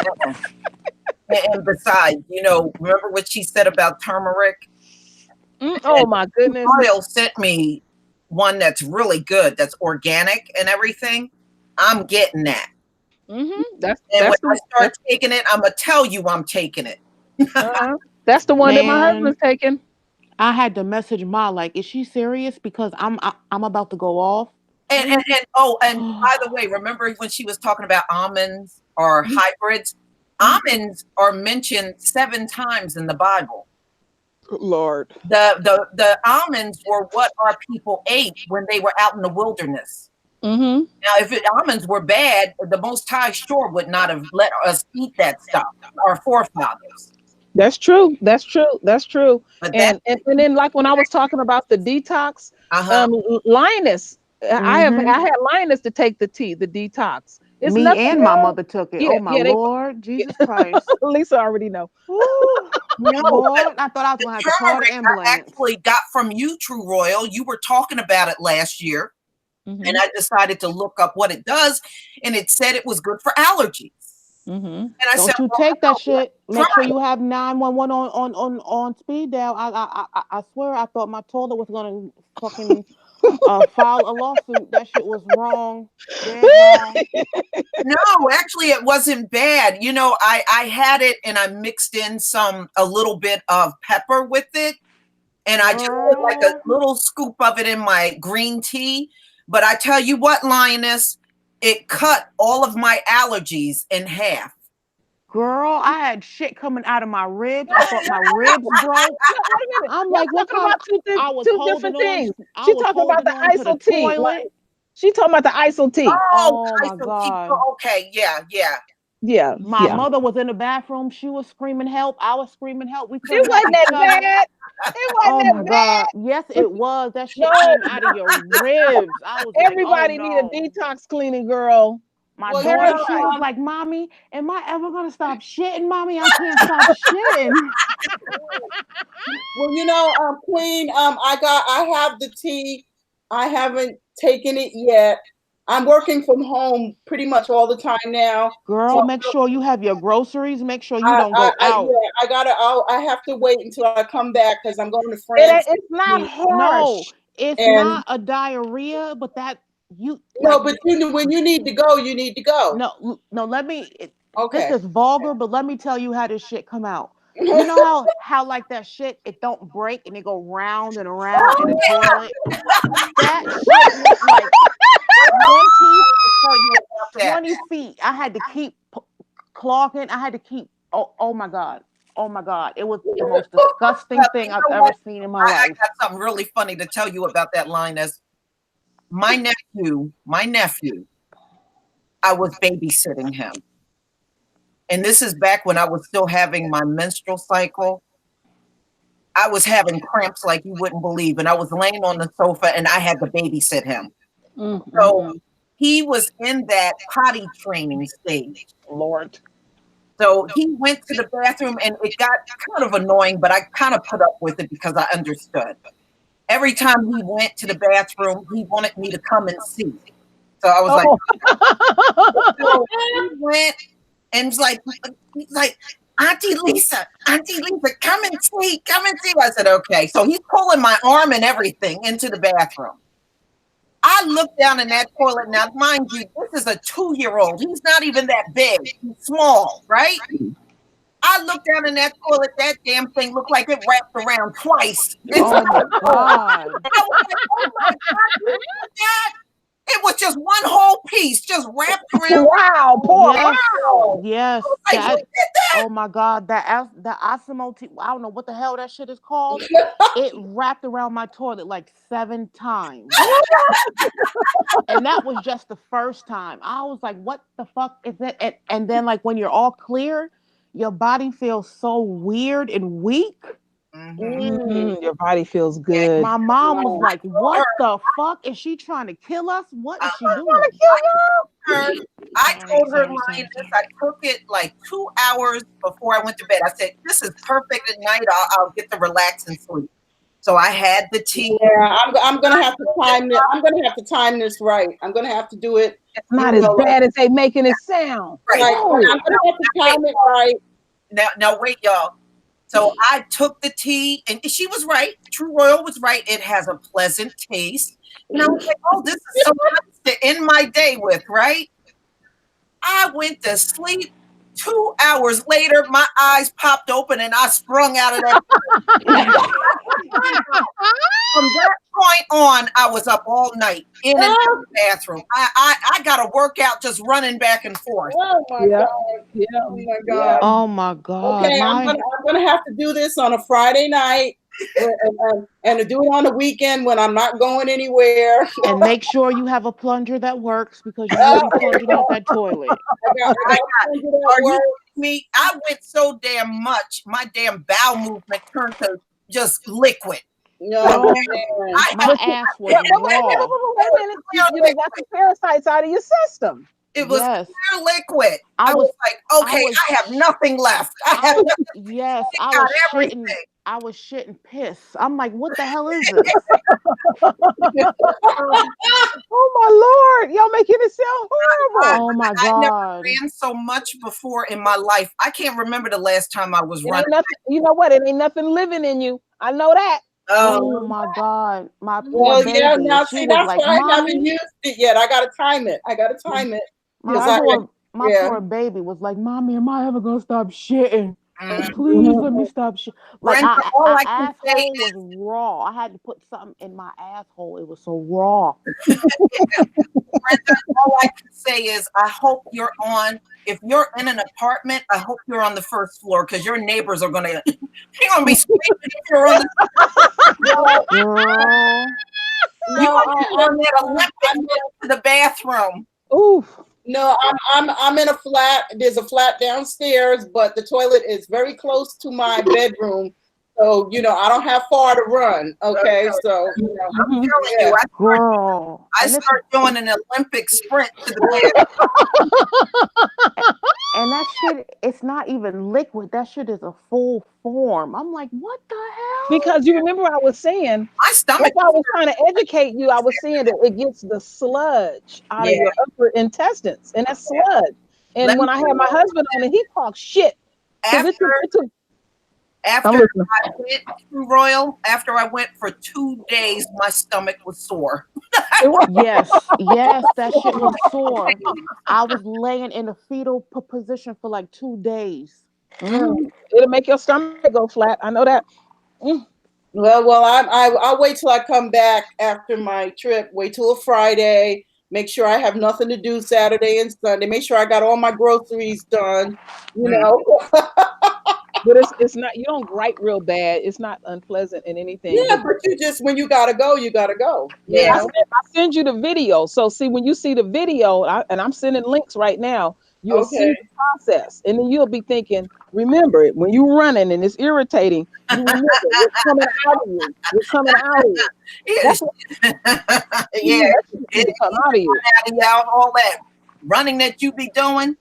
Uh-uh. And besides, remember what she said about turmeric? Oh And my goodness. Royal sent me one that's really good, that's organic and everything. I'm getting that. That's And when that's I the start taking it, I'm gonna tell you I'm taking it. uh-huh. That's the one that my Man, husband's taking. I had to message Ma like, is she serious? Because I'm about to go off. And by the way, remember when she was talking about almonds or hybrids? Almonds are mentioned 7 times in the Bible. Lord. The almonds were what our people ate when they were out in the wilderness. Mm-hmm. Now, if almonds were bad, the Most High sure would not have let us eat that stuff, our forefathers. That's true. That's true. That's true. But And then like when I was talking about the detox, uh-huh. Linus, I Mm-hmm. had Linus to take the tea, the detox. It's Me nothing and my wrong. mother took it. Yeah, Oh my yeah. They Lord, Jesus Christ. Lisa already know. Woo. No, but Lord, I thought I was the gonna have to call the turmeric I ambulance. actually got from you, True Royal. You were talking about it last year, and Mm-hmm. I decided to look up what it does, and it said it was good for allergies. Mm-hmm. And I said, Don't you well, take that shit. try Make sure it. you have 911 on speed dial. I swear I thought my toilet was gonna fucking file a lawsuit. That shit was wrong. Dead wrong. No, actually, it wasn't bad. I had it, and I mixed in a little bit of pepper with it, and I just put like a Girl. little scoop of it in my green tea. But I tell you what, Lioness, it cut all of my allergies in half. Girl, I had shit coming out of my ribs. I thought my ribs broke. No, wait a minute. I'm Y'all like, what talking kind? about I was two holding different on. things. I She was talking about holding the on to the ISO tea. toilet. She talking about the ISO tea. Oh, Oh nice my and keep. God. Okay, yeah, yeah. Yeah, My yeah. mother was in the bathroom. She was screaming help. I was screaming help. We It couldn't help wasn't each that other. bad. It wasn't Oh that my bad. God. Yes, But it was. That shit no, came out of your ribs. I was like, oh everybody need a no. detox cleaning, girl. My Well, daughter, she Everybody. was like, Mommy, am I ever gonna stop shitting? Mommy, I can't stop shitting. Well, Queen, I have the tea. I haven't taken it yet. I'm working from home pretty much all the time now. So Girl, make sure you have your groceries. Make sure you don't go yeah, out. I have to wait until I come back because I'm going to France. It's not No, harsh. it's And not a diarrhea, but that you no, like but when you need to go, you need to go. no, this Okay. is vulgar, but let me tell you how this shit come out. You know how like that shit it don't break and it go round and around in the toilet? That shit went like 20 tell you about that. 20 feet. I had to keep clogging. I had to keep oh my God. Oh my God. It was the most disgusting Well, thing you I've know ever what? seen in my I life. got something really funny to tell you about that line. As my nephew, I was babysitting him. And this is back when I was still having my menstrual cycle. I was having cramps like you wouldn't believe. And I was laying on the sofa and I had to babysit him. So Mm. he was in that potty training stage. Lord. So he went to the bathroom and it got kind of annoying, but I kind of put up with it because I understood. Every time he went to the bathroom, he wanted me to come and see. So I was like, Oh. so he went and he's like, Auntie Lisa, come and see. I said, okay. So he's pulling my arm and everything into the bathroom. I look down in that toilet. Now, mind you, this is a 2-year-old. He's not even that big. He's small, right? I looked down in that toilet. That damn thing looked like it wrapped around twice. Oh my God. I was like, oh my God, you did that? It was just one whole piece, just wrapped around. Wow, poor. Yes, Wow. yes, Like, you that. did that? Oh my God, that osmote. I don't know what the hell that shit is called. It wrapped around my toilet like 7 times, and that was just the first time. I was like, "What the fuck is that?" And then like when you're all clear, your body feels so weird and weak. Your body feels Yeah, good. My mom was I like, told "What the fuck is she trying to kill us? What is she her, doing?" her, I told her, Lioness, I took it like 2 hours before I went to bed. I said, this is perfect at night. I'll get to relax and sleep. So I had the tea. Yeah, I'm gonna have to time this. I'm gonna have to time this right. I'm gonna have to do it. It's not as bad as they making it sound. Right. Like, I'm gonna have to time it right. Now wait, y'all. So I took the tea, and she was right. True Royal was right. It has a pleasant taste. And I was like, oh, this is so nice to end my day with, right? I went to sleep. 2 hours later, my eyes popped open and I sprung out of that. From that point on, I was up all night in and out of the bathroom. I got a workout just running back and forth. Oh my God. Yeah. Oh my God. Oh my God. Okay, I'm gonna have to do this on a Friday night and to do it on a weekend when I'm not going anywhere. And make sure you have a plunger that works because you will be plunging out that toilet. Are you kidding me? I went so damn much, my damn bowel movement turned to just liquid. No, my ass was raw. Wait a minute. You got the parasites out of your system. It was Yes. clear liquid. I was like, okay, I have nothing left. I have nothing. Yes, I got was everything. I was shitting piss. I'm like, what the hell is this? Oh my Lord, y'all making it sound horrible. Oh my I never God. ran so much before in my life. I can't remember the last time I was It ain't running. nothing, you know what? It ain't nothing living in you. I know that. Oh my God. My poor well, baby. yeah. Now, She see, was that's like, why I haven't Mommy. used it yet. I gotta time it. My poor baby was like, Mommy, am I ever gonna stop shitting? Please let me stop shit. Like Brenda, all my I can say asshole was raw. I had to put something in my asshole. It was so raw. Brenda, all I can say is I hope you're on. If you're in an apartment, I hope you're on the first floor because your neighbors are gonna be screaming if you're on the Girl. you on that Olympic to the bathroom. Oof. No, I'm in a flat. There's a flat downstairs, but the toilet is very close to my bedroom. So, I don't have far to run. Okay. So, I'm telling you, I start doing an Olympic sprint to the bathroom. And that shit, it's not even liquid. That shit is a full form. I'm like, what the hell? Because you remember I was saying, my stomach. I was trying to educate you. I was saying that it gets the sludge out of your upper intestines, and that's sludge. And when I had my husband on, and he talked shit. After I went to Royal, after I went for 2 days, my stomach was sore. Yes, that shit was sore. I was laying in a fetal position for like 2 days. It'll make your stomach go flat. I know that. Well, I'll wait till I come back after my trip. Wait till a Friday. Make sure I have nothing to do Saturday and Sunday. Make sure I got all my groceries done. But it's not. You don't write real bad. It's not unpleasant in anything. Yeah, but you just when you gotta go, you gotta go. Yeah. I send you the video. So see, when you see the video, and I'm sending links right now, you'll see the process, and then you'll be thinking, remember it when you're running and it's irritating. You remember it's coming out of you. It's coming out of you. It come out of you. All that running that you be doing.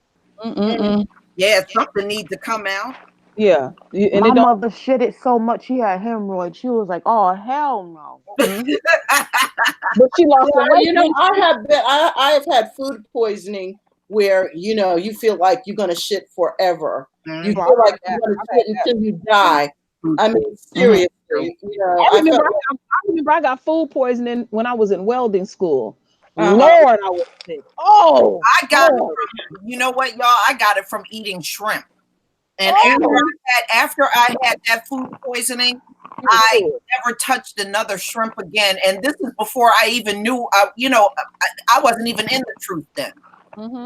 Yeah, something needs to come out. Yeah, and my mother shitted so much she had hemorrhoids. She was like, "Oh hell no!" But she lost the weight. I have had food poisoning where you feel like you're gonna shit forever. You feel like you're gonna shit until you die. I mean, seriously. I remember I got food poisoning when I was in welding school. Lord, I was sick. Oh, I got it from, you know what, y'all? I got it from eating shrimp. And after I had that food poisoning, I never touched another shrimp again. And this is before I even knew, I wasn't even in the truth then.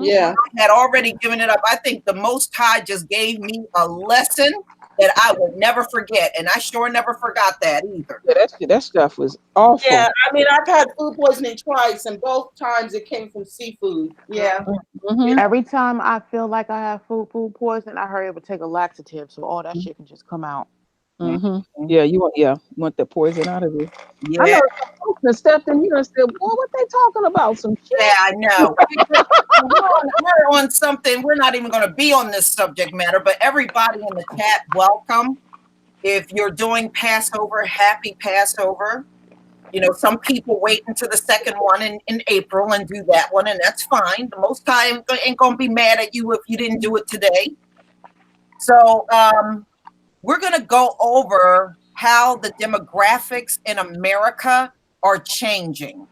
Yeah, I had already given it up. I think the Most High just gave me a lesson that I would never forget, and I sure never forgot that either. Yeah, that stuff was awful. Yeah, I mean, I've had food poisoning twice, and both times it came from seafood. Yeah. Every time I feel like I have food poisoning, I hurry up and take a laxative so all that shit can just come out. Yeah, you want the poison out of you. Yeah. I know some stuff in here and said, boy, what they talking about? Some shit. Yeah, I know. We're on something. We're not even going to be on this subject matter, but everybody in the chat, welcome. If you're doing Passover, happy Passover. You know, some people wait until the second one in April and do that one, and that's fine. The Most High ain't going to be mad at you if you didn't do it today. So we're going to go over how the demographics in America are changing.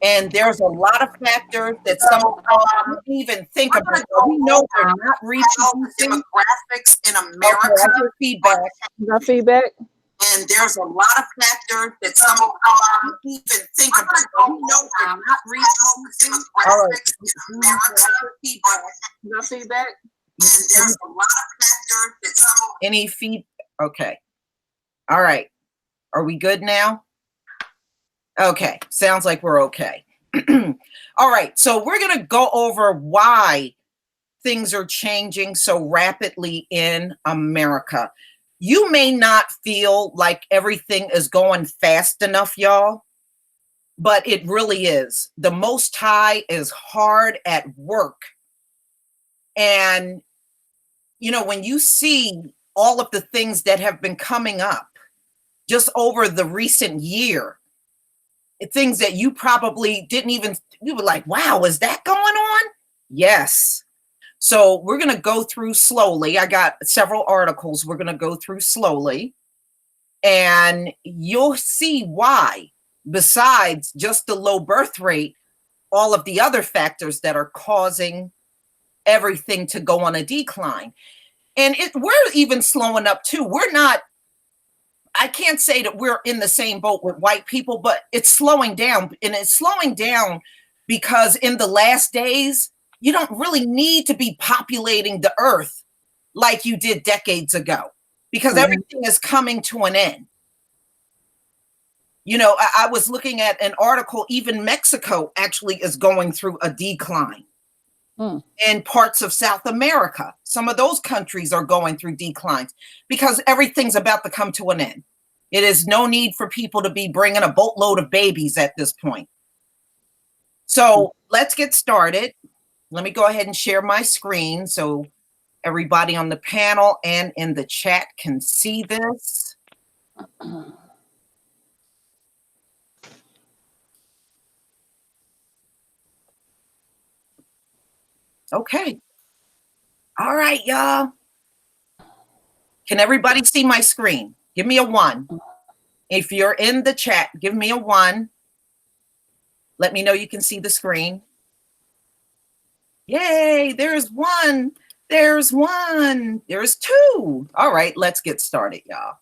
And there's a lot of factors that some of us don't even think about. We know we're not reproducing. Demographics in America. Okay, feedback. Got feedback? And there's a lot of factors that some of us don't even think about. We know we're not reproducing. All right. Got feedback? And there's a lot of factors that some of any feed. Okay. All right. Are we good now? Okay, sounds like we're okay. All right, so we're going to go over why things are changing so rapidly in America. You may not feel like everything is going fast enough, y'all, but it really is. The Most High is hard at work. And, you know, when you see all of the things that have been coming up just over the recent year, things that you probably didn't even, you were like, wow, is that going on? Yes. So we're going to go through slowly. I got several articles we're going to go through slowly. And you'll see why, besides just the low birth rate, all of the other factors that are causing everything to go on a decline. And we're even slowing up too. We're not, I can't say that we're in the same boat with white people, but it's slowing down. And it's slowing down because in the last days, you don't really need to be populating the earth like you did decades ago, because everything is coming to an end. You know, I was looking at an article, even Mexico actually is going through a decline. In parts of South America, some of those countries are going through declines because everything's about to come to an end. It is no need for people to be bringing a boatload of babies at this point. So let's get started. Let me go ahead and share my screen so everybody on the panel and in the chat can see this. Okay. All right, y'all. Can everybody see my screen? Give me a 1. If you're in the chat, give me a 1. Let me know you can see the screen. Yay, there's 1. There's 1. There's 2. All right, let's get started, y'all.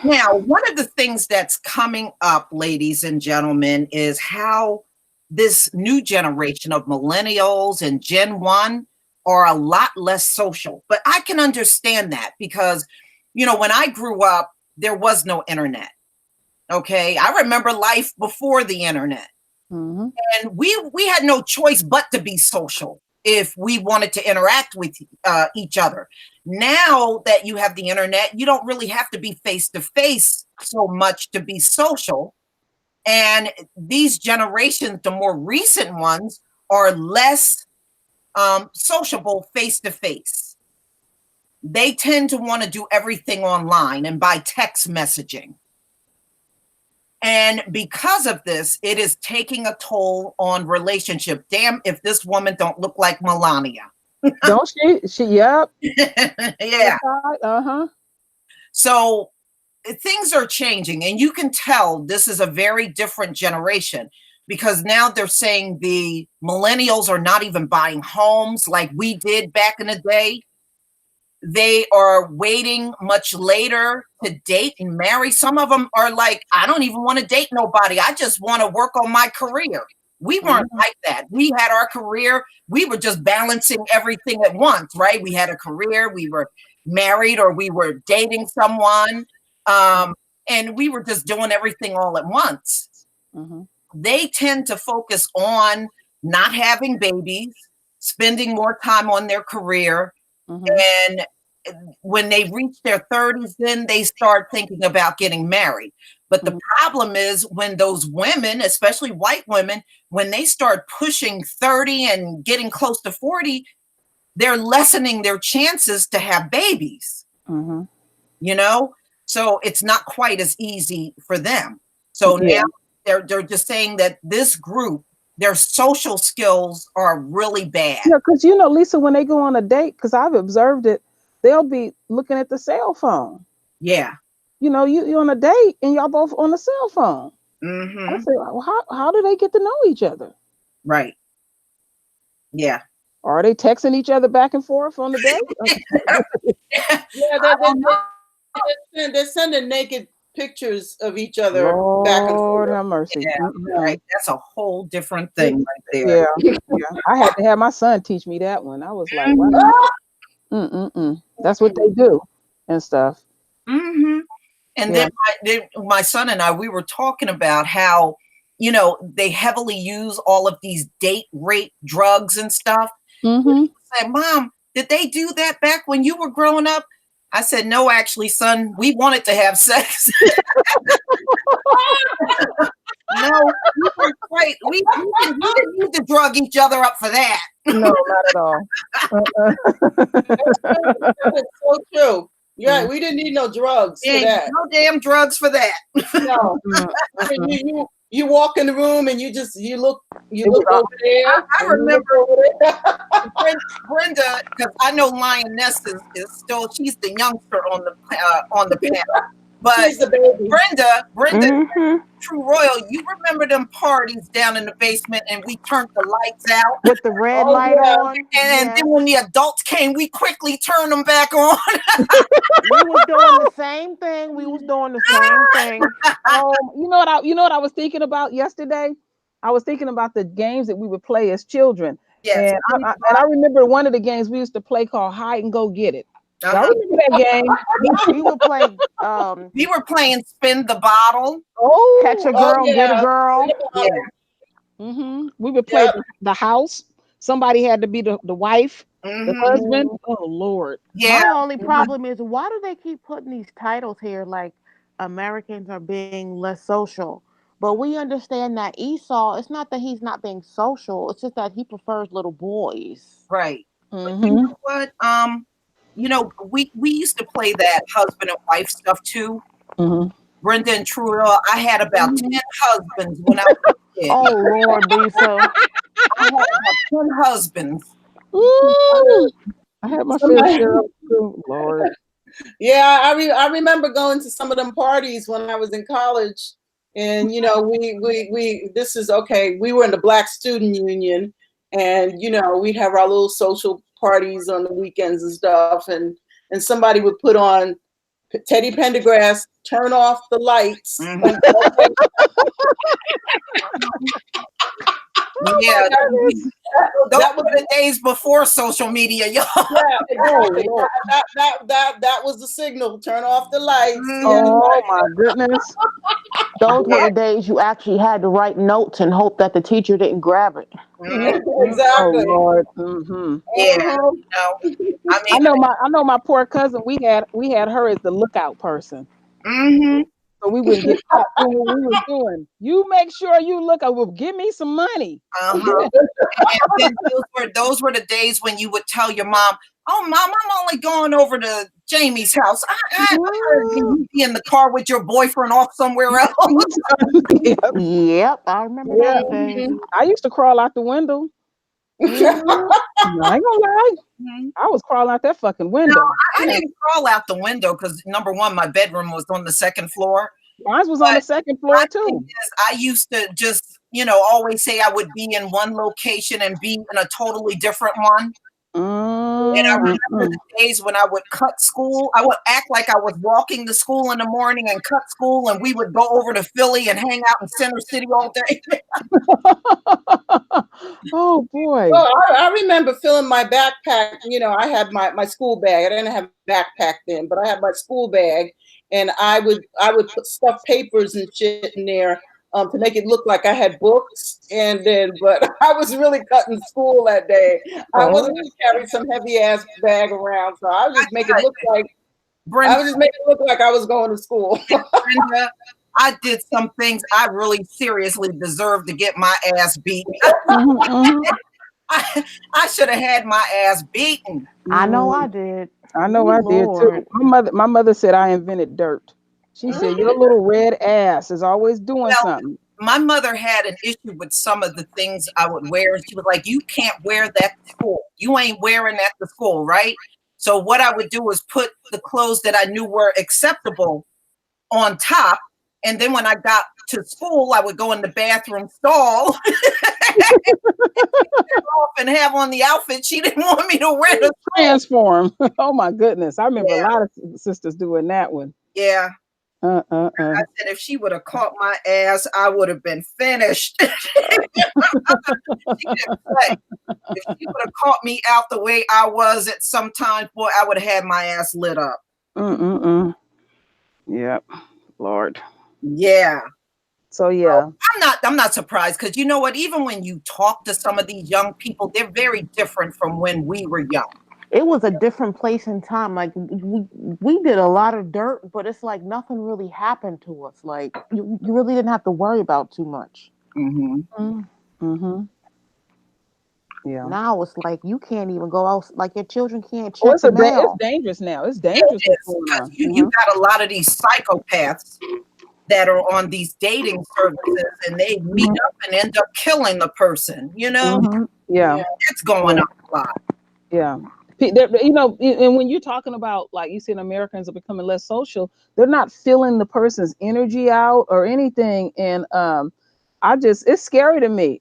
Now, one of the things that's coming up, ladies and gentlemen, is how this new generation of millennials and Gen 1 are a lot less social. But I can understand that because, you know, when I grew up, there was no internet. Okay, I remember life before the internet. And we had no choice but to be social if we wanted to interact with each other. Now that you have the internet, you don't really have to be face to face so much to be social. And these generations, the more recent ones, are less sociable face to face. They tend to want to do everything online and by text messaging. And because of this, it is taking a toll on relationship. Damn, if this woman don't look like Melania. Don't she? Yep. Yeah. So things are changing, and you can tell this is a very different generation because now they're saying the millennials are not even buying homes like we did back in the day. They are waiting much later to date and marry. Some of them are like, I don't even want to date nobody. I just want to work on my career. We weren't like that. We had our career. We were just balancing everything at once, right? We had a career. We were married or we were dating someone. And we were just doing everything all at once. They tend to focus on not having babies, spending more time on their career. And when they reach their 30s, then they start thinking about getting married. But the problem is when those women, especially white women, when they start pushing 30 and getting close to 40, they're lessening their chances to have babies. You know, so it's not quite as easy for them. So now they're just saying that this group, their social skills are really bad. Yeah, because you know, Lisa, when they go on a date, because I've observed it, they'll be looking at the cell phone. Yeah. You know, you're on a date and y'all both on the cell phone. I say, well, how do they get to know each other? Right. Yeah. Are they texting each other back and forth on the date? Yeah, they're sending naked pictures of each other back and Lord forth. have mercy. Yeah, right. That's a whole different thing right there. Yeah. I had to have my son teach me that one. I was like, wow. That's what they do and stuff. And then my son and I, we were talking about how, you know, they heavily use all of these date rape drugs and stuff. I said, Mom, did they do that back when you were growing up? I said, no, actually, son, we wanted to have sex. No, we were great. We didn't need to drug each other up for that. No, not at all. That's so true. Yeah, we didn't need no drugs for that. No damn drugs for that. No. You walk in the room and you look over there. I remember Brenda, because I know Lioness is still, she's the youngster on the panel. But she's the baby. Brenda, True Royal, you remember them parties down in the basement and we turned the lights out with the red light on, and then when the adults came, we quickly turned them back on. We was doing the same thing. You know what I was thinking about yesterday? I was thinking about the games that we would play as children. Yes. And I remember one of the games we used to play called Hide and Go Get It. I remember that game. We were playing. We were playing Spin the Bottle. Catch a girl, get a girl. Yeah. We would play the house. Somebody had to be the wife, the husband. Oh Lord. Yeah. My only problem is, why do they keep putting these titles here like Americans are being less social? But we understand that Esau, it's not that he's not being social, it's just that he prefers little boys. Right. But you know what? You know, we used to play that husband and wife stuff too. Brenda and True, I had about 10 husbands when I was a kid. Oh Lord, Lisa. I had about 10 husbands. Ooh, I had my fair share of too, Lord. Yeah, I remember going to some of them parties when I was in college. And you know, we this is okay. We were in the Black Student Union, and you know, we'd have our little social parties on the weekends and stuff, and somebody would put on Teddy Pendergrass, Turn Off the Lights. Yeah, those were the days before social media, y'all. Yeah, exactly. That was the signal. Turn off the lights. Oh my goodness. Those were the days you actually had to write notes and hope that the teacher didn't grab it. Exactly. Oh Lord. Yeah. I know my poor cousin. We had her as the lookout person. So we wouldn't get caught doing what we were doing. You make sure you look. I will give me some money. And then those were the days when you would tell your mom, "Oh, Mom, I'm only going over to Jamie's house. I heard you be in the car with your boyfriend off somewhere else." Yep, I remember that day. I used to crawl out the window. I ain't gonna lie. I was crawling out that fucking window. No, I didn't crawl out the window because number one, my bedroom was on the second floor. Mine was on the second floor too. I used to just, always say I would be in one location and be in a totally different one. And I remember the days when I would cut school. I would act like I was walking to school in the morning and cut school, and we would go over to Philly and hang out in Center City all day. Oh boy! Well, I remember filling my backpack. I had my school bag. I didn't have a backpack then, but I had my school bag, and I would put stuff, papers and shit in there. To make it look like I had books, but I was really cutting school that day. I wasn't going to carry some heavy ass bag around, so I was just making it look like I was going to school. Brenda, I did some things I really seriously deserved to get my ass beat. I should have had my ass beaten. I know I did. I know Good I did too. Lord. My mother said I invented dirt. She said your little red ass is always doing Well, something. my mother had an issue with some of the things I would wear. And she was like, you can't wear that to school. You ain't wearing that to school, right? So what I would do was put the clothes that I knew were acceptable on top. And then when I got to school, I would go in the bathroom stall and have on the outfit she didn't want me to wear. To Transform. Oh my goodness. I remember Yeah. a lot of sisters doing that one. Yeah. I Uh. said if she would have caught my ass, I would have been finished. She didn't play. If she would have caught me out the way I was at some time, boy, I would have had my ass lit up. Yep. Lord. Yeah. So yeah. I'm not surprised because you know what? Even when you talk to some of these young people, they're very different from when we were young. It was a different place and time. Like we did a lot of dirt, but it's like nothing really happened to us. Like you really didn't have to worry about too much. Yeah. Now it's like you can't even go out. Like your children can't check Oh, the mail. it's dangerous now. It's dangerous. You got a lot of these psychopaths that are on these dating services and they meet up and end up killing the person, you know? Yeah. It's going up a lot. Yeah. You know, and when you're talking about, like you said, Americans are becoming less social, they're not feeling the person's energy out or anything. And it's scary to me.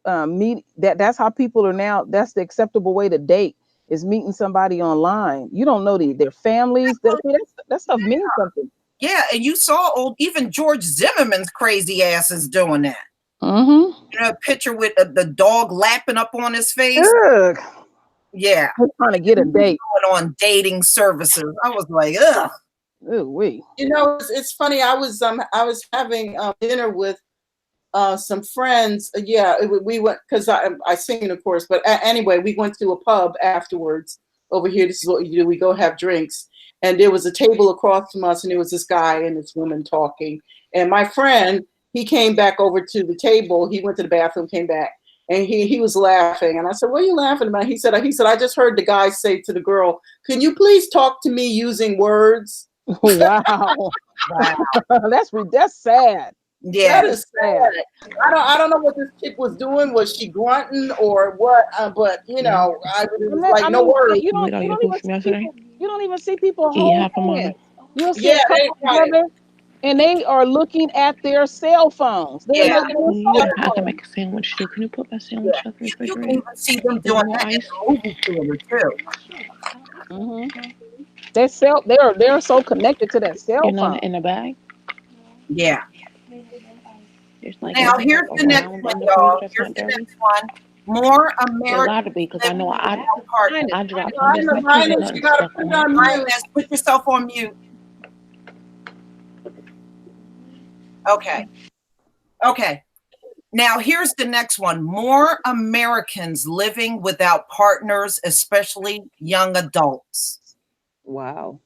That's how people are now. That's the acceptable way to date, is meeting somebody online. You don't know their families. That stuff means something. Yeah, and you saw even George Zimmerman's crazy ass is doing that. You know, a picture with the dog lapping up on his face. Ugh. Yeah, I'm trying to get a date on dating services. I was like, ugh. Ooh, you know, it's funny. I was having dinner with some friends. We went because I sing, of course. But anyway, we went to a pub afterwards. Over here, this is what you do. We go have drinks, and there was a table across from us, and there was this guy and this woman talking. And my friend, he came back over to the table. He went to the bathroom, came back, and he was laughing. And I said, "What are you laughing about?" He said, "I just heard the guy say to the girl, 'Can you please talk to me using words?'" Wow. That's sad. Yeah, that is sad. I don't know what this chick was doing. Was she grunting or what? But you know, it was like no words. You don't even see people hold hands. You'll see a couple together, and they are looking at their cell phones. They're I can make a sandwich too. Can you put that sandwich up in the refrigerator? You can even see them doing that in the movie theater too. They're so connected to that cell phone. In the bag. Yeah. Like now here's the next one, y'all. Here's the next one. More American. Got to be because I know I dropped. Put yourself on mute. Okay. Now here's the next one. More Americans living without partners, especially young adults. Wow.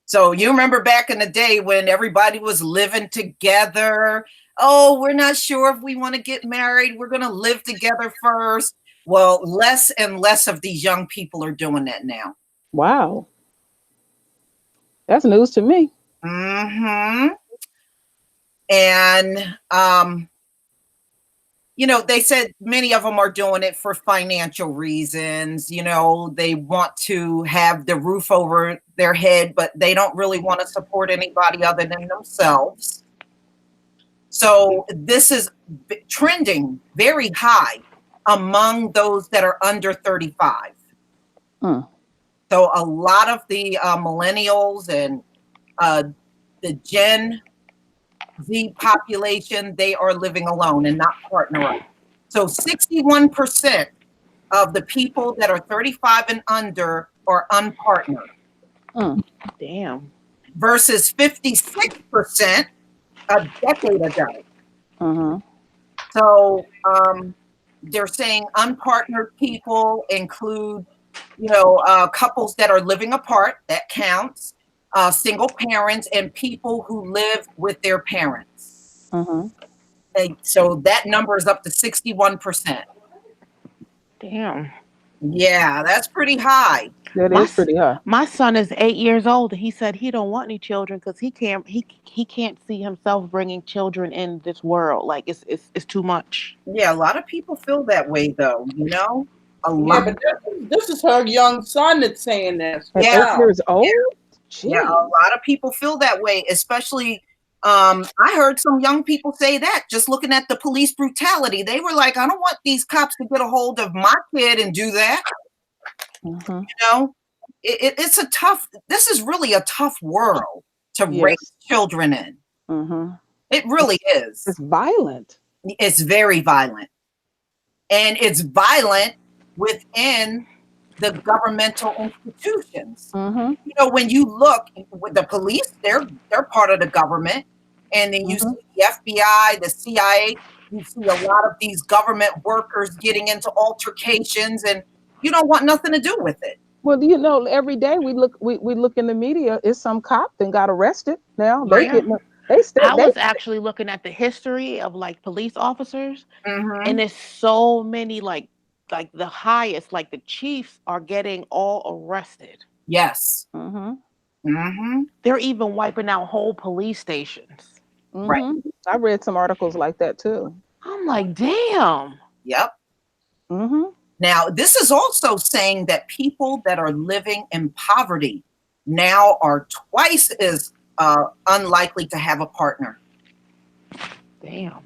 So you remember back in the day when everybody was living together. Oh, we're not sure if we want to get married. We're going to live together first. Well, less and less of these young people are doing that now. Wow. That's news to me. And, you know, they said many of them are doing it for financial reasons. You know, they want to have the roof over their head, but they don't really want to support anybody other than themselves. So this is trending very high among those that are under 35. So a lot of the millennials and the Gen Z population, they are living alone and not partner up. So 61% of the people that are 35 and under are unpartnered. Damn. Versus 56% a decade ago. So they're saying unpartnered people include, you know, couples that are living apart, that counts, single parents, and people who live with their parents. So that number is up to 61%. Damn. Yeah, that's pretty high. That My is pretty high. my son is 8 years old, and he said he don't want any children because he can't see himself bringing children in this world. Like it's too much. Yeah, a lot of people feel that way, though. A Yeah, lot. but this is her young son that's saying this. At Yeah. 8 years old? Yeah, a Jeez. lot of people feel that way, especially. I heard some young people say that just looking at the police brutality. They were like, I don't want these cops to get a hold of my kid and do that. Mhm. It's this is really a tough world to Yes. raise children in. Mhm. It really is. It's violent. It's very violent. And it's violent within the governmental institutions. Mhm. When you look with the police, they're part of the government. And then you see the FBI, the CIA, you see a lot of these government workers getting into altercations, and you don't want nothing to do with it. Well, every day we look in the media, is some cop that got arrested now. They Yeah. getting they still I they was actually looking at the history of like police officers, Mhm. and there's so many like the highest, like the chiefs are getting all arrested. Yes. Mhm. Mhm. They're even wiping out whole police stations. Right. Mhm. I read some articles like that too. I'm like, damn. Yep. Mhm. Now, this is also saying that people that are living in poverty now are twice as unlikely to have a partner. Damn.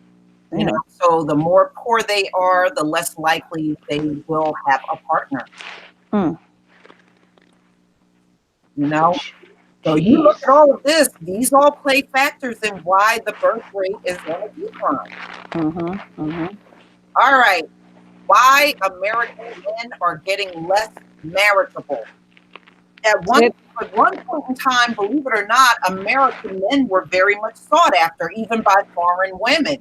So the more poor they are, the less likely they will have a partner. Mm. So you look at all of this; these all play factors in why the birth rate is on a decline. Mhm. Mhm. All right, why American men are getting less marriageable. At one point in time, believe it or not, American men were very much sought after, even by foreign women.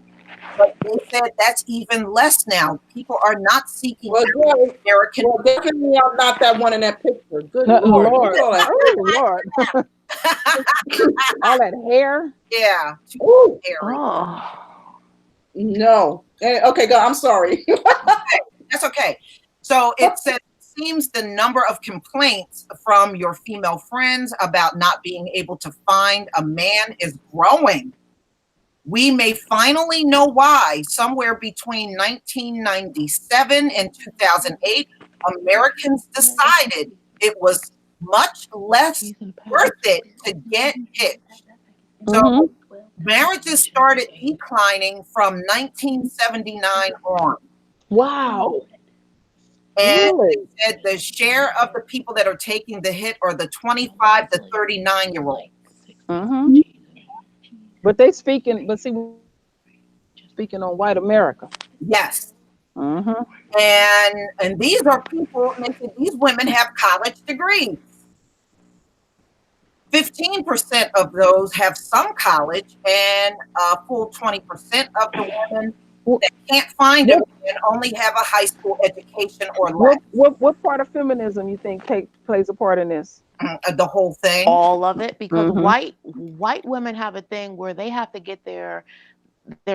But they said that's even less now. People are not seeking American. Well, definitely not that one in that picture. Good Lord. Lord. Look at all that. Oh Lord. All that hair. Yeah. Ooh, Hairy. Oh. no. Okay, go. I'm sorry. That's okay. So it said, seems the number of complaints from your female friends about not being able to find a man is growing. We may finally know why. Somewhere between 1997 and 2008, Americans decided it was much less worth it to get hitched. So Mhm. marriages started declining from 1979 on. Wow. And Really? they said the share of the people that are taking the hit are the 25 to 39-year-olds. Mhm. But they speaking, but see, speaking on white America. Yes. Mhm. And these are people, and they said these women have college degrees. 15% of those have some college, and a full 20% of the women that can't find a man only have a high school education or less. What part of feminism you think plays a part in this? The whole thing. All of it, because Mhm. white women have a thing where they have to get their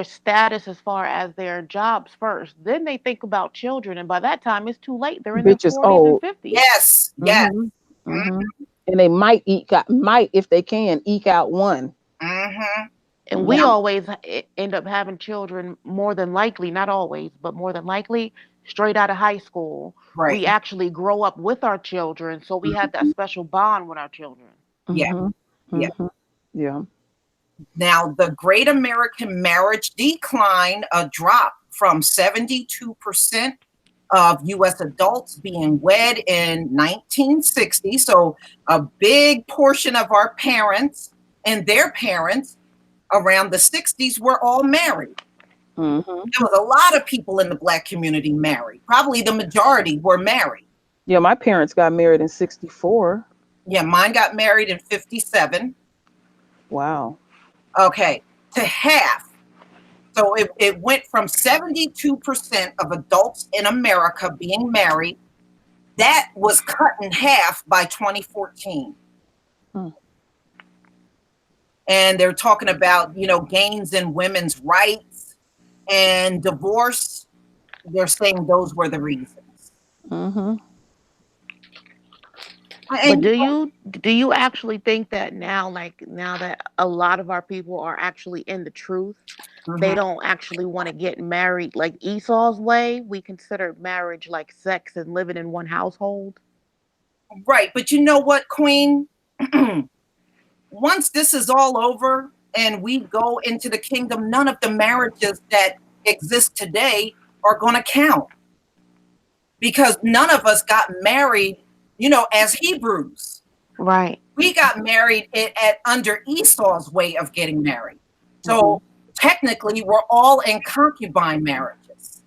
status as far as their jobs first. Then they think about children, and by that time it's too late. They're in their Bitch is 40s and old. 50s. Yes, yes. Mhm. Mhm. And they might if they can eke out one. Mm-hmm. And we always end up having children, more than likely, not always, but more than likely, straight out of high school. Right. We actually grow up with our children, so we have that special bond with our children. Yeah. Mhm. Yeah. Mhm. Yeah. Now, the Great American Marriage decline dropped from 72% of U.S. adults being wed in 1960. So a big portion of our parents and their parents around the 60s were all married. Mhm. There was a lot of people in the Black community married. Probably the majority were married. Yeah, my parents got married in 64. Yeah, mine got married in 57. Wow. Okay, to half. So it went from 72% of adults in America being married. That was cut in half by 2014. Hmm. And they're talking about, gains in women's rights and divorce. They're saying those were the reasons. Mm-hmm. But And do you actually think that now, like now that a lot of our people are actually in the truth, they mhm. don't actually want to get married like Esau's way? We consider marriage like sex and living in one household. Right, but you know what, Queen? Once this is all over and we go into the kingdom, none of the marriages that exist today are going to count because none of us got married, as Hebrews. Right. We got married at under Esau's way of getting married. So technically, we're all in concubine marriages.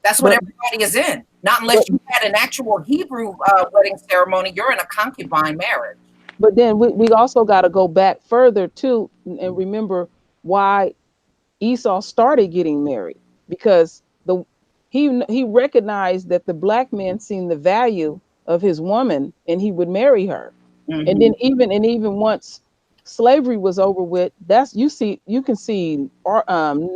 That's what But everybody is in. Not but unless you had an actual Hebrew wedding ceremony, you're in a concubine marriage. but then we also got to go back further too and remember why Esau started getting married, because he recognized that the black man seen the value of his woman and he would marry her. And Mm-hmm. then even once slavery was over with, that's you can see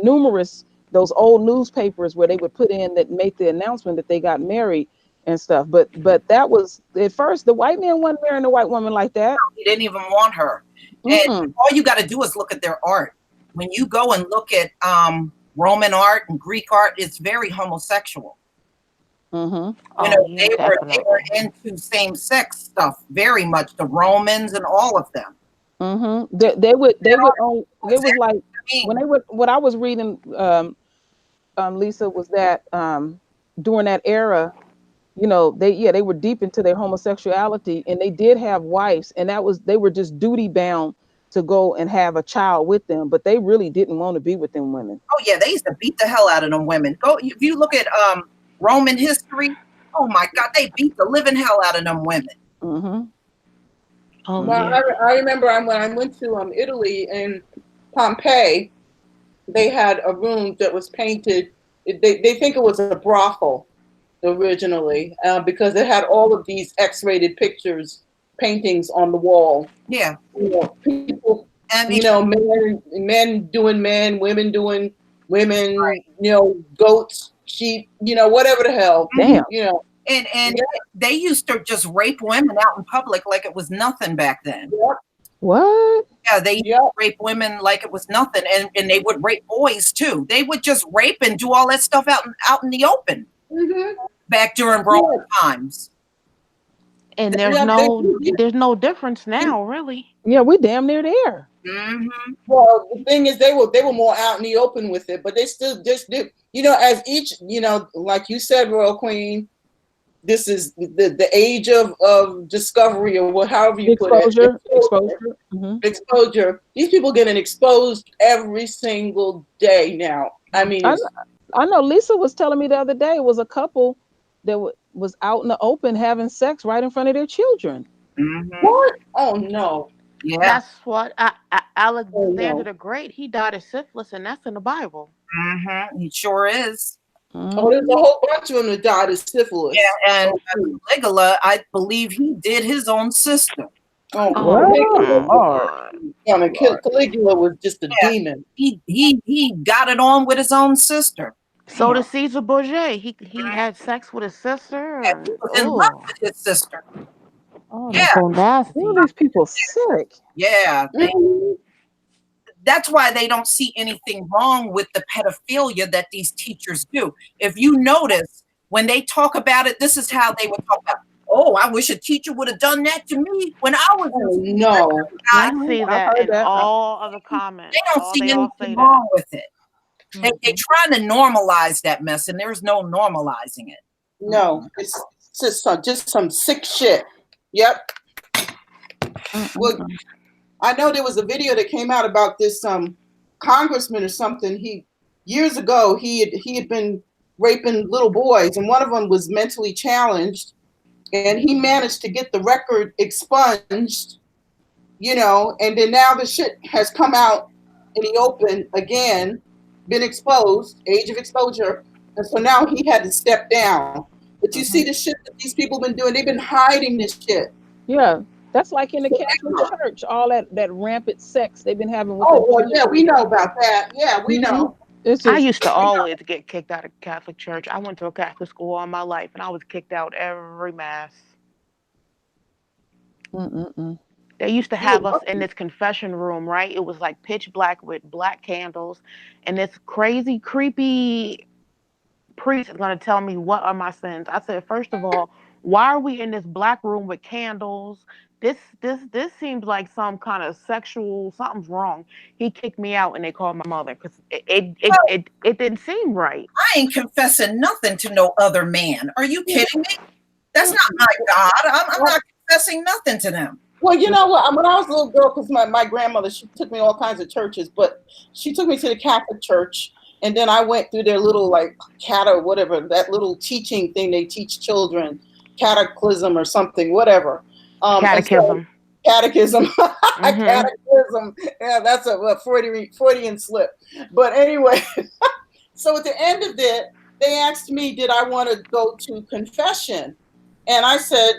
numerous those old newspapers where they would put in that made the announcement that they got married and stuff. But that was at first the white man wasn't marrying a white woman like that. He didn't even want her. And Mm-mm. all you got to do is look at their art. When you go and look at Roman art and Greek art, it's very homosexual. Mm-hmm. Oh yeah, They were definitely. into same sex stuff very much. The Romans and all of them. Mm-hmm. They would own. It was like I when mean, they would what I was reading, Lisa, was that during that era, they were deep into their homosexuality, and they did have wives, and that was they were just duty bound to go and have a child with them, but they really didn't want to be with them women. oh yeah, they used to beat the hell out of them women. Go if you look at Roman history. Oh my God, they beat the living hell out of them women. Mm-hmm. Oh Well, yeah. I remember when I went to Italy and Pompeii, they had a room that was painted. They think it was a brothel originally because it had all of these X-rated pictures, paintings on the wall. Yeah, People, I mean, men doing men, women doing women, right. goats, sheep, whatever the hell, Damn. And Yeah, they used to just rape women out in public like it was nothing back then. yeah, What? Yeah, they used yeah. to rape women like it was nothing, and they would rape boys too. They would just rape and do all that stuff out in the open Mm-hmm. back during Yeah, Roman times. And yeah, there's no difference now, really. Yeah, we damn near there. Mm-hmm. well, the thing is, they were more out in the open with it, but they still just do. As each, like you said, Royal Queen, this is the age of discovery, or however you put it. Exposure. Mm-hmm. Exposure. These people getting exposed every single day now. I mean, I I know Lisa was telling me the other day it was a couple that was out in the open having sex right in front of their children. Mm-hmm. what? Oh no, Yeah. That's what oh Alexander no. the Great. He died of syphilis, and that's in the Bible. Mm-hmm. It sure is. Oh, there's a Mhm. whole bunch of them that died of Yeah, syphilis. and Oh, please. Caligula, I believe he did his own sister. Oh, Oh Well, Caligula. Lord, God. Lord. Caligula was just a Yeah, demon. he got it on with his own sister. So Damn. did Caesar Borgia. He had sex with his Yeah, sister. he was in love Oh, with his sister. Oh, Yeah, that's so all nasty. these people sick. yeah. Mhm. That's why they don't see anything wrong with the pedophilia that these teachers do. If you notice, when they talk about it, this is how they would talk about. Oh, I wish a teacher would have done that to me when I was in Oh school. no. Guys, I Mhm. see I've that heard in that. all of the they comments. don't Oh, see they all anything say that. wrong with it. They're Hmm. trying to normalize that mess, and there's no normalizing it. No. It's just some sick shit. Yep. Well, Mm-mm-mm. I know there was a video that came out about this congressman or something. He years ago he had been raping little boys, and one of them was mentally challenged, and he managed to get the record expunged. And then now the shit has come out in the open again, been exposed, age of exposure, and so now he had to step down. But you see Mhm. the shit that these people been doing. They've been hiding this shit Yeah, that's like in the Catholic forever. Church, all that rampant sex they've been having with the Oh, well, Jewish yeah, we know people. about that. Yeah, we Hmm. know. It's I just used to always get kicked out of Catholic church. I went to a Catholic school all my life, and I was kicked out every mass. mm-mm-mm. They used to You have us in this confession room, right? It was like pitch black with black candles, and this crazy, creepy priest is going to tell me what are my sins. I said, first of all, why are we in this black room with candles? This seems like some kind of sexual something's wrong. He kicked me out, and they called my mother because it didn't seem right. I ain't confessing nothing to no other man. Are you kidding me? That's not my God. I'm not confessing nothing to them. Well, you know what? When I was a little girl, because my grandmother, she took me all kinds of churches, but she took me to the Catholic church, and then I went through their little like or whatever, that little teaching thing they teach children, cataclysm or something, whatever. And so, Catechism. catechism, Mm-hmm. catechism. Yeah, that's a Freudian slip. But anyway, so at the end of it, they asked me, did I want to go to confession? And I said,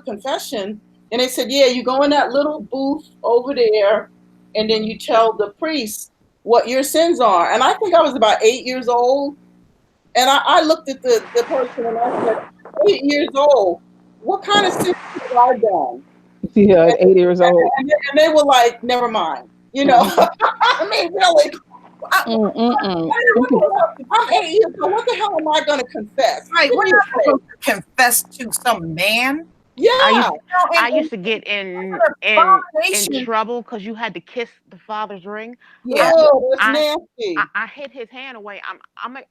confession? And they said, yeah, you go in that little booth over there, and then you tell the priest what your sins are. And I think I was about 8 years old. And I looked at the person and I said, 8 years old, what kind of sins have I done? yeah, at 8 years old. And they were like, never mind. You know, I mean, really. Mm-mm-mm. I'm 8 years old. What the hell am I going to confess? Right. We're not supposed to confess to some man. Yeah. I used to get in trouble because you had to kiss the father's ring. Yeah. Oh, that's nasty. I hit his hand away. I'm not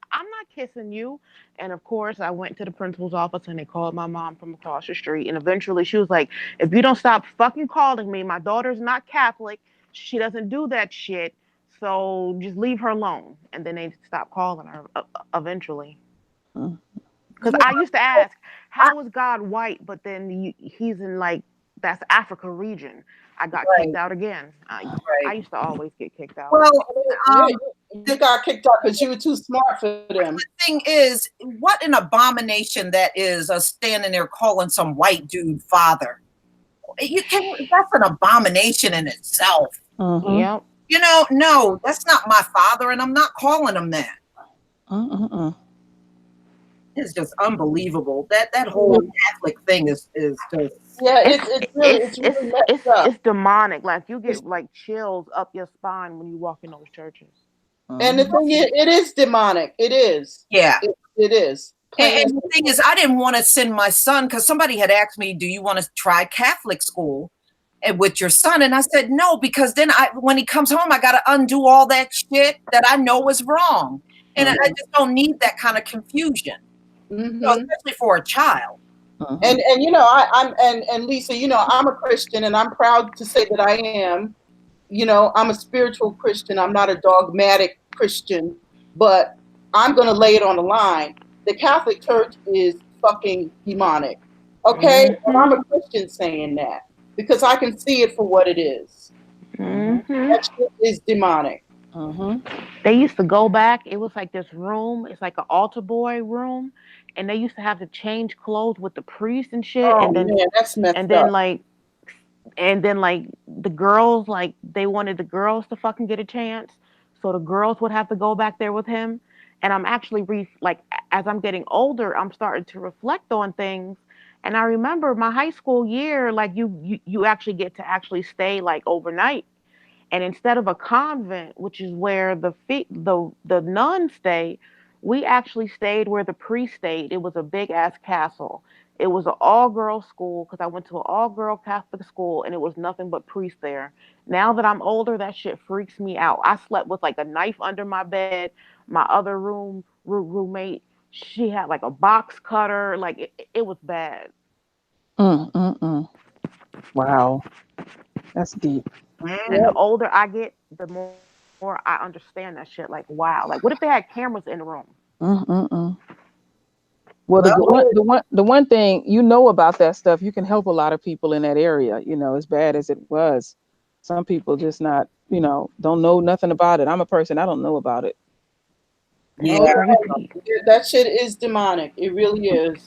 kissing you. And of course, I went to the principal's office and they called my mom from across the street. And eventually, she was like, "If you don't stop fucking calling me, my daughter's not Catholic. She doesn't do that shit. So just leave her alone." And then they stopped calling her eventually. Because I used to ask, how is God white, but then he's in like, that's Africa region. I got kicked out again. I used to always get kicked out. Well, you got kicked out because you were too smart for them. The thing is, what an abomination that is, us standing there calling some white dude father. That's an abomination in itself. Mm-hmm. Yep. You know, no, that's not my father, and I'm not calling him that. It's just unbelievable. That whole Catholic thing is just it's demonic. Like you get like chills up your spine when you walk in those churches. And the thing is, it is demonic. It is. Yeah. It is. And the thing is, I didn't want to send my son because somebody had asked me, "Do you want to try Catholic school and with your son?" And I said no, because then when he comes home, I got to undo all that shit that I know is wrong, and I just don't need that kind of confusion. So especially for a child. And you know, I'm Lisa, you know, I'm a Christian and I'm proud to say that I am. You know, I'm a spiritual Christian. I'm not a dogmatic Christian, but I'm going to lay it on the line. The Catholic Church is fucking demonic. Okay? And I'm a Christian saying that because I can see it for what it is. That shit is demonic. They used to go back. It was like this room. It's like an altar boy room, and they used to have to change clothes with the priest and shit. Oh, and then, man, that's messed and then up. like the girls, like they wanted the girls to fucking get a chance, so the girls would have to go back there with him. And I'm actually like as I'm getting older, I'm starting to reflect on things. And I remember my high school year, like you actually get to actually stay like overnight. And instead of a convent, which is where the nuns stay, we actually stayed where the priest stayed. It was a big ass castle. It was an all girl school because I went to an all girl Catholic school and it was nothing but priests there. Now that I'm older, that shit freaks me out. I slept with like a knife under my bed. My other roommate, she had like a box cutter. Like it was bad. Wow, that's deep. And the older I get, the more I understand that shit. Like, wow. Like, what if they had cameras in the room? Well, the one thing you know about that stuff, you can help a lot of people in that area. You know, as bad as it was, some people just not, you know, don't know nothing about it. I'm a person, I don't know about it. Yeah, that shit is demonic. It really is.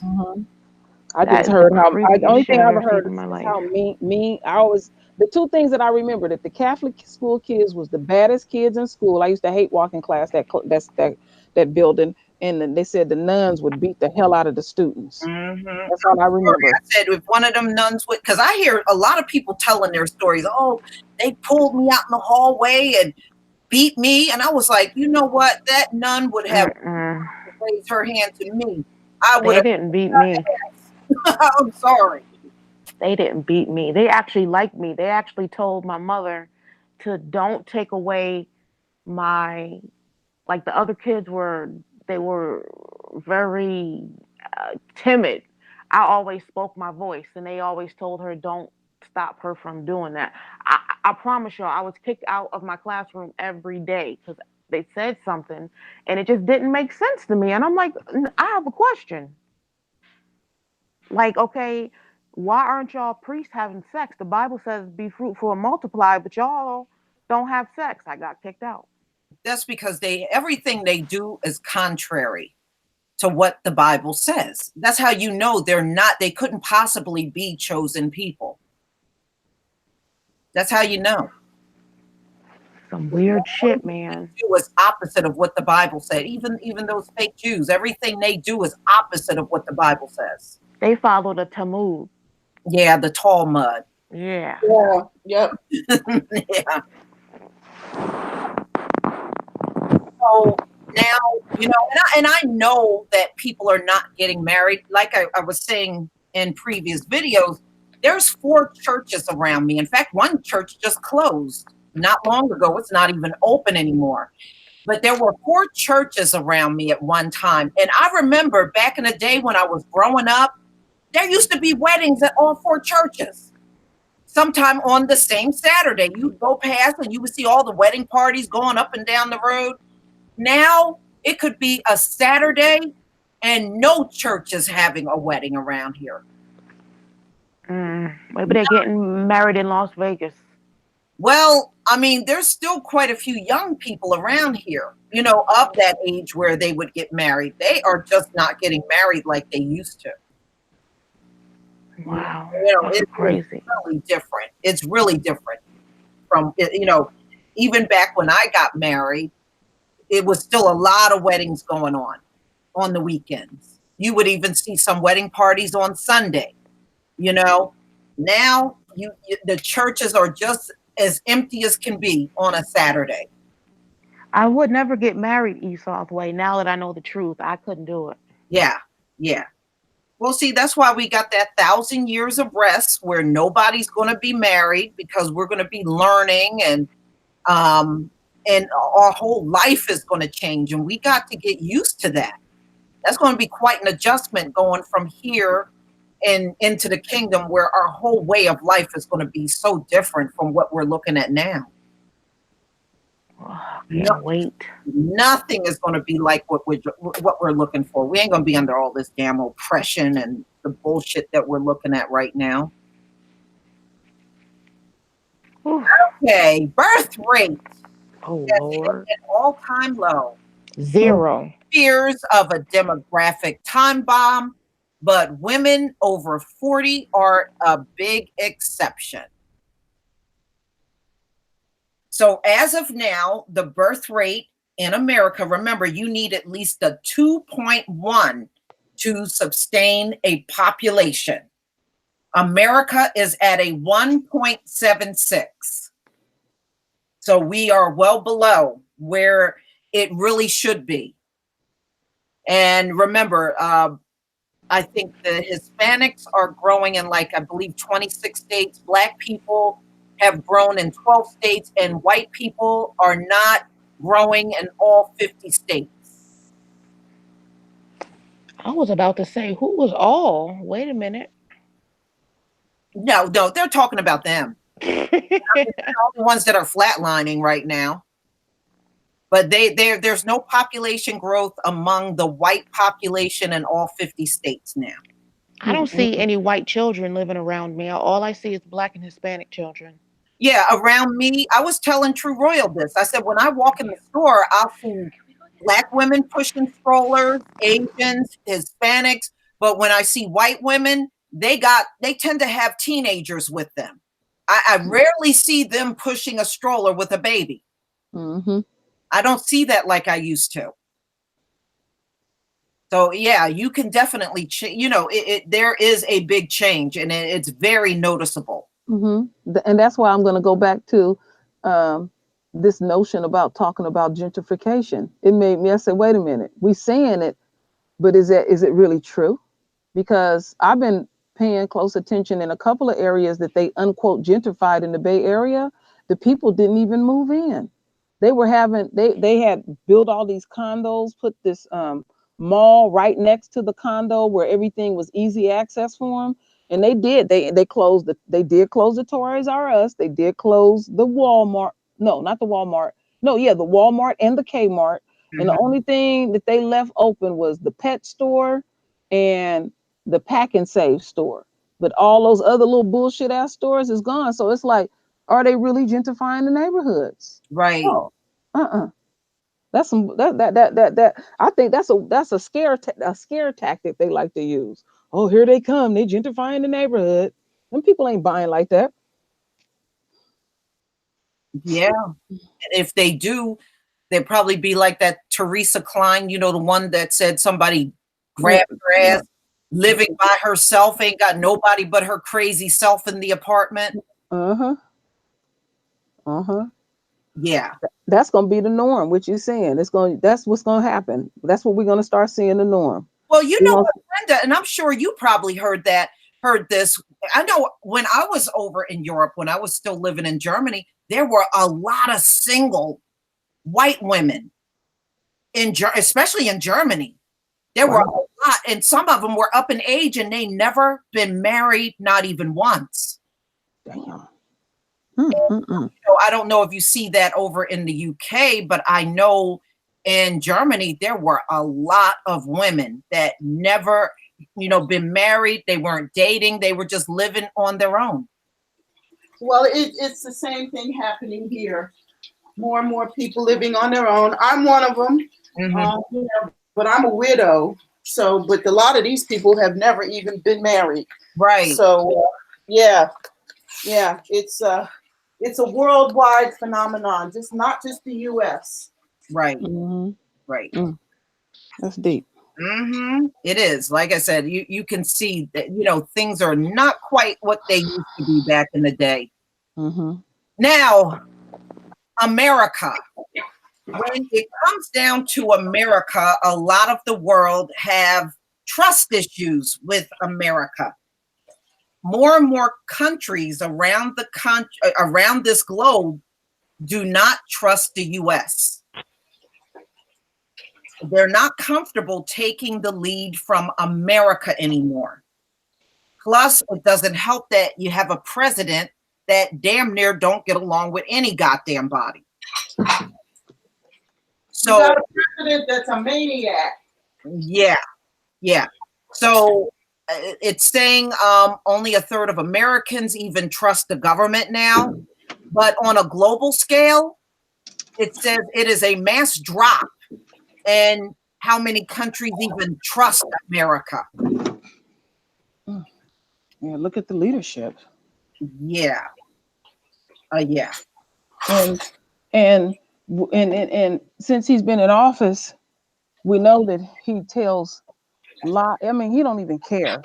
I just heard how the only thing I ever heard is how mean. the two things that I remember, that the Catholic school kids was the baddest kids in school. I used to hate walking class that building, and then they said the nuns would beat the hell out of the students. Mm-hmm. That's all I remember. I said if one of them nuns would, because I hear a lot of people telling their stories. Oh, they pulled me out in the hallway and beat me, and I was like, you know what? That nun would have raised her hand to me. I would. They didn't beat me. I'm sorry. They didn't beat me. They actually liked me. They actually told my mother to don't take away my, like the other kids were, they were very timid. I always spoke my voice, and they always told her, don't stop her from doing that. I promise y'all, I was kicked out of my classroom every day because they said something and it just didn't make sense to me. And I'm like, I have a question. Like, okay, why aren't y'all priests having sex? The Bible says be fruitful and multiply, but y'all don't have sex. I got kicked out. That's because everything they do is contrary to what the Bible says. That's how you know they couldn't possibly be chosen people. That's how you know. Some weird shit, man. It was opposite of what the Bible said. Even those fake Jews, everything they do is opposite of what the Bible says. They follow the Talmud. Yeah, the Talmud. Yeah. Yeah. Yep. Yeah. So now, and I know that people are not getting married. Like I was saying in previous videos, there's 4 churches around me. In fact, one church just closed not long ago. It's not even open anymore. But there were 4 churches around me at one time. And I remember back in the day when I was growing up, there used to be weddings at all 4 churches. Sometime on the same Saturday, you'd go past and you would see all the wedding parties going up and down the road. Now it could be a Saturday and no church is having a wedding around here. Maybe they're getting married in Las Vegas. Well, I mean, there's still quite a few young people around here, of that age where they would get married. They are just not getting married like they used to. Wow. It's crazy. Really different. It's really different from, even back when I got married, it was still a lot of weddings going on the weekends. You would even see some wedding parties on Sunday. Now the churches are just as empty as can be on a Saturday. I would never get married Esau's way. Now that I know the truth, I couldn't do it. Yeah. Well, see, that's why we got that 1,000 years of rest where nobody's going to be married, because we're going to be learning, and our whole life is going to change, and we got to get used to that. That's going to be quite an adjustment going from here and into the kingdom, where our whole way of life is going to be so different from what we're looking at now. Can't wait. Nothing is going to be like what we're looking for. We ain't going to be under all this damn oppression and the bullshit that we're looking at right now. Okay, birth rate. Oh, Lord. At all-time low. 0. Fears of a demographic time bomb, but women over 40 are a big exception. So as of now, the birth rate in America, remember, you need at least a 2.1 to sustain a population. America is at a 1.76. So we are well below where it really should be. And remember, I think the Hispanics are growing in, like, I believe 26 states. Black people have grown in 12 states, and white people are not growing in all 50 states. I was about to say, who was all? Wait a minute. No, they're talking about them. They're all the ones that are flatlining right now. But there's no population growth among the white population in all 50 states now. I don't see any white children living around me. All I see is Black and Hispanic children. Yeah, around me, I was telling True Royal this. I said, when I walk in the store, I'll see Black women pushing strollers, Asians, Hispanics. But when I see white women, they tend to have teenagers with them. I rarely see them pushing a stroller with a baby. Mm-hmm. I don't see that like I used to. So yeah, you can definitely, there is a big change, and it's very noticeable. Mm-hmm. And that's why I'm going to go back to this notion about talking about gentrification. It made me, I said, wait a minute, we saying it, but is it really true? Because I've been paying close attention in a couple of areas that they unquote gentrified in the Bay Area. The people didn't even move in. They had built all these condos, put this mall right next to the condo where everything was easy access for them. And they did close the Toys R Us. They did close the Walmart. No, not the Walmart. No, yeah, the Walmart and the Kmart. And the only thing that they left open was the pet store and the pack and save store. But all those other little bullshit ass stores is gone. So it's like, are they really gentrifying the neighborhoods? Right. No. That's some that I think that's a scare tactic they like to use. Oh, here they come. They gentrifying the neighborhood. Them people ain't buying like that. Yeah. If they do, they'd probably be like that Teresa Klein, the one that said somebody grabbed her ass, living by herself, ain't got nobody but her crazy self in the apartment. Uh-huh. Yeah. That's gonna be the norm, what you're saying. That's what's gonna happen. That's what we're gonna start seeing the norm. Well, what, Brenda, and I'm sure you probably heard this. I know when I was over in Europe, when I was still living in Germany, there were a lot of single white women especially in Germany. There were a lot, and some of them were up in age and they never been married, not even once. Damn. I don't know if you see that over in the UK, but I know in Germany there were a lot of women that never, been married. They weren't dating. They were just living on their own. Well, it's the same thing happening here. More and more people living on their own. I'm one of them, but I'm a widow. So, but a lot of these people have never even been married. Right. So, yeah, it's a worldwide phenomenon, not just the U.S. Right. Right. That's deep. It is. Like I said, you can see that, things are not quite what they used to be back in the day. Now, America. When it comes down to America, a lot of the world have trust issues with America. More and more countries around this globe do not trust the U.S. They're not comfortable taking the lead from America anymore. Plus, it doesn't help that you have a president that damn near don't get along with any goddamn body. So you got a president that's a maniac. Yeah. So it's saying only a third of Americans even trust the government now. But on a global scale, it says it is a mass drop in how many countries even trust America. Yeah, look at the leadership. Yeah. And since he's been in office, we know that he tells lies. I mean, he don't even care.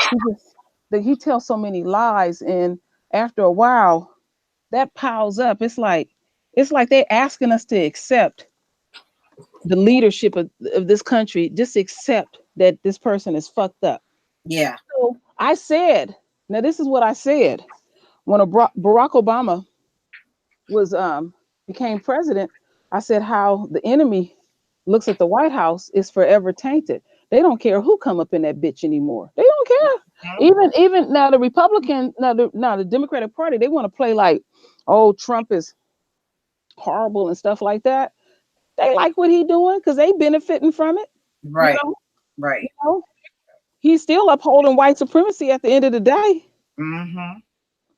He tells so many lies, and after a while, that piles up. It's like they're asking us to accept the leadership of this country. Just accept that this person is fucked up. Yeah. So I said, now this is what I said when Barack Obama was became president. I said how the enemy looks at the White House is forever tainted. They don't care who come up in that bitch anymore. They don't care. Even now the Republican, the Democratic Party, they want to play like, oh, Trump is horrible and stuff like that. They like what he doing because they benefiting from it. Right. Right. He's still upholding white supremacy at the end of the day.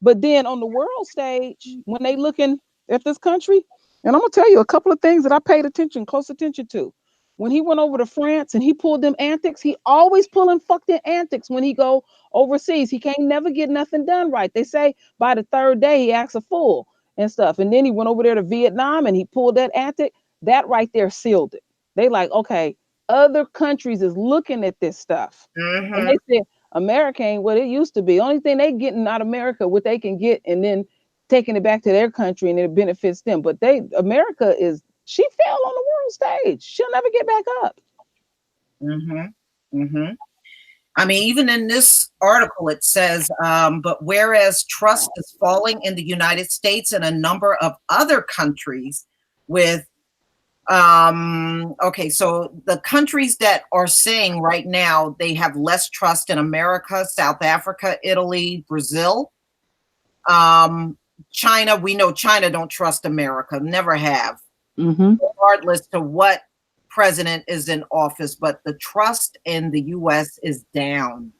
But then on the world stage, when they looking at this country, and I'm gonna tell you a couple of things that I paid close attention to. when he went over to France and he pulled them antics, he always pulling fucking antics when he go overseas. He can't never get nothing done right. They say by the third day he acts a fool and stuff. And then he went over there to Vietnam and he pulled that antic. That right there sealed it. They like, okay, other countries is looking at this stuff. And they said America ain't what it used to be. Only thing they getting out of America, what they can get, and then taking it back to their country and it benefits them. But America is, she fell on the world stage. She'll never get back up. I mean, even in this article, it says, but whereas trust is falling in the United States and a number of other countries with, okay, so the countries that are saying right now they have less trust in America: South Africa, Italy, Brazil, China. We know China don't trust America, never have, regardless to what president is in office. But the trust in the U.S. is down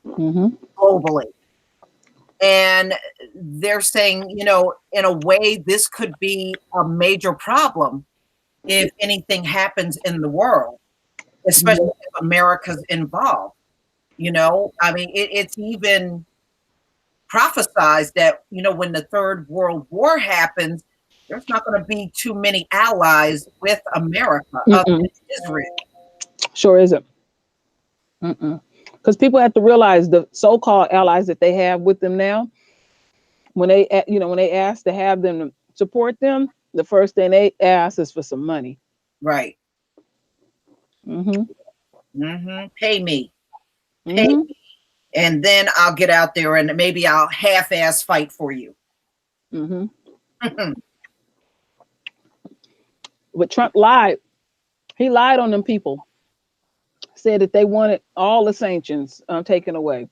globally. And they're saying, you know, in a way, this could be a major problem if anything happens in the world, especially if America's involved. You know, I mean, it's even prophesized that, you know, when the Third World War happens, there's not going to be too many allies with America other than Israel. Sure isn't. Because people have to realize the so-called allies that they have with them now, when they, you know, when they ask to have them support them, the first thing they ask is for some money. Right. Pay me. Pay me. And then I'll get out there and maybe I'll half-ass fight for you. But Trump lied. He lied on them people. Said that they wanted all the sanctions taken away.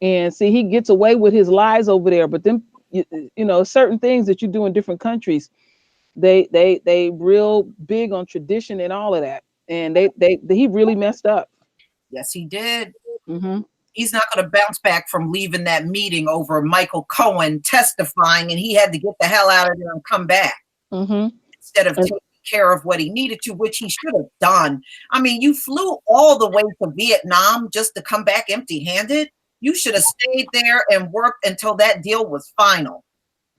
And see, he gets away with his lies over there. But then, you know, certain things that you do in different countries, they real big on tradition and all of that. And he really messed up. Yes, he did. He's not going to bounce back from leaving that meeting over Michael Cohen testifying, and he had to get the hell out of there and come back instead of taking care of what he needed to, which he should have done. I mean, you flew all the way to Vietnam just to come back empty-handed. You should have stayed there and worked until that deal was final.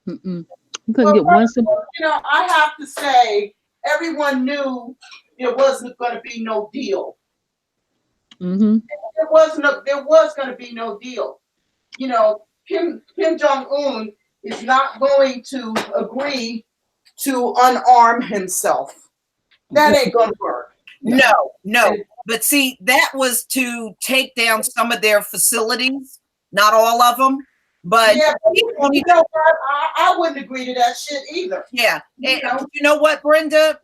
You couldn't get one simple. You know, I have to say, everyone knew there wasn't going to be no deal. There was going to be no deal. You know, Kim Jong-un is not going to agree to unarm himself. That ain't going to work. No. But see, that was to take down some of their facilities, not all of them. But yeah, you know what? I wouldn't agree to that shit either. Yeah. And you know what, Brenda?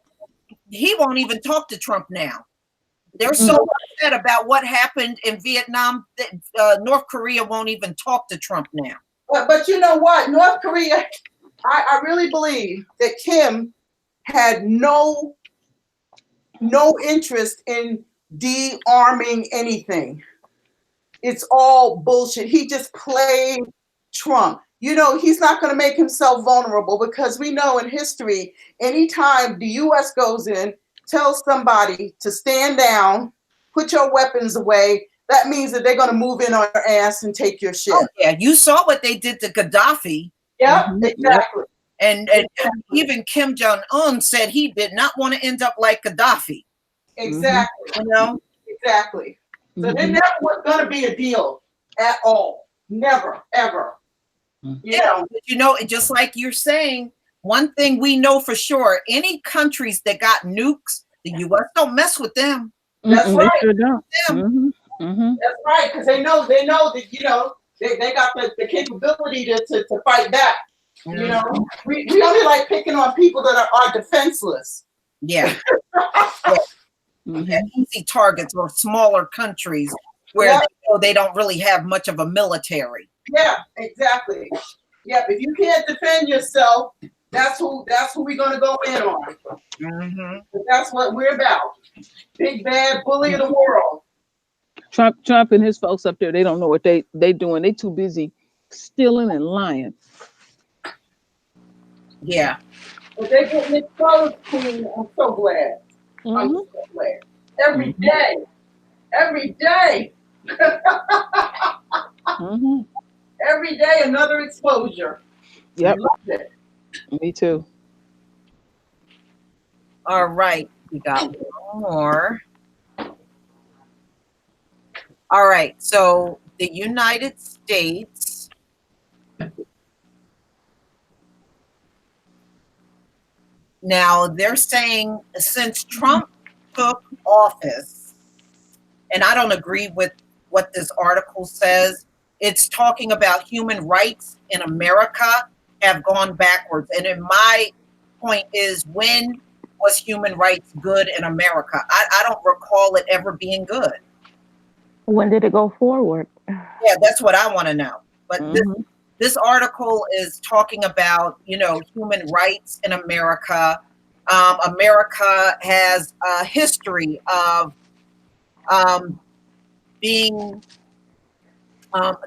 He won't even talk to Trump now. They're so upset about what happened in Vietnam that North Korea won't even talk to Trump now. But you know what? North Korea, I really believe that Kim had no interest in de-arming anything. It's all bullshit. He just played Trump. You know, he's not going to make himself vulnerable, because we know in history, anytime the U.S. goes in, tells somebody to stand down, put your weapons away, that means that they're going to move in on your ass and take your shit. Oh, yeah, you saw what they did to Gaddafi. Yeah, exactly. And even Kim Jong-un said he did not want to end up like Gaddafi. Exactly. You know? Exactly. So there never was going to be a deal at all. Never, ever. You know, just like you're saying, one thing we know for sure, any countries that got nukes, the U.S. don't mess with them. That's right. They sure don't. That's right, because they know that, you know, they got the capability to fight back. You know, we only like picking on people that are defenseless. Yeah. Easy targets or smaller countries where they don't really have much of a military. Yeah, exactly. Yeah, if you can't defend yourself, that's who we're gonna go in on. That's what we're about. Big bad bully of the world. Trump and his folks up there, they don't know what they doing. They too busy stealing and lying. Yeah. But they're getting exposed, Queen. I'm so glad. I'm so glad. every day. Every day. Every day, another exposure. Yep. Love it. Me too. All right, we got one more. All right, so the United States now they're saying since Trump took office, and I don't agree with what this article says, it's talking about human rights in America have gone backwards. And in my point is, when was human rights good in America? I don't recall it ever being good. When did it go forward? Yeah, that's what I want to know. But this article is talking about, human rights in America. America has a history of being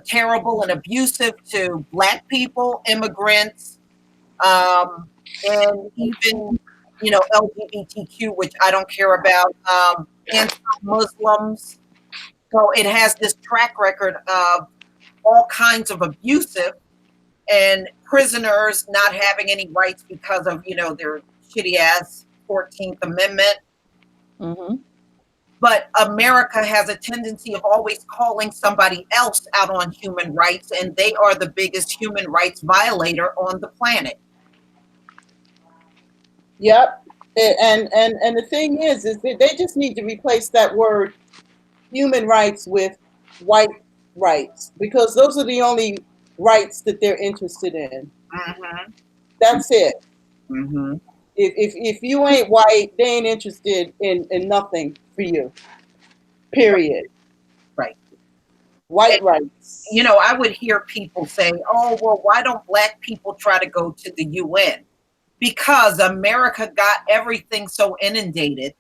terrible and abusive to Black people, immigrants, and even, LGBTQ, which I don't care about, anti-Muslims. So it has this track record of all kinds of abusive and prisoners not having any rights because of, their shitty ass 14th Amendment. But America has a tendency of always calling somebody else out on human rights, and they are the biggest human rights violator on the planet. Yep. And the thing is that they just need to replace that word human rights with white rights, because those are the only rights that they're interested in. That's it. If you ain't white, they ain't interested in nothing for you. Period. Right. White rights. I would hear people say, oh, well, why don't Black people try to go to the UN? Because America got everything so inundated.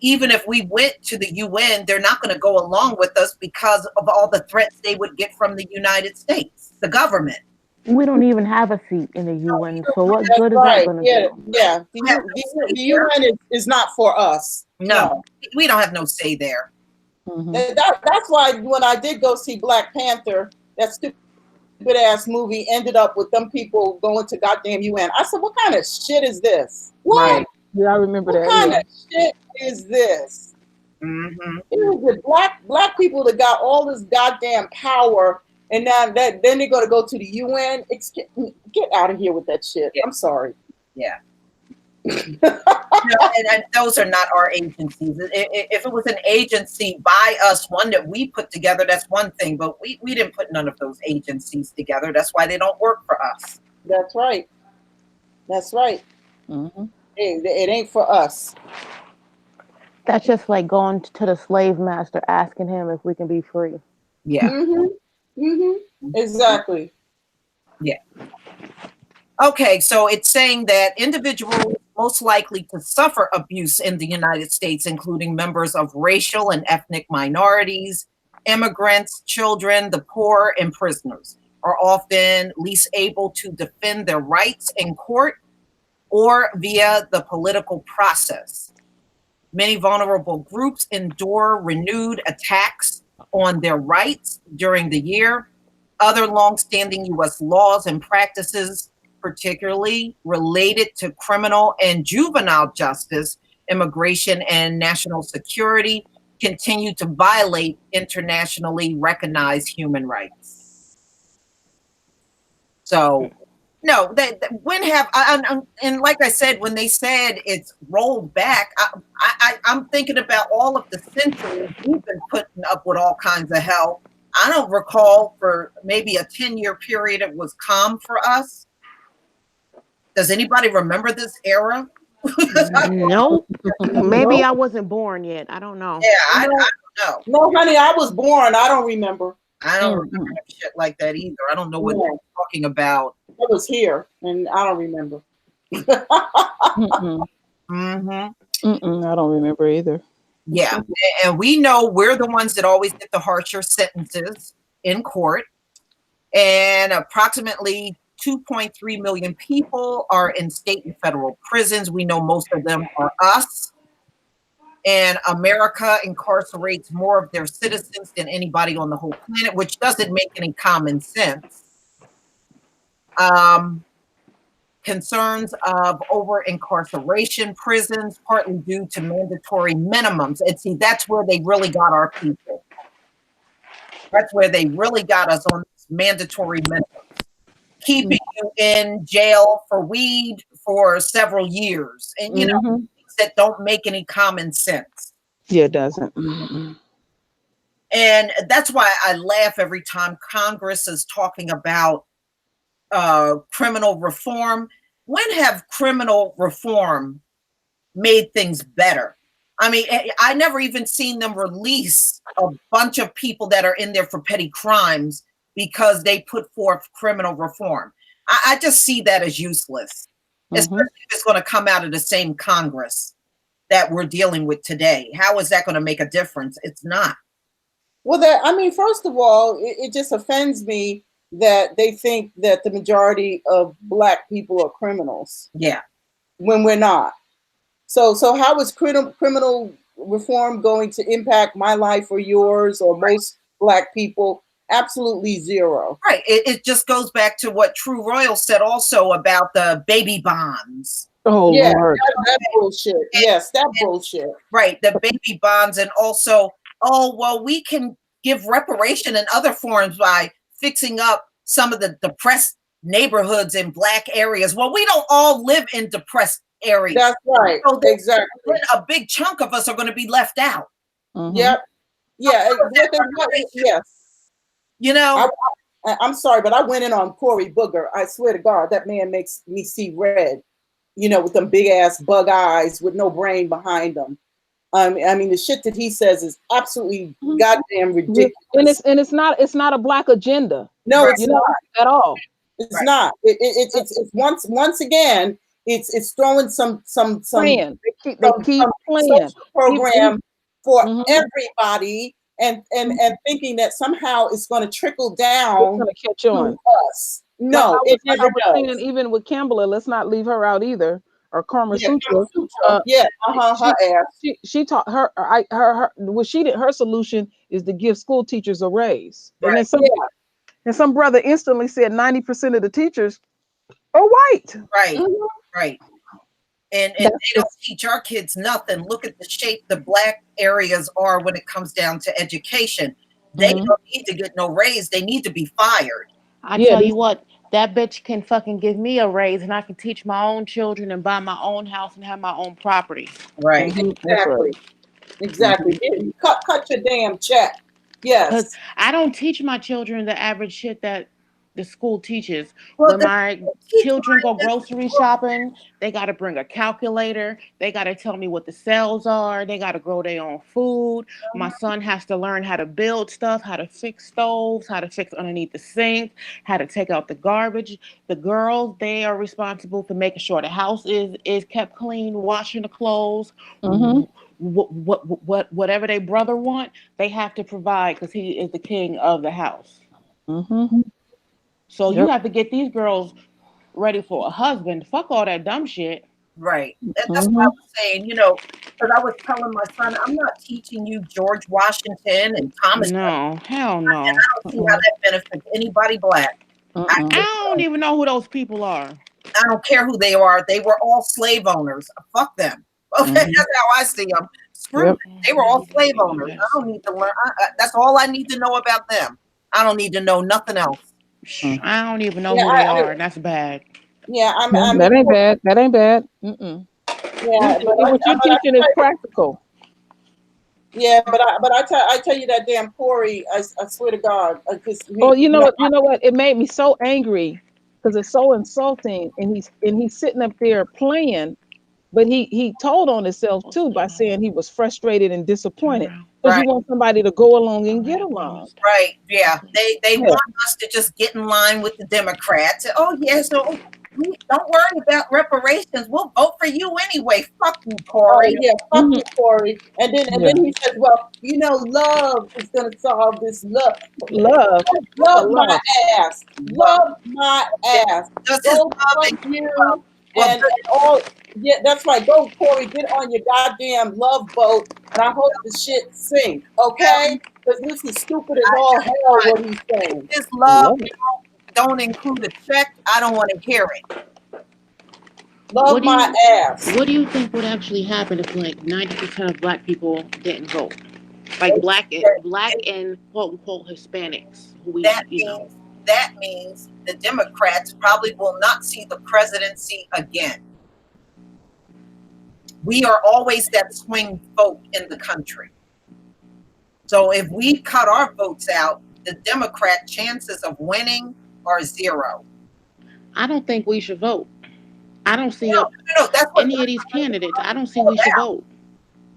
Even if we went to the UN, they're not going to go along with us because of all the threats they would get from the United States, the government. We don't even have a seat in the UN, so what good is that going to do? Yeah, the UN is not for us. No, we don't have no say there. That's why when I did go see Black Panther, that stupid ass movie ended up with them people going to goddamn UN. I said, what kind of shit is this? What? Right. Yeah, I remember that. What kind of shit is this? It was the black people that got all this goddamn power, and now then they're going to go to the UN. Get out of here with that shit. Yeah. I'm sorry. Yeah. And those are not our agencies. If it was an agency by us, one that we put together, that's one thing. But we didn't put none of those agencies together. That's why they don't work for us. That's right. That's right. It ain't for us. That's just like going to the slave master asking him if we can be free. Yeah. Exactly. Yeah. Okay, so it's saying that individuals most likely to suffer abuse in the United States, including members of racial and ethnic minorities, immigrants, children, the poor, and prisoners, are often least able to defend their rights in court or via the political process. Many vulnerable groups endure renewed attacks on their rights during the year. Other longstanding U.S. laws and practices, particularly related to criminal and juvenile justice, immigration, and national security, continue to violate internationally recognized human rights. So, no, and like I said, when they said it's rolled back, I'm thinking about all of the centuries we've been putting up with all kinds of hell. I don't recall for maybe a 10-year period it was calm for us. Does anybody remember this era? Nope. Maybe I wasn't born yet. I don't know. Yeah, I don't know. No, honey, I was born. I don't remember. I don't remember shit like that either. I don't know what you're talking about. I was here, and I don't remember. I don't remember either. Yeah, and we know we're the ones that always get the harsher sentences in court. And approximately 2.3 million people are in state and federal prisons. We know most of them are us. And America incarcerates more of their citizens than anybody on the whole planet, which doesn't make any common sense. Concerns of over incarceration, prisons, partly due to mandatory minimums. And see, that's where they really got our people. That's where they really got us, on mandatory minimums, keeping you in jail for weed for several years, and you know, things that don't make any common sense. Yeah, it doesn't. And that's why I laugh every time Congress is talking about criminal reform. When have criminal reform made things better? I mean, I never even seen them release a bunch of people that are in there for petty crimes because they put forth criminal reform. I just see that as useless, especially if it's going to come out of the same Congress that we're dealing with today. How is that going to make a difference? It's not. Well, I mean, first of all, it just offends me that they think that the majority of Black people are criminals. Yeah. When we're not. So how is criminal reform going to impact my life or yours or most Black people? Absolutely zero. Right. It just goes back to what True Royal said also about the baby bonds. Oh, yeah, Lord. that bullshit. Yes, that bullshit. Right. The baby bonds, and also, oh, well, we can give reparation in other forms by fixing up some of the depressed neighborhoods in Black areas. Well, we don't all live in depressed areas. That's right. So exactly. A big chunk of us are going to be left out. Yep. Yeah. Yes. You know, I'm sorry, but I went in on Cory Booker. I swear to God, that man makes me see red. You know, with them big ass bug eyes with no brain behind them. I mean, the shit that he says is absolutely goddamn ridiculous. And it's not a Black agenda. No, it's not at all. It's not. It's once again, it's throwing some plan. They keep playing program for everybody, and thinking that somehow it's going to trickle down to catch on to us. No, it never does. Even with Kimberly, let's not leave her out either. Or Karma Sutra. Her ass. She taught her. What she did. Her solution is to give school teachers a raise. Right. And some brother instantly said 90% of the teachers are white. Right. Right. And they don't teach our kids nothing. Look at the shape the Black areas are when it comes down to education. They don't need to get no raise. They need to be fired. I tell you what, that bitch can fucking give me a raise, and I can teach my own children and buy my own house and have my own property. Right. Exactly. Cut your damn check. Yes. Because I don't teach my children the average shit that the school teaches. Well, when my children go grocery shopping, they got to bring a calculator. They got to tell me what the sales are. They got to grow their own food. My son has to learn how to build stuff, how to fix stoves, how to fix underneath the sink, how to take out the garbage. The girls, they are responsible for making sure the house is kept clean, washing the clothes. Whatever their brother want, they have to provide because he is the king of the house. So you have to get these girls ready for a husband. Fuck all that dumb shit. Right. That's what I was saying, you know, because I was telling my son, I'm not teaching you George Washington and Thomas. No, hell no. And I don't see how that benefits anybody Black. I don't even know who those people are. I don't care who they are. They were all slave owners. Fuck them. Okay, that's how I see them. Screw them. They were all slave owners. I don't need to learn. That's all I need to know about them. I don't need to know nothing else. I don't even know who they are. That's bad. Yeah, that ain't bad. That ain't bad. Yeah, what you're teaching is practical. Yeah, but I tell you that damn Cory, I swear to God. You know what? It made me so angry because it's so insulting, and he's sitting up there playing, but he told on himself too by saying he was frustrated and disappointed. Because you want somebody to go along and get along. Right. Yeah. They want us to just get in line with the Democrats. Oh, yeah. So don't worry about reparations. We'll vote for you anyway. Fuck you, Cory. Fuck you, Cory. And then he says, well, you know, love is going to solve this. Love my ass. Love my ass. Just go fuck you and all. Yeah, that's right. Go, Corey, get on your goddamn love boat, and I hope the shit sink, okay? Because this is stupid as all hell Right. what he's saying. His love Love it. don't include a check. I don't want to hear it. Love my ass. What do you think would actually happen if like 90% of black people didn't vote? Like black and quote unquote Hispanics, who we That you know. means the Democrats probably will not see the presidency again. We are always that swing vote in the country. So if we cut our votes out, the Democrat chances of winning are zero. I don't think we should vote. I don't see No, that's what any of these candidates. I don't see we should vote.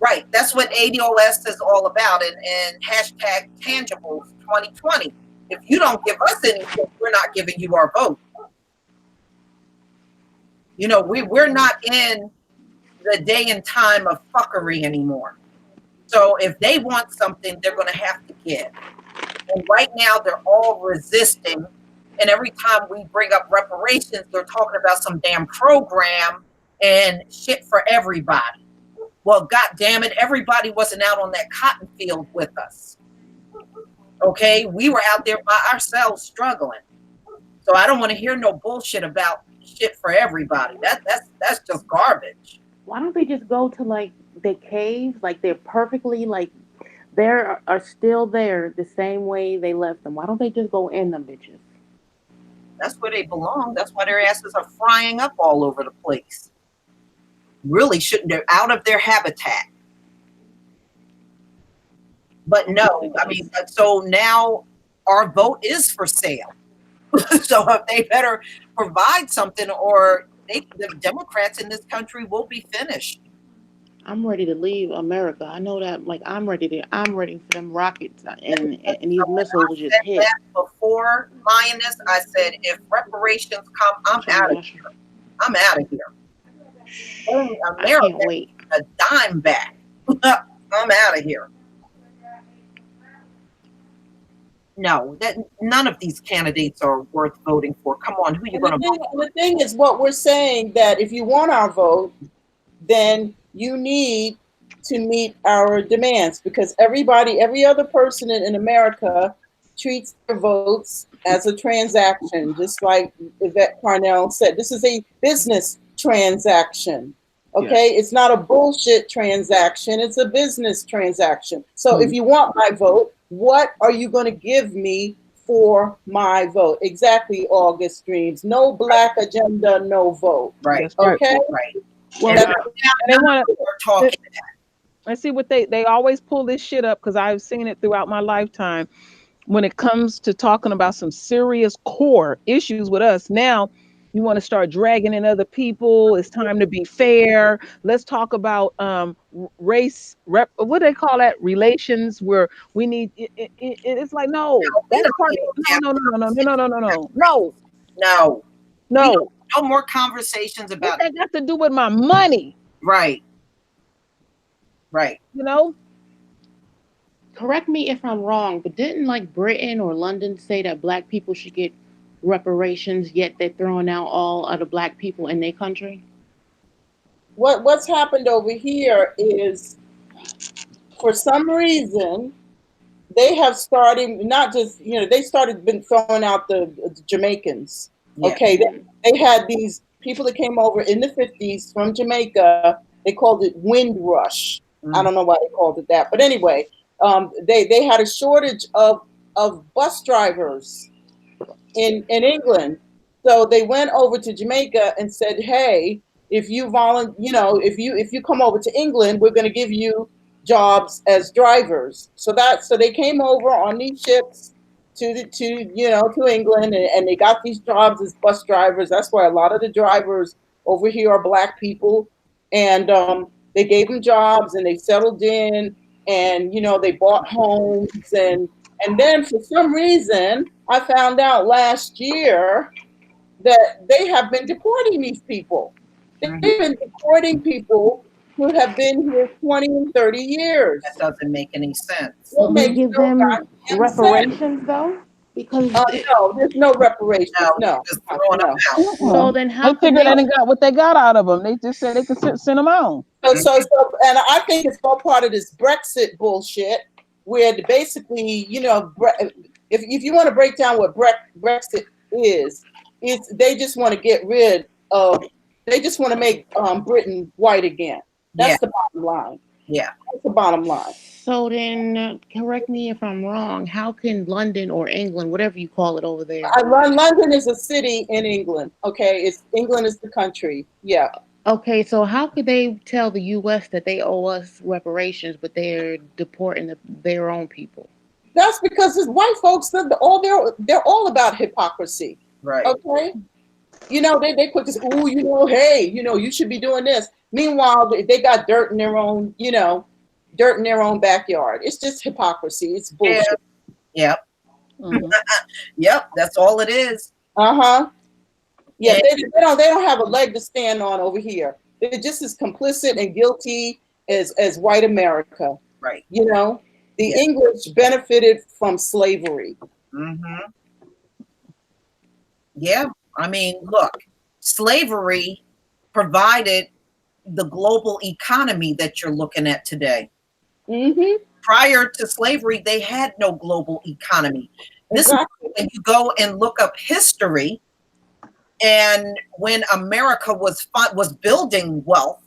Right. That's what ADOS is all about, and hashtag tangibles 2020. If you don't give us anything, we're not giving you our vote. You know, we're not in the day and time of fuckery anymore. So if they want something, they're going to have to give. And right now, they're all resisting. And every time we bring up reparations, they're talking about some damn program and shit for everybody. Well, God damn it, everybody wasn't out on that cotton field with us. Okay, we were out there by ourselves struggling. So I don't want to hear no bullshit about shit for everybody. That's just garbage. Why don't they just go to like the caves? Like they're perfectly like they are still there the same way they left them. Why don't they just go in them bitches? That's where they belong. That's why their asses are frying up all over the place. Really shouldn't. They're out of their habitat. But no, I mean, so now our vote is for sale. So if they better provide something, or the Democrats in this country will be finished. I'm ready to leave America. I know that. Like I'm ready for them rockets and these missiles to just hit. Before Lioness, I said if reparations come, I'm out of here. I'm out of here. I can't wait. A dime back. I'm out of here. No, that none of these candidates are worth voting for. Come on, who are you going to vote for? The thing is, what we're saying, that if you want our vote, then you need to meet our demands, because every other person in America treats their votes as a transaction, just like Yvette Carnell said. This is a business transaction. Okay, it's not a bullshit transaction, it's a business transaction. So if you want my vote, what are you going to give me for my vote? Exactly, August Dreams. No black agenda, no vote. Right. Okay. Right. Well, And they want to. we're talking. I see what they always pull this shit up, because I've seen it throughout my lifetime. When it comes to talking about some serious core issues with us, now you want to start dragging in other people. It's time to be fair. Let's talk about race what do they call that, relations, where we need it's like no, that's part of, no. No more conversations about what that got to do with my money. Right. You know, Correct me if I'm wrong, but didn't like Britain or London say that black people should get reparations, yet they're throwing out all other black people in their country? What's happened over here is, for some reason, they have started, not just, they started been throwing out the Jamaicans. Yeah. Okay, they had these people that came over in the 50s from Jamaica. They called it Windrush. I don't know why they called it that, but anyway, they had a shortage of bus drivers in England, so they went over to Jamaica and said, "Hey, if you if you come over to England, we're going to give you jobs as drivers." So they came over on these ships to England, and they got these jobs as bus drivers. That's why a lot of the drivers over here are black people, and they gave them jobs, and they settled in, and they bought homes, and then for some reason I found out last year that they have been deporting these people. They've been deporting people who have been here 20 and 30 years. That doesn't make any sense. Will they give them reparations though? Because No, there's no reparations. No, No, just throwing them no. out. so then They how can figured they? they done got what they got out of them. They just said they could send them on. And I think it's all part of this Brexit bullshit, where basically, if you want to break down what Brexit is, it's they just want to get rid of, they just want to make Britain white again. That's the bottom line. Yeah. That's the bottom line. So then, correct me if I'm wrong. How can London or England, whatever you call it over there? London is a city in England. Okay, England is the country. Yeah. Okay, so how could they tell the U.S. that they owe us reparations, but they're deporting their own people? That's because it's white folks. They're all about hypocrisy. Right. Okay. They put this. Hey, you should be doing this. Meanwhile, they got dirt in their own. Dirt in their own backyard. It's just hypocrisy. It's bullshit. Yeah. Yep. Yep. That's all it is. Yeah. They don't have a leg to stand on over here. They're just as complicit and guilty as white America. Right. The English benefited from slavery. Mm-hmm. Yeah. I mean, look, slavery provided the global economy that you're looking at today. Mm-hmm. Prior to slavery, they had no global economy. This is when you go and look up history, and when America was building wealth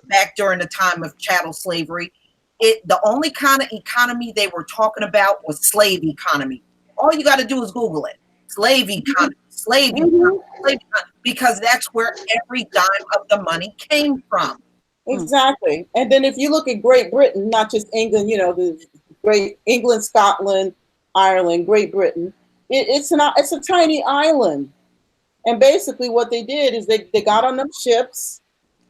back during the time of chattel slavery, the only kind of economy they were talking about was slave economy. All you got to do is Google it. Slave economy, slave economy, slave economy, because that's where every dime of the money came from. Exactly. And then if you look at Great Britain, not just England, the great England, Scotland, Ireland, Great Britain, it's a tiny island. And basically what they did is they got on them ships,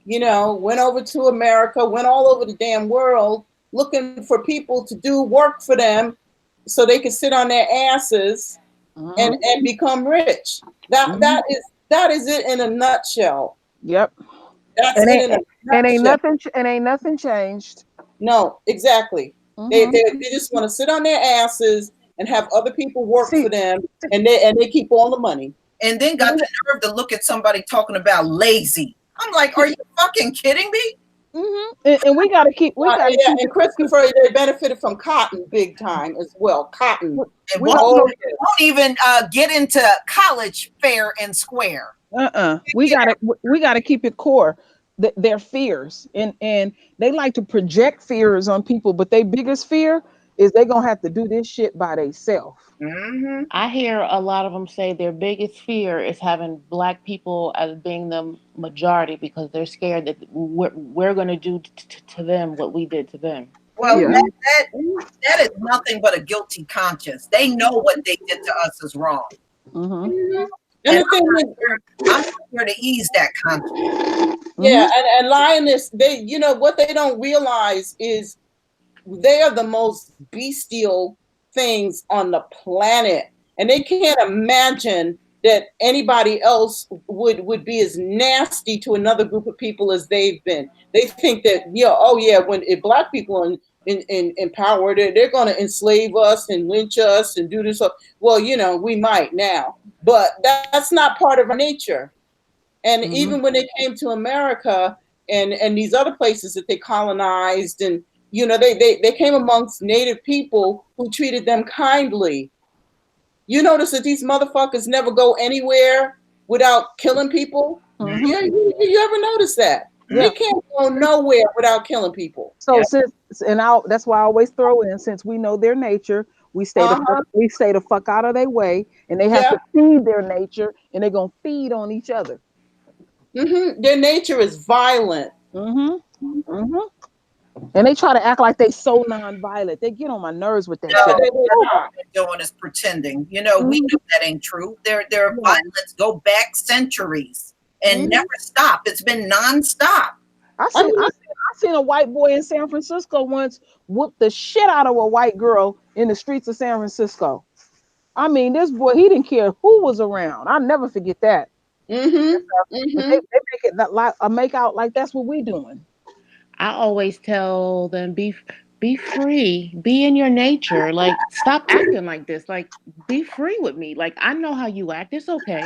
went over to America, went all over the damn world looking for people to do work for them so they could sit on their asses and become rich. That is it in a nutshell. Yep. That's it in a nutshell. Ain't nothing changed. No, exactly. They just want to sit on their asses and have other people work for them, and they keep all the money. And then got the nerve to look at somebody talking about lazy. I'm like, are you fucking kidding me? And we got to keep. And Christopher, they benefited from cotton big time as well. Cotton. And won't even get into college fair and square. We gotta keep it core. Their fears, and they like to project fears on people, but their biggest fear is they gonna have to do this shit by themselves. I hear a lot of them say their biggest fear is having Black people as being the majority because they're scared that we're going to do to them what we did to them. Well, that is nothing but a guilty conscience. They know what they did to us is wrong. And I'm here to ease that conscience. Yeah, and Lioness, what they don't realize is they are the most bestial things on the planet, and they can't imagine that anybody else would be as nasty to another group of people as they've been. They think that if Black people in power, they're going to enslave us and lynch us and do this. Well, we might now, but that's not part of our nature. And even when they came to America and these other places that they colonized, and they came amongst Native people who treated them kindly. You notice that these motherfuckers never go anywhere without killing people. You ever notice that? They can't go nowhere without killing people. So that's why I always throw in, since we know their nature, we stay the fuck out of their way, and they have to feed their nature, and they're gonna feed on each other. Their nature is violent. And they try to act like they so non-violent. They get on my nerves with that shit. All they're doing is pretending. We know that ain't true. Their violence go back centuries and never stop. It's been nonstop. I seen a white boy in San Francisco once whoop the shit out of a white girl in the streets of San Francisco. I mean, this boy, he didn't care who was around. I'll never forget that. They make it make out like that's what we doing. I always tell them be be free, be in your nature. Like, stop acting like this. Like, be free with me. Like, I know how you act. It's okay.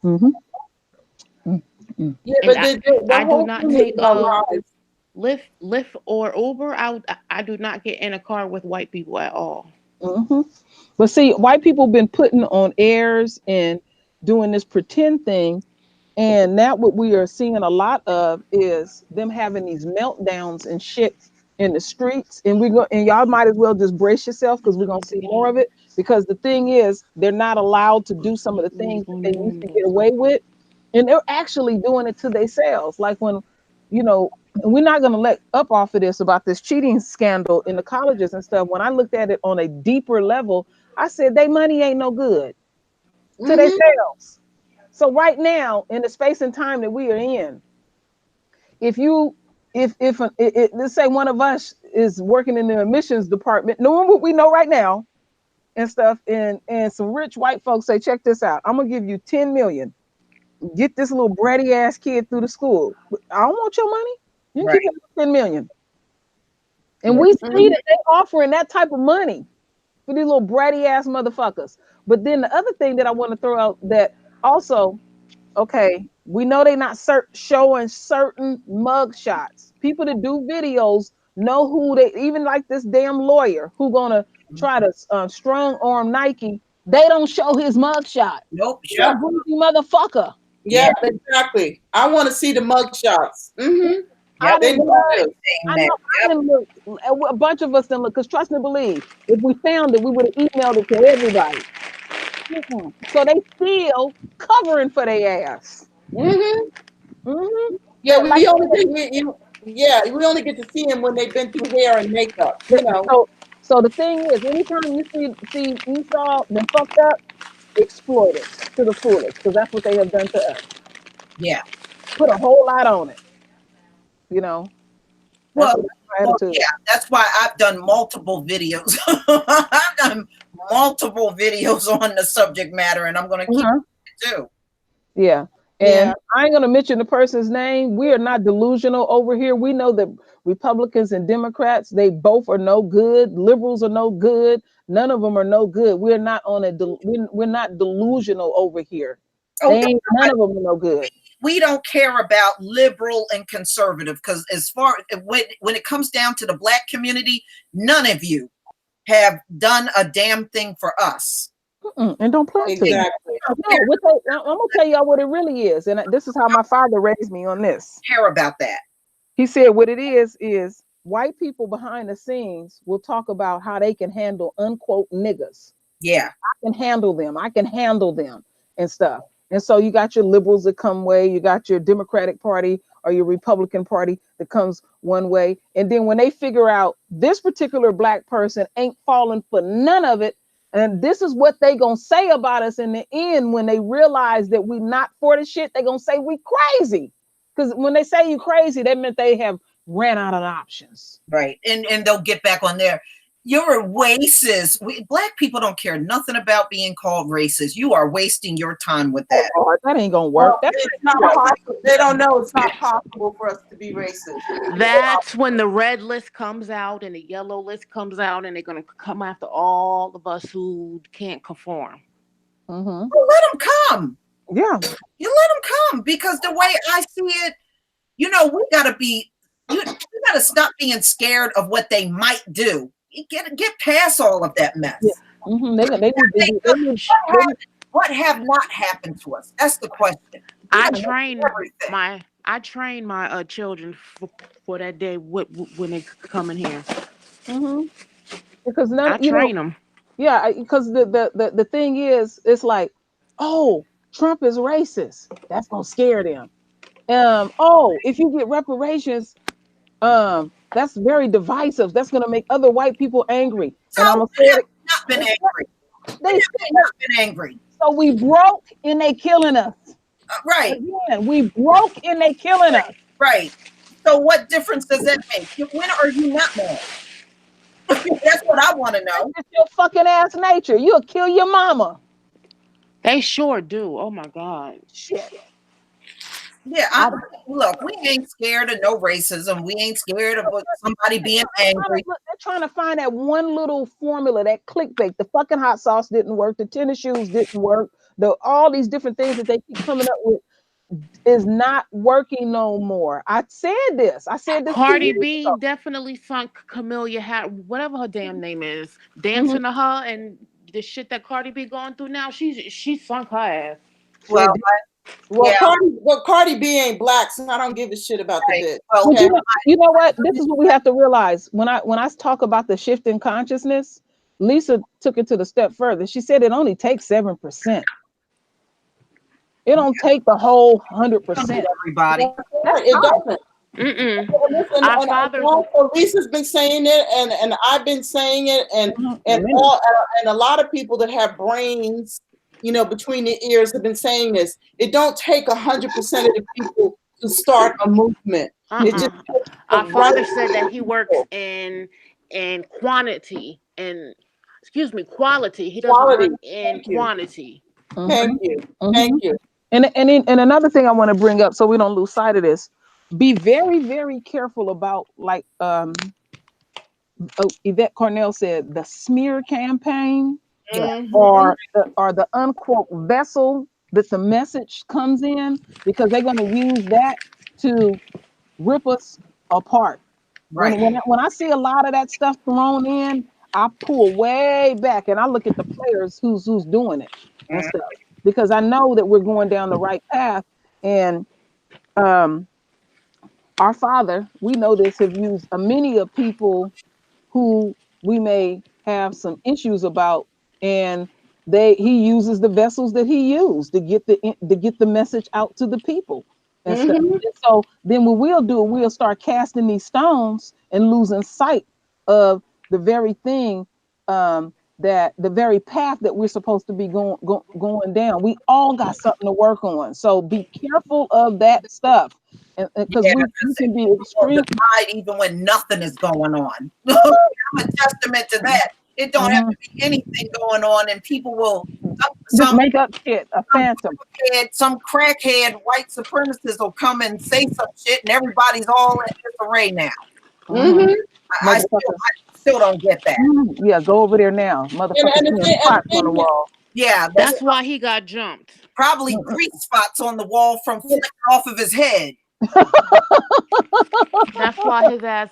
Mm-hmm. Mm-hmm. Yeah, And but the I do whole not thing is take about lives. Lyft or Uber. I do not get in a car with white people at all. Mm-hmm. But see, white people been putting on airs and doing this pretend thing. And now what we are seeing a lot of is them having these meltdowns and shit in the streets. And y'all might as well just brace yourself because we're gonna see more of it. Because the thing is, they're not allowed to do some of the things that they used to get away with. And they're actually doing it to themselves. Like when, and we're not gonna let up off of this about this cheating scandal in the colleges and stuff. When I looked at it on a deeper level, I said they money ain't no good to Mm-hmm. themselves. So right now, in the space and time that we are in, if you let's say one of us is working in the admissions department, knowing what we know right now and stuff, and some rich white folks say, check this out, I'm gonna give you 10 million. Get this little bratty ass kid through the school. I don't want your money. You can Right. keep it 10 million. And Yeah. we see that they offering that type of money for these little bratty ass motherfuckers. But then the other thing that I want to throw out that also, okay, we know they not showing certain mug shots. People that do videos know who they, even like this damn lawyer who gonna try to strong arm Nike. They don't show his mug shot. Nope. He's a greasy motherfucker. Yeah, Yeah. exactly. I want to see the mug shots. Mm-hmm. I Yep. They didn't know look. this. I That. know I Yep. didn't look. A bunch of us didn't look because trust and believe. If we found it, we would have emailed it to everybody. Mm-mm. So they still covering for their ass. Mm-hmm. Mm-hmm. Yeah, Like we only we only get to see them when they've been through hair and makeup. You know. so, so the thing is, anytime you see Esau been fucked up, exploit it to the fullest because that's what they have done to us. Yeah. Put a whole lot on it. You know, that's Well, my well, attitude. yeah, that's why I've done multiple videos. I've done multiple videos on the subject matter, and I'm going to keep Uh-huh. it too. Yeah. Yeah. And I ain't going to mention the person's name. We are not delusional over here. We know that Republicans and Democrats, they both are no good. Liberals are no good. None of them are no good. We're not on we're not delusional over here. Oh, None of them are no good. we don't care about liberal and conservative because as far when it comes down to the black community, none of you have done a damn thing for us. And don't plan to. Exactly. No, I'm gonna tell y'all what it really is, and this is how my father raised me on this. Care about that. He said, "What it is white people behind the scenes will talk about how they can handle unquote niggas. Yeah. I can handle them. I can handle them and stuff. And so you got your liberals that come way, you got your Democratic Party or your Republican Party that comes one way, and then when they figure out this particular black person ain't falling for none of it." And this is what they gonna say about us in the end when they realize that we not for the shit. They gonna say we crazy. Because when they say you crazy, that meant they have ran out of options. Right. And they'll get back on there. You're racist. Black people don't care nothing about being called racist. You are wasting your time with that. Oh, that ain't gonna work. Well, it's not possible. They don't know it's not possible for us to be racist. That's when the red list comes out and the yellow list comes out, and they're gonna come after all of us who can't conform. Mm-hmm. Well, let them come. Yeah. You let them come because the way I see it, we gotta be. You gotta stop being scared of what they might do. Get past all of that mess. Yeah. Mm-hmm. What have not happened to us? That's the question. I train my children for that day when they come in here. Mm-hmm. Because I train them. Yeah, because the thing is, it's like, oh, Trump is racist. That's gonna scare them. Oh, if you get reparations, that's very divisive. That's gonna make other white people angry. And I'm So gonna say it. not been angry. They not been angry. So we broke and they killing us. Right. Again, we broke and they killing us. Right. So what difference does that make? When are you not mad? That's what I want to know. It's your fucking ass nature. You'll kill your mama. They sure do. Oh my God. Shit. Yeah, look, we ain't scared of no racism. We ain't scared of somebody being angry. They're trying to find that one little formula, that clickbait. The fucking hot sauce didn't work. The tennis shoes didn't work. All these different things that they keep coming up with is not working no more. I said this. Cardi B definitely sunk Camellia hat, whatever her damn name is, dancing to her, and the shit that Cardi B going through now. She sunk her ass. Well, Well, Cardi B ain't black, so I don't give a shit about the bitch. Well, okay? You know what? This is what we have to realize. When I talk about the shift in consciousness, Lisa took it to the step further. She said it only takes 7%. It don't take the whole 100%. Everybody, it doesn't. Listen, Our father. Lisa's been saying it, and I've been saying it, and a lot of people that have brains, you know, between the ears have been saying this. It don't take 100% of the people to start a movement. It just our father said that he works in quantity and quality. He doesn't work in quantity. Thank you. Thank you. And another thing I want to bring up, so we don't lose sight of this, be very, very careful about, like Yvette Cornell said, the smear campaign, or the unquote vessel that the message comes in, because they're going to use that to rip us apart. right? When I see a lot of that stuff thrown in, I pull way back and I look at the players who's doing it and stuff, because I know that we're going down the right path. And our father, we know this, have used many of people who we may have some issues about, and he uses the vessels that he used to get the message out to the people and stuff. And so then what we'll do, we'll start casting these stones and losing sight of the very thing, that the very path that we're supposed to be going down. We all got something to work on, so be careful of that stuff, because we can be extreme even when nothing is going on. I'm a testament to that. It don't have to be anything going on, and people will just make up shit. A phantom. Some crackhead white supremacists will come and say some shit, and everybody's all in disarray now. I still don't get that. Yeah, go over there now, motherfucker. Spots on the wall. Yeah, that's why he got jumped. Probably grease spots on the wall from flicking off of his head. That's why his ass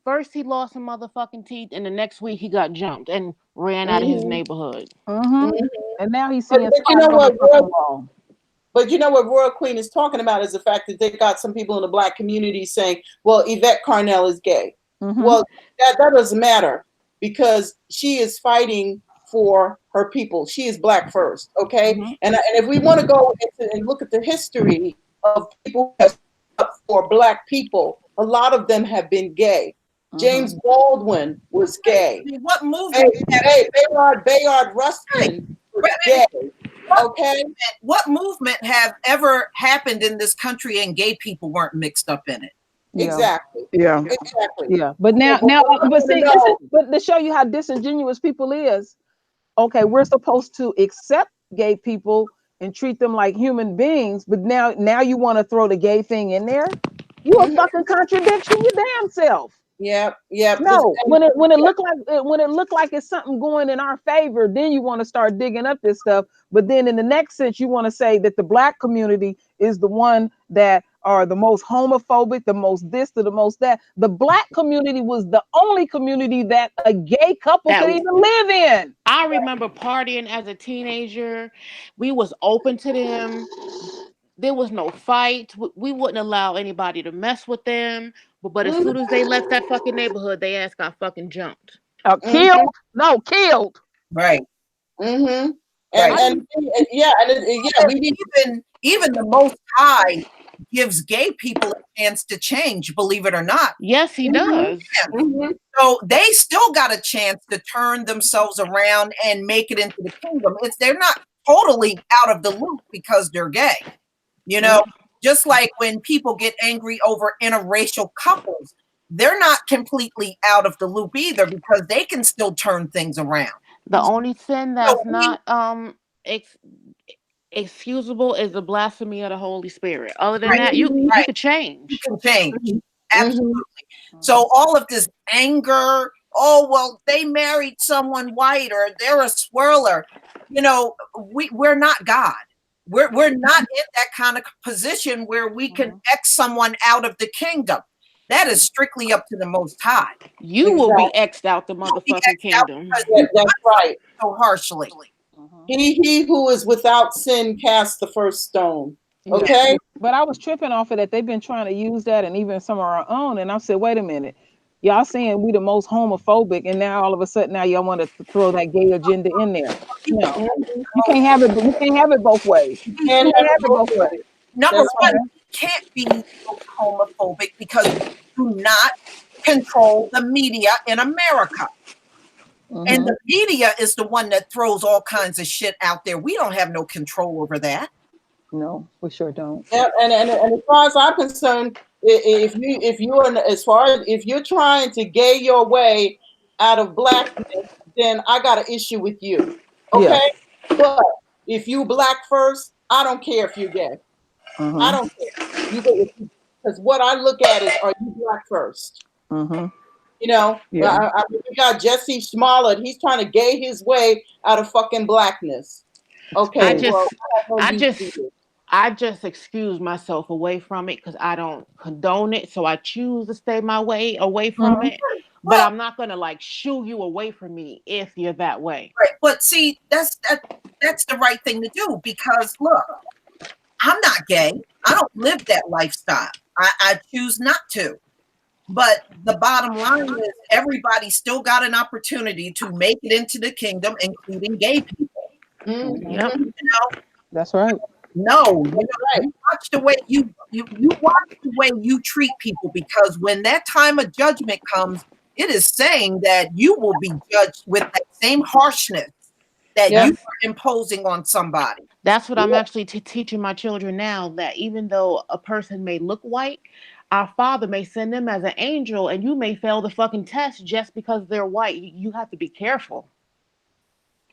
first he lost some motherfucking teeth, and the next week he got jumped and ran out of his neighborhood. And now he's seeing but you know what? wall. But you know what Royal Queen is talking about is the fact that they got some people in the black community saying, well, Yvette Cornell is gay. Well, that doesn't matter, because she is fighting for her people. She is black first, okay? And if we want to go and look at the history of people who have stood up for black people, a lot of them have been gay. James Baldwin was gay. What movement? Bayard Rustin was gay. Okay. What movement have ever happened in this country and gay people weren't mixed up in it? Exactly. Yeah. Exactly. Yeah. But but to show you how disingenuous people is, okay, we're supposed to accept gay people and treat them like human beings, but now you want to throw the gay thing in there? You a fucking contradiction your damn self. Yeah. No, when it look like it's something going in our favor, then you want to start digging up this stuff. But then in the next sense, you want to say that the black community is the one that are the most homophobic, the most this, to the most that. The black community was the only community that a gay couple could even live in. I remember partying as a teenager. We was open to them. There was no fight. We wouldn't allow anybody to mess with them. But as soon as they left that fucking neighborhood, they ass got fucking jumped. Killed? No, killed. Right. And even the Most High gives gay people a chance to change, believe it or not. Yes, he does. So they still got a chance to turn themselves around and make it into the kingdom. They're not totally out of the loop because they're gay. You know, just like when people get angry over interracial couples, they're not completely out of the loop either, because they can still turn things around. The only sin that's not excusable is the blasphemy of the Holy Spirit. Other than Right, that, you right. could You change. can change. Mhm. Absolutely. So all of this anger, oh well, they married someone white or they're a swirler. You know, we're not God. We're not in that kind of position where we can X someone out of the kingdom. That is strictly up to the Most High. You will be X'd out the You'll be motherfucking X'd out kingdom. because Yeah, you that's right. so harshly. He who is without sin cast the first stone. Yeah. Okay? But I was tripping off of that. They've been trying to use that, and even some of our own. And I said, wait a minute, y'all saying we the most homophobic, and now all of a sudden now y'all want to throw that gay agenda in there. No, you can't have it. You can't have it both ways. You Can't can't have have it both it. ways. Number That's one, right. we can't be homophobic because we do not control the media in America. And the media is the one that throws all kinds of shit out there. We don't have no control over that. No, we sure don't. Yeah, and as far as I'm concerned, if you're trying to gay your way out of blackness, then I got an issue with you. Okay? Yeah. But if you black first, I don't care if you're gay. I don't care. Because what I look at is, are you black first? You know, Yeah. we got Jesse Smollett. He's trying to gay his way out of fucking blackness. Okay, I just excuse myself away from it because I don't condone it. So I choose to stay my way away from it. But I'm not gonna like shoo you away from me if you're that way. Right. But see, that's the right thing to do because look, I'm not gay. I don't live that lifestyle. I choose not to. But the bottom line is everybody still got an opportunity to make it into the kingdom, including gay people. Yep. You know? That's right. No, you watch the way you watch the way you treat people because when that time of judgment comes, it is saying that you will be judged with that same harshness that you are imposing on somebody. That's what I'm actually teaching my children now, that even though a person may look white, our Father may send them as an angel and you may fail the fucking test just because they're white. You have to be careful.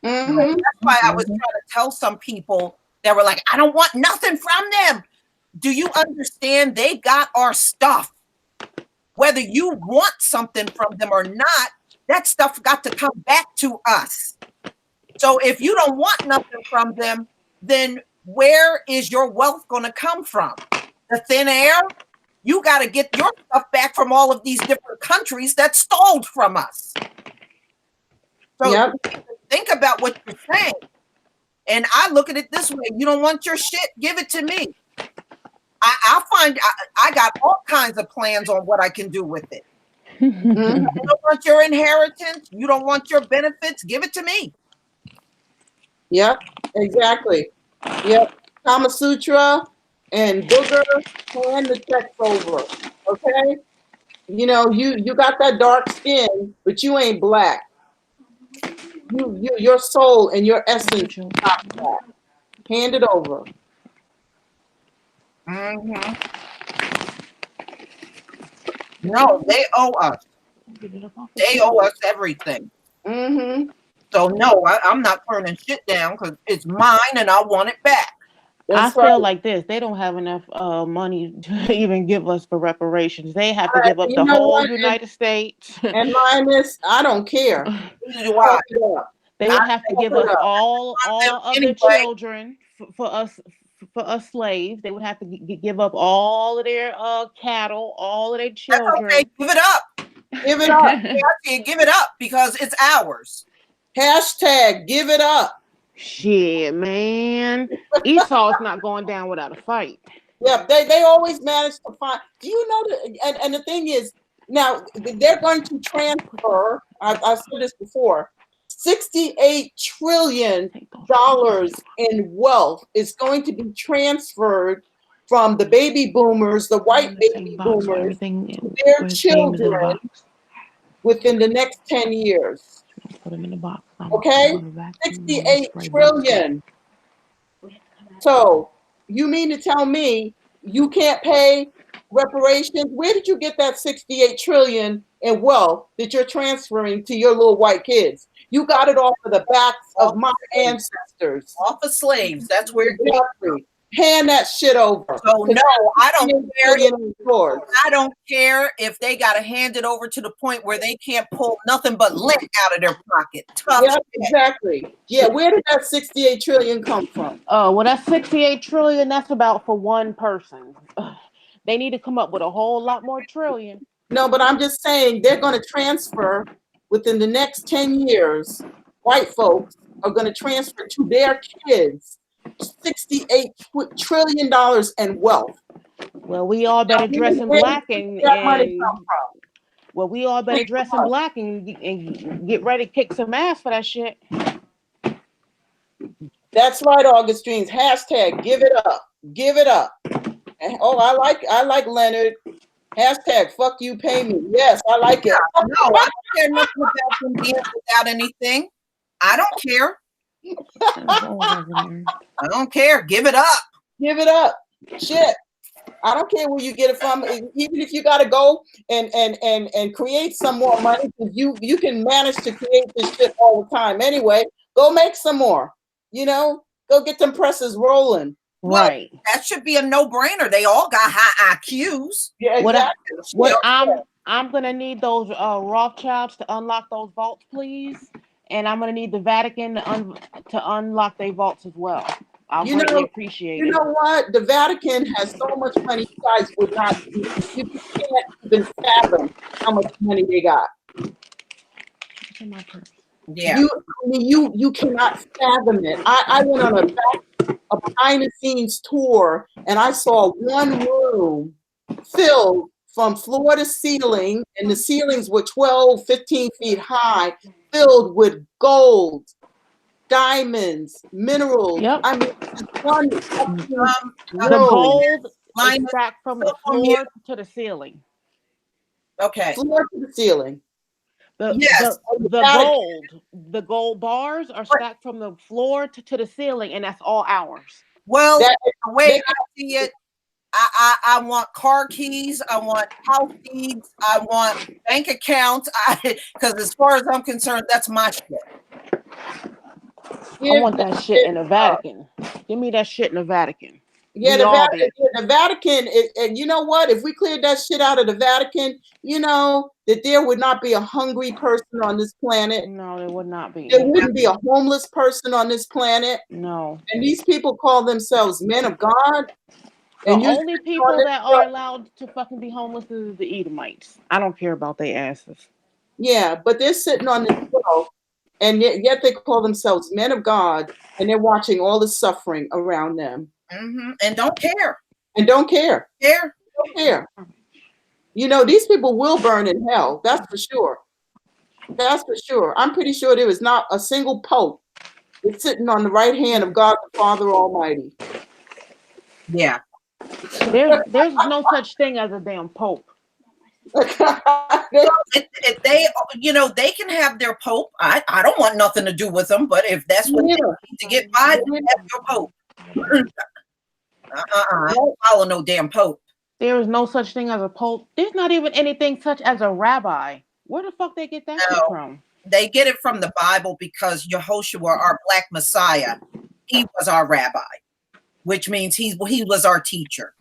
That's why I was trying to tell some people that were like, I don't want nothing from them. Do you understand? They got our stuff. Whether you want something from them or not, that stuff got to come back to us. So if you don't want nothing from them, then where is your wealth going to come from? The thin air? You got to get your stuff back from all of these different countries that stole from us. So think about what you're saying. And I look at it this way. You don't want your shit? Give it to me. I got all kinds of plans on what I can do with it. You don't want your inheritance? You don't want your benefits? Give it to me. Yep, exactly. Yep, Kama Sutra and Booger, hand the checks over. Okay, you know you got that dark skin, but you ain't black. Your soul and your essence not black. Hand it over. No, they owe us. They owe us everything. So no, I'm not turning shit down because it's mine and I want it back. I feel like this. They don't have enough money to even give us for reparations. They have to give up the whole United States. And Lioness, I don't care. Why? They would have to give us all of their children for us slaves. They would have to give up all of their cattle, all of their children. That's okay. Give it up. Give it up. Give it up because it's ours. Hashtag give it up. Shit, man. Esau's not going down without a fight. Yeah, they always manage to find. Do you know that? And the thing is, now they're going to transfer. I've said this before. $68 trillion in wealth is going to be transferred from the baby boomers, the white baby boomers, to their children within the next 10 years. Put them in the box. Okay? 68 trillion. So you mean to tell me you can't pay reparations? Where did you get that 68 trillion in wealth that you're transferring to your little white kids? You got it off of the backs of my ancestors. Off of slaves. That's where exactly. Hand that shit over. So no, I don't care. I don't care if they got to hand it over to the point where they can't pull nothing but lint out of their pocket. Tough yeah, exactly. Yeah, where did that 68 trillion come from? Oh, well, that's 68 trillion. That's about for one person. They need to come up with a whole lot more trillion. No, but I'm just saying they're going to transfer within the next 10 years. White folks are going to transfer to their kids $68 trillion in wealth. Well, we all better dress in black and well, we all better dress in black and get ready to kick some ass for that shit. That's right, Augustines. Hashtag give it up. Give it up. Oh, I like Leonard. Hashtag fuck you, pay me. Yes, I like it. No, I don't care nothing about them being without anything. I don't care. I don't care. Give it up. Give it up. Shit. I don't care where you get it from. Even if you got to go and create some more money, because you can manage to create this shit all the time anyway. Go make some more. You know, go get them presses rolling. Right. Well, that should be a no-brainer. They all got high IQs. Yeah, exactly. I'm gonna need those Rothschilds to unlock those vaults, please. And I'm gonna need the Vatican to unlock their vaults as well. I'll greatly appreciate it. You know what? The Vatican has so much money, you guys would not, you can't even fathom how much money they got. Yeah. You cannot fathom it. I went on a behind the scenes tour and I saw one room filled from floor to ceiling, and the ceilings were 12, 15 feet high, filled with gold, diamonds, minerals. Yep. I mean, the gold is stacked from the floor to the ceiling. Okay. Floor to the ceiling. The gold bars are stacked from the floor to the ceiling, and that's all ours. Well, the way I see it, I want car keys, I want house keys, I want bank accounts, because as far as I'm concerned, that's my shit. I want that shit in the Vatican. Give me that shit in the Vatican. Yeah, the Vatican, and you know what? If we cleared that shit out of the Vatican, you know that there would not be a hungry person on this planet. No, there would not be. There wouldn't be a homeless person on this planet. No. And these people call themselves men of God. The only people that are allowed to fucking be homeless is the Edomites. I don't care about their asses. Yeah, but they're sitting on this hill, and yet they call themselves men of God, and they're watching all the suffering around them. Mm-hmm. And don't care. And don't care. Don't care. You know, these people will burn in hell. That's for sure. That's for sure. I'm pretty sure there is not a single pope that's sitting on the right hand of God the Father Almighty. Yeah. There's no such thing as a damn pope. If they, you know, they can have their pope. I don't want nothing to do with them, but if that's what they need to get by, that's your pope. I don't follow no damn pope. There is no such thing as a pope. There's not even anything such as a rabbi. Where the fuck they get that shit from? They get it from the Bible because Yehoshua, our Black Messiah, he was our rabbi, which means he was our teacher.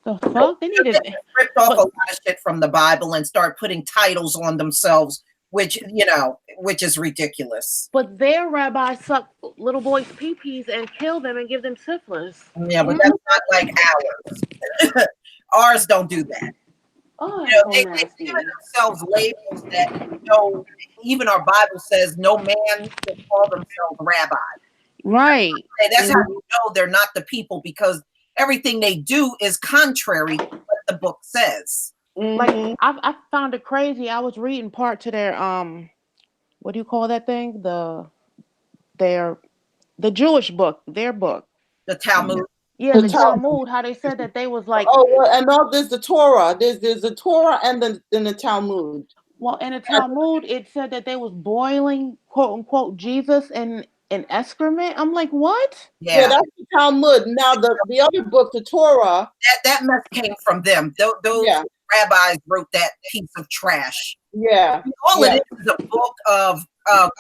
The fuck? They need to rip off a lot of shit from the Bible and start putting titles on themselves, which is ridiculous. But their rabbis suck little boys' pee-pees and kill them and give them syphilis. Yeah, but that's not like ours. Ours don't do that. Oh, they give themselves labels that even our Bible says no man can call themselves rabbi. Right. That's how you know they're not the people, because everything they do is contrary to what the book says. Like I found it crazy. I was reading part to their what do you call that thing? The Jewish book, their book. The Talmud. Yeah, the Talmud. How they said that they was like. Oh, well, and there's the Torah. There's the Torah and the Talmud. Well, in the Talmud, it said that they was boiling, quote unquote, Jesus in excrement. I'm like, what? Yeah, that's the Talmud. Now the other book, the Torah. That mess came from them. Those rabbis wrote that piece of trash. Yeah. All it is a book of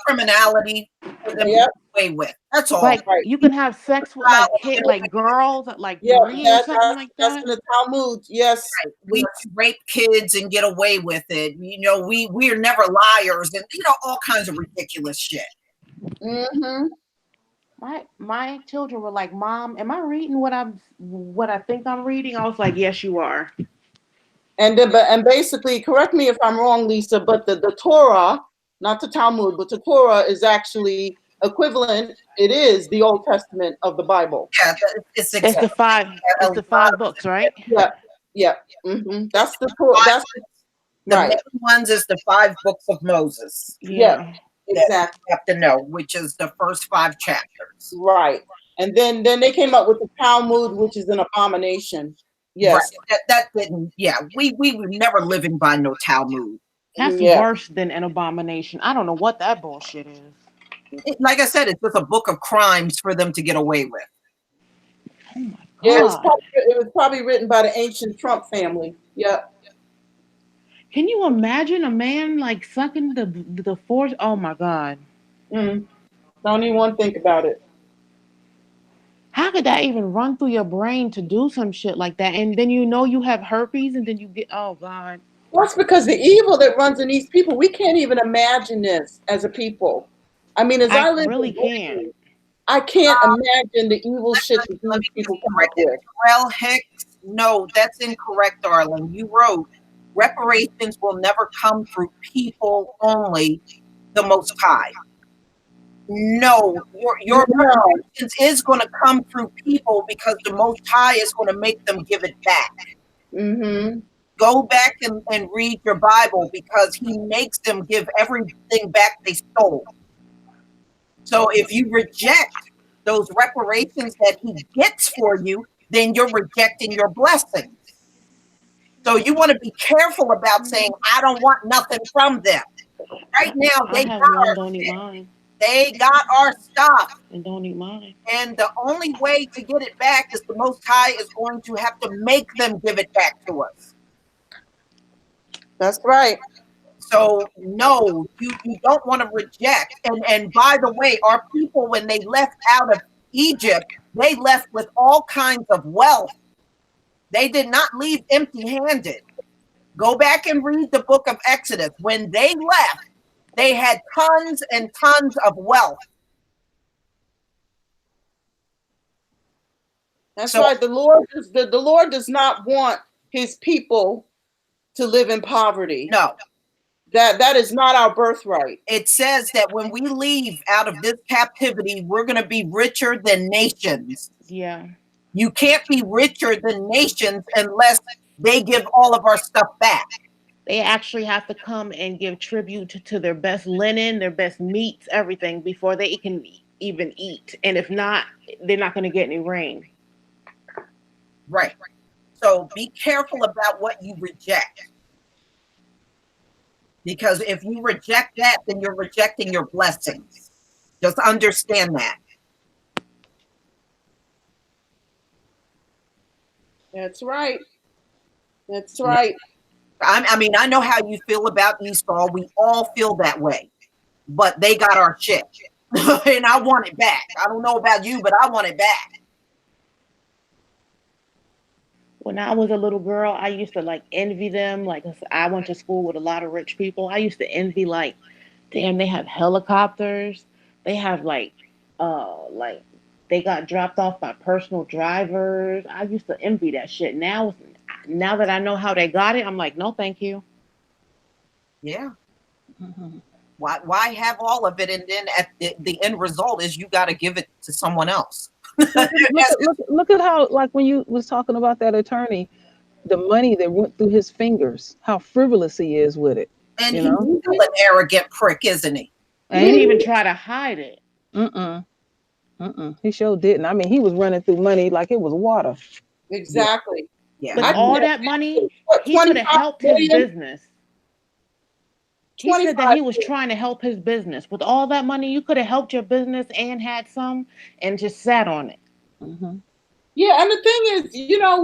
criminality for them to Yep. get away with. That's all. Like Right. you can have sex with like kid, like girls at like Yeah, 3 or something like that's that. in the Talmud. Yes. We rape kids and get away with it. We are never liars, and all kinds of ridiculous shit. Mm-hmm. My children were like, "Mom, am I reading what I think I'm reading?" I was like, "Yes, you are." And basically, correct me if I'm wrong, Lisa, but the Torah, not the Talmud, but the Torah is actually equivalent. It is the Old Testament of the Bible. Yeah, it's It's exactly the five. a It's lot the five of books, right? Yeah, yeah. That's the Torah. That's the right. main ones is the 5 books of Moses Yeah, Yeah. that exactly. you have to know, which is the first 5 chapters. Right. And then they came up with the Talmud, which is an abomination. Right. Yes. That didn't. Yeah, we were never living by no Talmud. That's Yeah. worse than an abomination. I don't know what that bullshit is. Like I said, it's just a book of crimes for them to get away with. Oh my Yeah, god. it was probably written by the ancient Trump family. Yeah. Can you imagine a man like sucking the force? Oh my god. Mm. Don't even want to think about it. How could that even run through your brain to do some shit like that? And then you have herpes and then you get, oh god. That's because the evil that runs in these people, we can't even imagine this as a people. I mean, as I I live really in can't. Brooklyn, I can't imagine the evil shit that Let these me people just come up correct it. with. Terrell Hicks, no, that's incorrect, darling. You wrote reparations will never come through people only, the Most High. No, your No. reparations is going to come through people because the Most High is going to make them give it back. Mm-hmm. Go back and read your Bible because He makes them give everything back they stole. So if you reject those reparations that He gets for you, then you're rejecting your blessings. So you want to be careful about saying, I don't want nothing from them. Right now, I they got have one, our don't eat shit. mine. They got our stuff. And don't eat mine. And the only way to get it back is the Most High is going to have to make them give it back to us. That's right. So no, you don't want to reject. And by the way, our people, when they left out of Egypt, they left with all kinds of wealth. They did not leave empty-handed. Go back and read the book of Exodus. When they left, they had tons and tons of wealth. That's So- right. The Lord does not want His people to live in poverty. No, That is not our birthright. it says that when we leave out of this captivity, we're going to be richer than nations. Yeah. You can't be richer than nations unless they give all of our stuff back. They actually have to come and give tribute to their best linen, their best meats, everything before they can even eat. And if not, they're not going to get any rain. Right. So be careful about what you reject. Because if you reject that, then you're rejecting your blessings. Just understand that. That's right. That's right. I mean, I know how you feel about Esau. We all feel that way. But they got our shit. And I want it back. I don't know about you, but I want it back. When I was a little girl, I used to like envy them. Like I went to school with a lot of rich people. I used to envy like, damn, they have helicopters. They have like they got dropped off by personal drivers. I used to envy that shit. Now that I know how they got it, I'm like, no, thank you. Yeah. Mm-hmm. Why have all of it, and then at the end result is you got to give it to someone else. look at how, like when you was talking about that attorney, the money that went through his fingers, how frivolous he is with it. And he's an arrogant prick, isn't he? He didn't even try to hide it. He sure didn't. I mean, he was running through money like it was water. Exactly. Yeah. With all that money, he could have helped his business. He said that he was trying to help his business. With all that money, you could have helped your business and had some and just sat on it. Mm-hmm. Yeah, and the thing is, you know,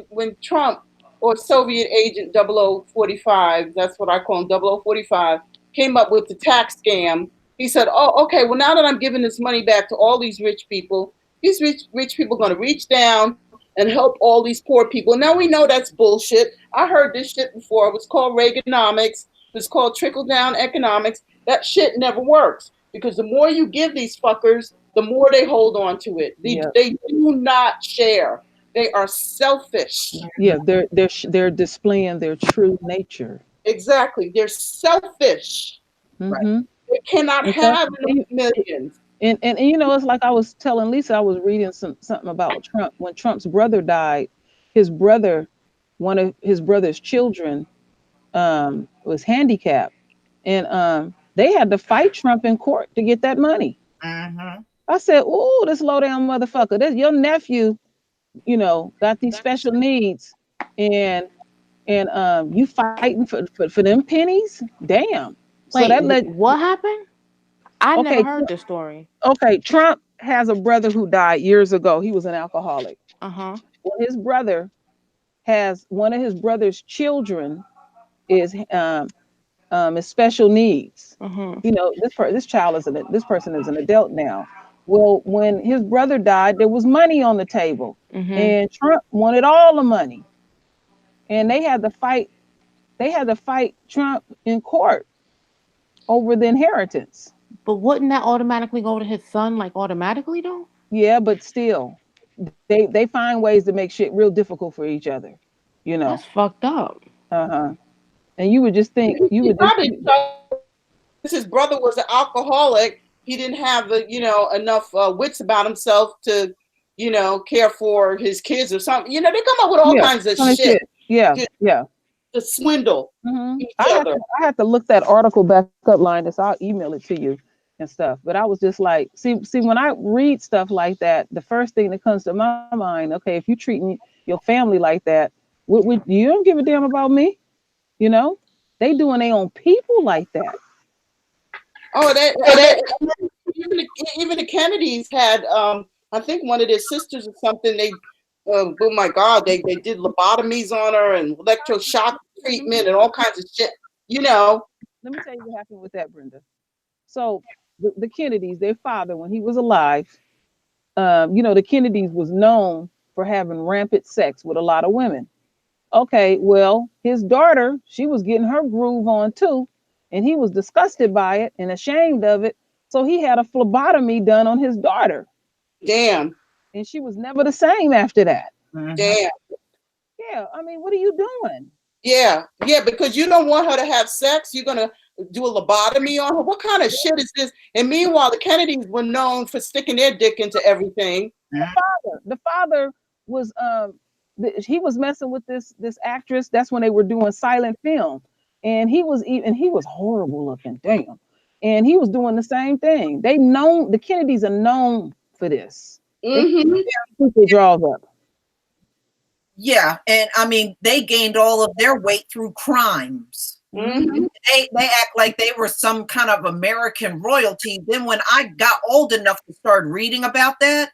when Trump or Soviet agent 0045, that's what I call him, 0045, came up with the tax scam. He said, "Oh, okay. Well, now that I'm giving this money back to all these rich people, these rich people are going to reach down and help all these poor people." Now we know that's bullshit. I heard this shit before. It was called Reaganomics. It's called trickle down economics. That shit never works because the more you give these fuckers, the more they hold on to it. They do not share. They are selfish. Yeah, they're displaying their true nature. Exactly. They're selfish. Mm-hmm. They cannot have millions. And you know, it's like I was telling Lisa, I was reading something about Trump. When Trump's brother died, his brother, one of his brother's children, was handicapped, and they had to fight Trump in court to get that money. Mm-hmm. I said, "Ooh, this low down motherfucker! This your nephew, you know, got these special needs, and you fighting for them pennies? Damn!" Wait, so that led. what happened? I Okay, never heard this story. okay. Trump has a brother who died years ago. He was an alcoholic. Uh-huh. Well, his brother has one of his brother's children is special needs. Uh-huh. You know, this child is this person is an adult now. Well, when his brother died, there was money on the table, and Trump wanted all the money, and they had to fight. They had to fight Trump in court over the inheritance. But wouldn't that automatically go to his son, like automatically though? Yeah, but still, they find ways to make shit real difficult for each other. You know. That's fucked up. And you would just think Since his brother was an alcoholic, he didn't have enough wits about himself to care for his kids or something. They come up with all kinds of shit. Yeah. To swindle each other. I had to look that article back up, Linus. I'll email it to you and stuff. But I was just like, see, when I read stuff like that, the first thing that comes to my mind, okay, if you're treating your family like that, you don't give a damn about me. You know, they doing their own people like that. Oh, even the Kennedys had, I think one of their sisters or something. They, oh my God, they did lobotomies on her and electroshock treatment and all kinds of shit. Let me tell you what happened with that, Brenda. So the Kennedys, their father, when he was alive, the Kennedys was known for having rampant sex with a lot of women. Okay, well, his daughter, she was getting her groove on too, and he was disgusted by it and ashamed of it. So he had a phlebotomy done on his daughter. Damn. And she was never the same after that. Damn. Yeah, I mean, what are you doing? Yeah, because you don't want her to have sex. You're going to do a lobotomy on her. What kind of shit is this? And meanwhile, the Kennedys were known for sticking their dick into everything. The father was he was messing with this actress. That's when they were doing silent film, and he was horrible looking. Damn, and he was doing the same thing. The Kennedys are known for this. They draws up. Yeah, and I mean they gained all of their weight through crimes. They act like they were some kind of American royalty. Then when I got old enough to start reading about that,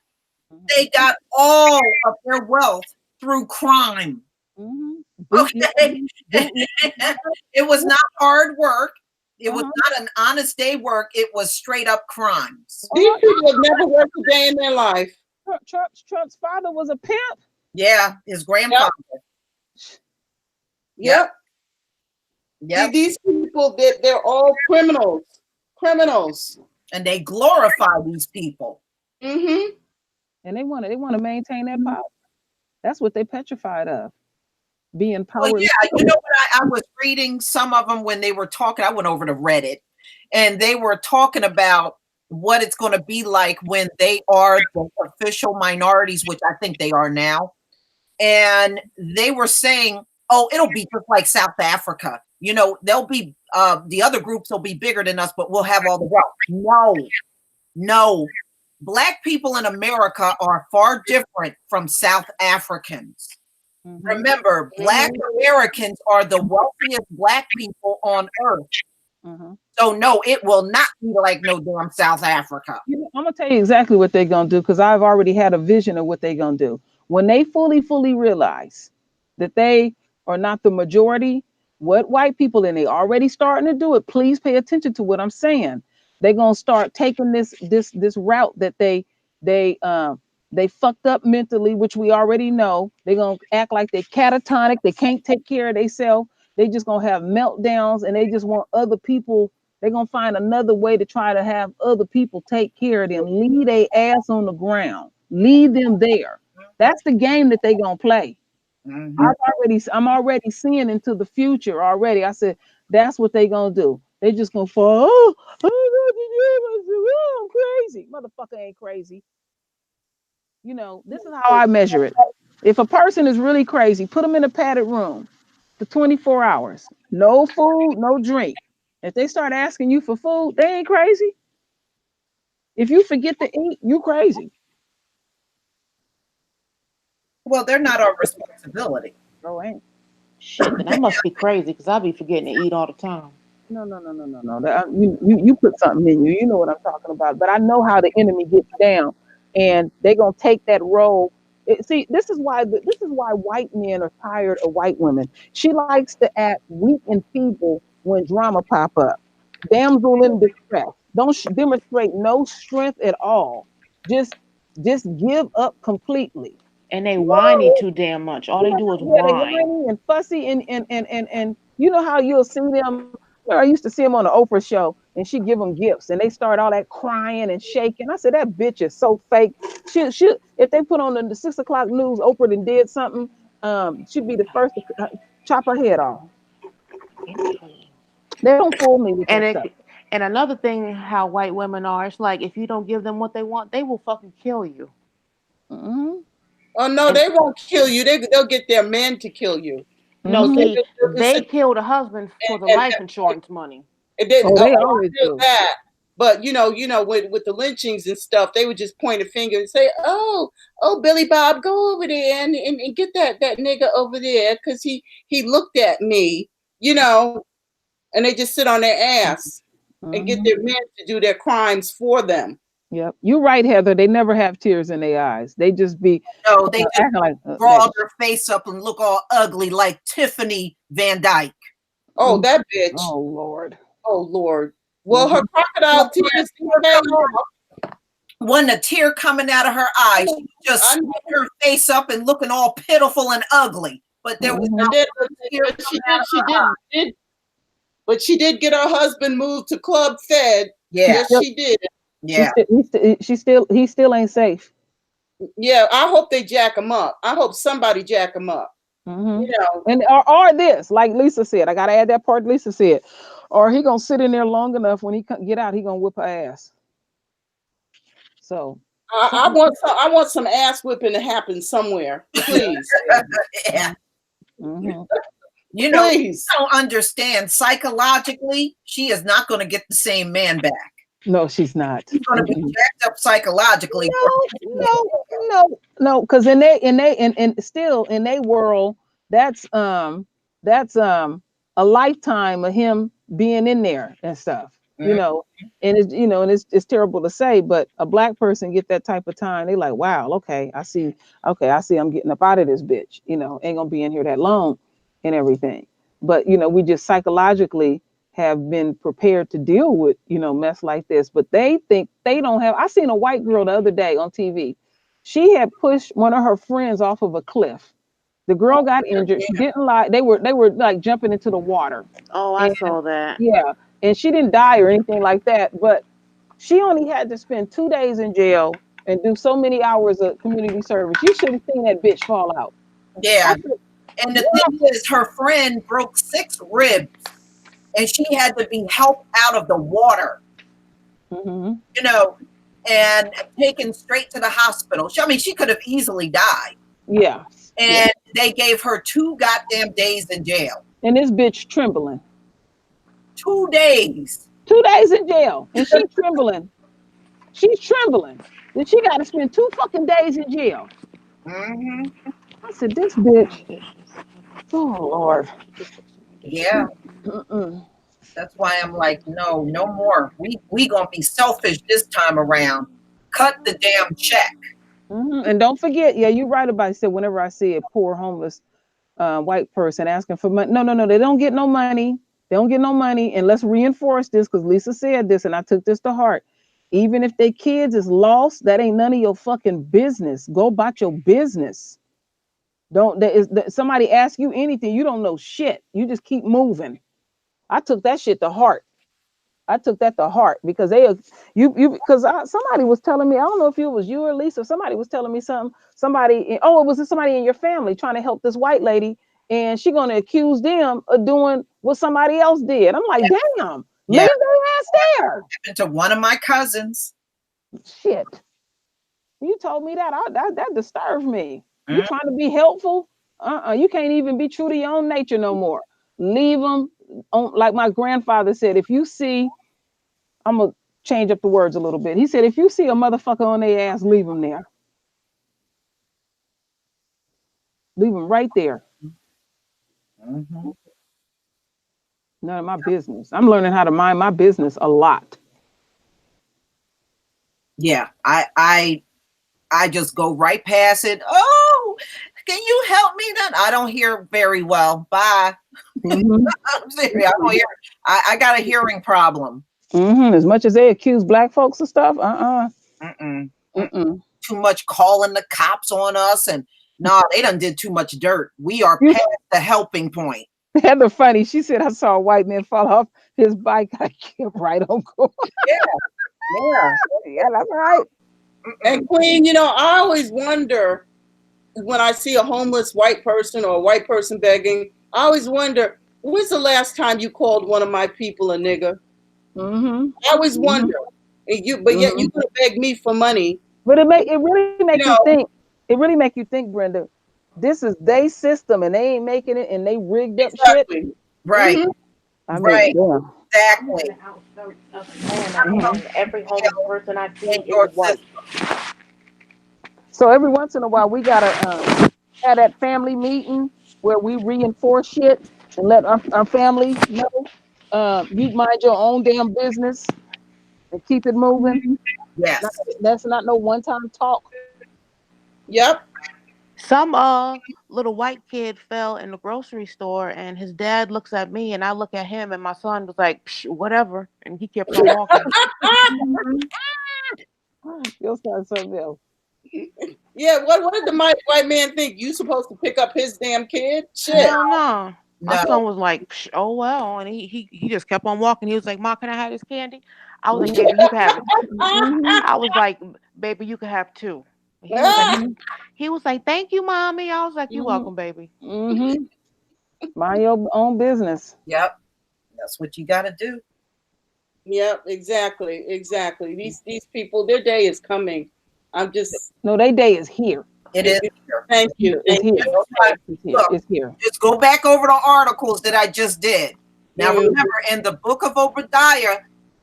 they got all of their wealth through crime. Okay. It was not hard work. It was not an honest day work. It was straight up crimes. These people have never worked a day in their life. Trump's father was a pimp. Yeah, his grandfather. Yep. These people, they're all criminals. And they glorify these people. And they want to maintain that power. That's what they petrified of. Being powerless. Well, yeah, you know what? I was reading some of them when they were talking. I went over to Reddit, and they were talking about what it's going to be like when they are the official minorities, which I think they are now. And they were saying, oh, it'll be just like South Africa. They'll be, the other groups will be bigger than us, but we'll have all the wealth. No. Black people in America are far different from South Africans. Remember, Black Americans are the wealthiest Black people on earth. So no, it will not be like no damn South Africa. I'm gonna tell you exactly what they're gonna do, because I've already had a vision of what they're gonna do. When they fully realize that they are not the majority, what white people, and they already starting to do it. Please pay attention to what I'm saying. They're gonna start taking this route that they fucked up mentally, which we already know. They're gonna act like they're catatonic. They can't take care of themselves. They just gonna have meltdowns, and they just want other people. They're gonna find another way to try to have other people take care of them. Leave their ass on the ground. Leave them there. That's the game that they gonna play. Mm-hmm. I'm already seeing into the future already. I said that's what they gonna do. They just gonna fall. Oh, I'm crazy. Motherfucker ain't crazy. This is how I measure it. If a person is really crazy, put them in a padded room for 24 hours. No food, no drink. If they start asking you for food, they ain't crazy. If you forget to eat, you crazy. Well, they're not our responsibility. No, ain't. Shit, then I must be crazy because I be forgetting to eat all the time. No. You put something in you. You know what I'm talking about. But I know how the enemy gets down, and they're gonna take that role. See, this is why white men are tired of white women. She likes to act weak and feeble when drama pop up. Damsel in distress. Don't demonstrate no strength at all. Just just give up completely. And they whiny too damn much. All they do is Yeah, they whine. whiny and fussy and you know how you'll see them. I used to see them on the Oprah show, and she give them gifts, and they start all that crying and shaking. I said that bitch is so fake. She if they put on the 6 o'clock news, Oprah then did something, she'd be the first to chop her head off. They don't fool me with And that stuff. it, and another thing, how white women are, it's like if you don't give them what they want, they will fucking kill you. Hmm. Oh no, And they won't kill you. They'll get their men to kill you. no, Hmm. see, they kill the husband for the And, life insurance money. Oh, oh, they I always feel do. that. But with the lynchings and stuff, they would just point a finger and say, "Oh, Billy Bob, go over there and get that nigga over there because he looked at me," you know, and they just sit on their ass and get Hmm. their men to do their crimes for them. Yep, you're right, Heather. They never have tears in their eyes. They just be No, they just acting like draw their face up and look all ugly like Tiffany Van Dyke. Oh, that bitch. Oh Lord. Oh Lord. Well, her Mhm. crocodile tears came off. When a tear coming out of her eye, she just I stuck her face up and looking all pitiful and ugly. But there was Mhm. not did, one tear but coming out of her eye. but she did get her husband moved to Club Fed. Yeah, Yes, she did. yeah. He still ain't safe. Yeah, I hope they jack him up. I hope somebody jack him up. Hmm. You know, And or this, like Lisa said, I gotta add that part Lisa said, or he gonna sit in there long enough when he get out, he gonna whip her ass. So I want some ass whipping to happen somewhere, please, Yeah. mhm. please. I don't understand. Psychologically, she is not going to get the same man back. No, she's not. She's going to be jacked up psychologically. No, because still in their world, that's a lifetime of him being in there and stuff, and it's terrible to say, but a black person get that type of time, they like, wow, okay, I see I'm getting up out of this bitch, ain't gonna be in here that long and everything. But we just psychologically have been prepared to deal with mess like this, but they think they don't have. I seen a white girl the other day on TV. She had pushed one of her friends off of a cliff. The girl got injured. She didn't lie. They were like jumping into the water. Oh, I And saw that. yeah, and she didn't die or anything like that, but she only had to spend 2 days in jail and do so many hours of community service. You should have seen that bitch fall out. I Yeah. said, And the thing is, her friend broke 6 ribs and she had to be helped out of the water, mm-hmm. And taken straight to the hospital. I mean, she could have easily died. Yeah. And they gave her 2 goddamn days in jail. And this bitch trembling. 2 days. 2 days in jail. And she's trembling. She's trembling. Then she got to spend 2 fucking days in jail. Mm-hmm. I said, this bitch. Oh, Lord. Yeah. Mm-mm. That's why I'm like, no more. We gonna be selfish this time around. Cut the damn check. Mm-hmm. And don't forget, yeah, you're right about it. Said whenever I see a poor homeless white person asking for money. No, they don't get no money. They don't get no money. And let's reinforce this because Lisa said this, and I took this to heart. Even if their kids is lost, that ain't none of your fucking business. Go about your business. Don't somebody ask you anything, you don't know shit. You just keep moving. I took that shit to heart. I took that to heart because somebody was telling me, I don't know if it was you or Lisa, somebody was telling me something. It was somebody in your family trying to help this white lady, and she gonna accuse them of doing what somebody else did. I'm like, damn, leave their ass there. Happened to one of my cousins. Shit. You told me that. That disturbed me. You trying to be helpful? You can't even be true to your own nature no more. Leave them on, like my grandfather said, if you see, I'm gonna change up the words a little bit. He said, if you see a motherfucker on their ass, leave them there. Leave them right there. Mm-hmm. None of my business. I'm learning how to mind my business a lot. Yeah, I just go right past it. Oh, can you help me? Then I don't hear very well. Bye. Mm-hmm. I'm serious. I don't hear. I got a hearing problem. Mm-hmm. As much as they accuse black folks of stuff, Too much calling the cops on us, and no, they done did too much dirt. We are past the helping point. Heather funny. She said, I saw a white man fall off his bike. I kept right on course. Yeah, that's right. And Queen, I always wonder when I see a homeless white person or a white person begging, I always wonder, when's the last time you called one of my people a nigger? Mm-hmm. I always wonder. And yet you could beg me for money. But it really make you think. It really make you think, Brenda. This is their system, and they ain't making it, and they rigged up shit. Right. I mean, exactly. Every homeless person I see is white. So every once in a while, we gotta have that family meeting where we reinforce shit and let our family know. You mind your own damn business and keep it moving. Yes. That's not no one-time talk. Yep. Some little white kid fell in the grocery store, and his dad looks at me, and I look at him, and my son was like, whatever, and he kept on walking. You'll start something else. Yeah, what did the white man think? You supposed to pick up his damn kid? Shit. Hell no. My son was like, oh well, and he just kept on walking. He was like, Ma, can I have this candy? I was like, baby, you can have it. I was like, baby, you can have two. He was like, thank you, mommy. I was like, you're welcome, baby. Mm-hmm. Mind your own business. Yep. That's what you got to do. Yep, exactly. These people, their day is coming. No, their day is here. It is here. Thank you. It's here. Just go back over the articles that I just did. Now remember, in the book of Obadiah,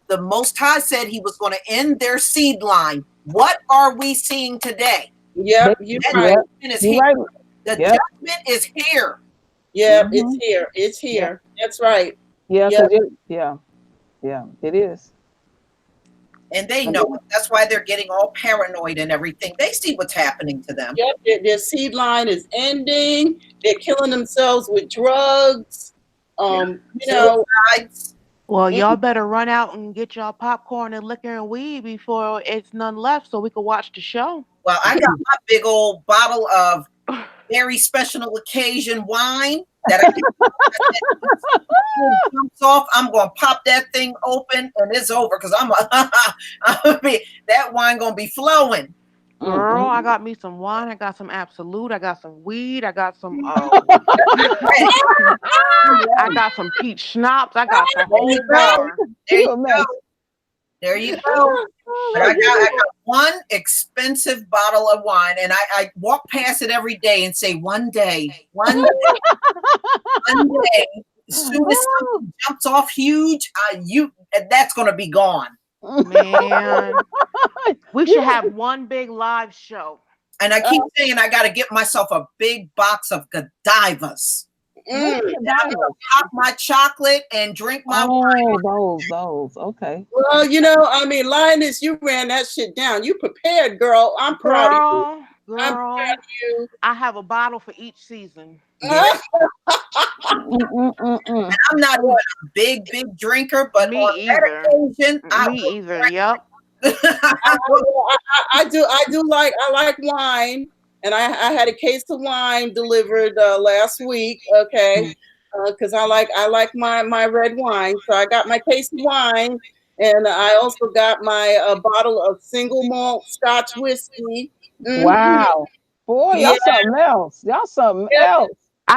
the Most High said he was going to end their seed line. What are we seeing today? Yep, you're right. The judgment is here. Yeah, it's here. It's here. That's right. Yeah, yeah, it is. And they know it. That's why they're getting all paranoid and everything. They see what's happening to them. Yep, their seed line is ending. They're killing themselves with drugs. Well, y'all better run out and get y'all popcorn and liquor and weed before it's none left so we can watch the show. Well, I got my big old bottle of very special occasion wine that jumps off. I'm gonna pop that thing open and it's over because that wine gonna be flowing. Girl, I got me some wine. I got some Absolute. I got some weed. I got some. I got some peach schnapps. I got the whole bar. There you go. There you go. But I got one expensive bottle of wine, and I walk past it every day and say, one day, as soon as something jumps off huge, that's gonna be gone. Man, we should have one big live show. And I keep saying I got to get myself a big box of Godivas. Pop my chocolate and drink my wine. Those. Okay. Well, Lioness, you ran that shit down. You prepared, girl. I'm proud of you. I'm Girl, proud of you. I have a bottle for each season. Yeah. Mm-mm-mm-mm. I'm not even a big drinker, but Me on either. that occasion, I Me either. Yep. I like wine, and I had a case of wine delivered last week. Okay, because I like my red wine, so I got my case of wine, and I also got my bottle of single malt Scotch whiskey. Mhm. Wow. Boy, Yeah, y'all something else. Y'all something yeah, else.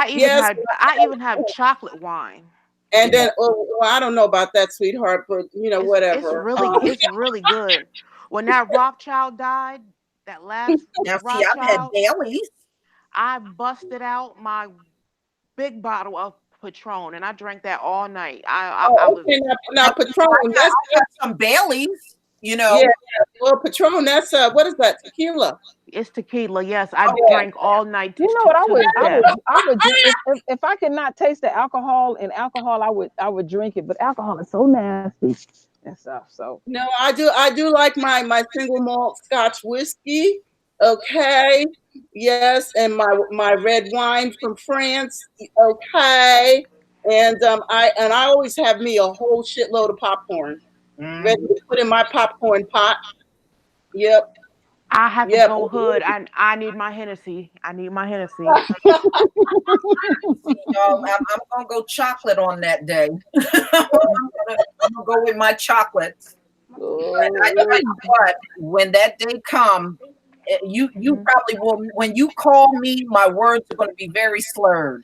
yes. I even have chocolate wine. And Yeah. then, well, I don't know about that, sweetheart, but whatever. It's really good. When that Rothschild died, that last now see, I've had Rothschild, Baileys. I busted out my big bottle of Patron and I drank that all night. I Oh, was okay. Now Patron, I got some Baileys, you yeah. know. Well, Patron, that's what is that? Tequila. it's tequila. Yes, I Oh, Yeah. drank all night You know what I to would the death. I would drink if I could not taste the alcohol and alcohol I would drink it, but alcohol is so nasty and stuff. So No, I do like my single malt Scotch whiskey. Okay. Yes, and my red wine from France. Okay. And I always have me a whole shitload of popcorn Mm. ready to put in my popcorn pot. Yep. I have to Yep. go hood. I need my Hennessy. I need my Hennessy. I'm gonna go chocolate on that day. I'm gonna go with my chocolates. But I tell you what, when that day comes, you Mhm. probably will. When you call me, my words are going to be very slurred.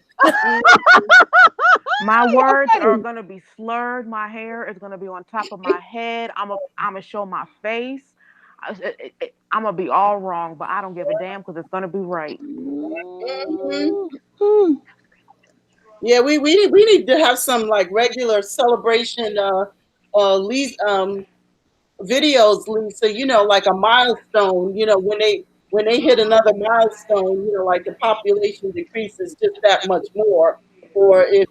My words are okay. gonna be slurred. My hair is gonna be on top of my head. I'm gonna show my face. I'm gonna be all wrong, but I don't give a damn because it's gonna be right. Mhm. Mm. Yeah, we need to have some like regular celebration least videos, Lisa, like a milestone, when they hit another milestone, like the population decreases just that much more, or if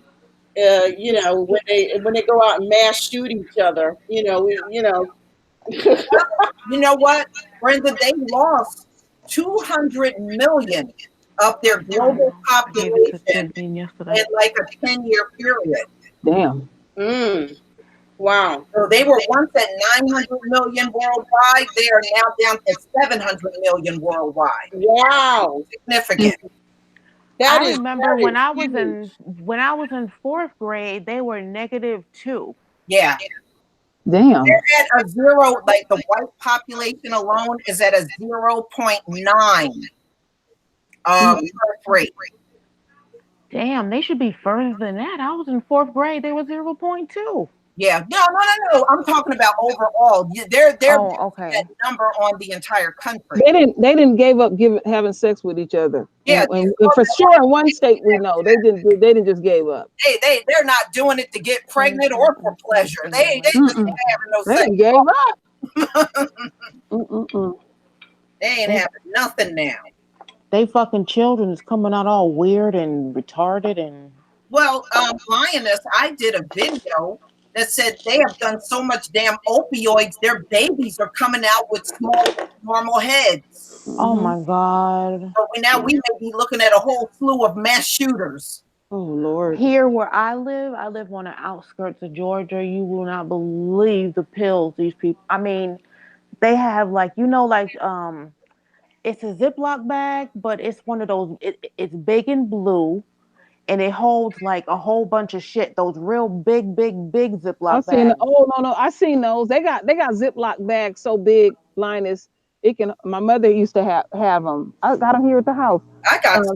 when they go out and mass shoot each other, You know what, Brenda? They lost 200 million of their global I gave it to population Nadine in yesterday. like a 10-year period. Damn. mm, wow. So they were once at 900 million worldwide. They are now down to 700 million worldwide. Wow. Significant. I That is remember that is huge. when I was in fourth grade, they were -2. Yeah. Damn. They're at a zero, like the white population alone is at a 0.9 Mm. birth rate. Damn, they should be further than that. I was in fourth grade. They were 0.2. Yeah. No. I'm talking about overall. They're Oh, basing that okay. number on the entire country. They didn't give up having sex with each other. Yeah. And for sure in one state we know they didn't just gave up. They're not doing it to get pregnant or for pleasure. They just Mm-mm. ain't having no They sex. didn't gave up. Mm-mm-mm. They ain't They having nothing now. they fucking children is coming out all weird and retarded and Well, Lioness, I did a video that said they have done so much damn opioids, their babies are coming out with small, normal heads. oh Mhm. my god. So now we may be looking at a whole slew of mass shooters. Oh Lord. Here where I live on the outskirts of Georgia. You will not believe the pills these people. I mean, they have like it's a Ziploc bag, but it's one of those. It's big and blue, and it holds like a whole bunch of shit. Those real big I've Ziploc seen bags. oh no I seen those. They got Ziploc bags so big, Linus. It can my mother used to have them. I got them here at the house. I got Uh,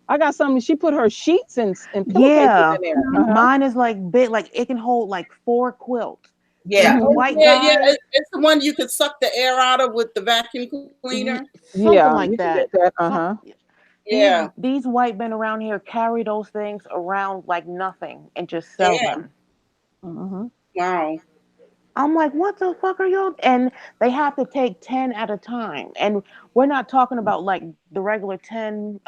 I got some. She put her sheets and pillowcases Yeah, in there. Uh-huh. mine is like big, like it can hold like 4 quilts. yeah. These Mhm. Oh white yeah, yeah. guys, It's the one you could suck the air out of with the vacuum cleaner. something Yeah, like you can that. get that. Some Uh-huh. these Yeah. these white men around here carry those things around like nothing and just sell Damn. them. Uh-huh. Wow. I'm like, what the fuck are y'all? And they have to take 10 at a time. And we're not talking about like the regular 10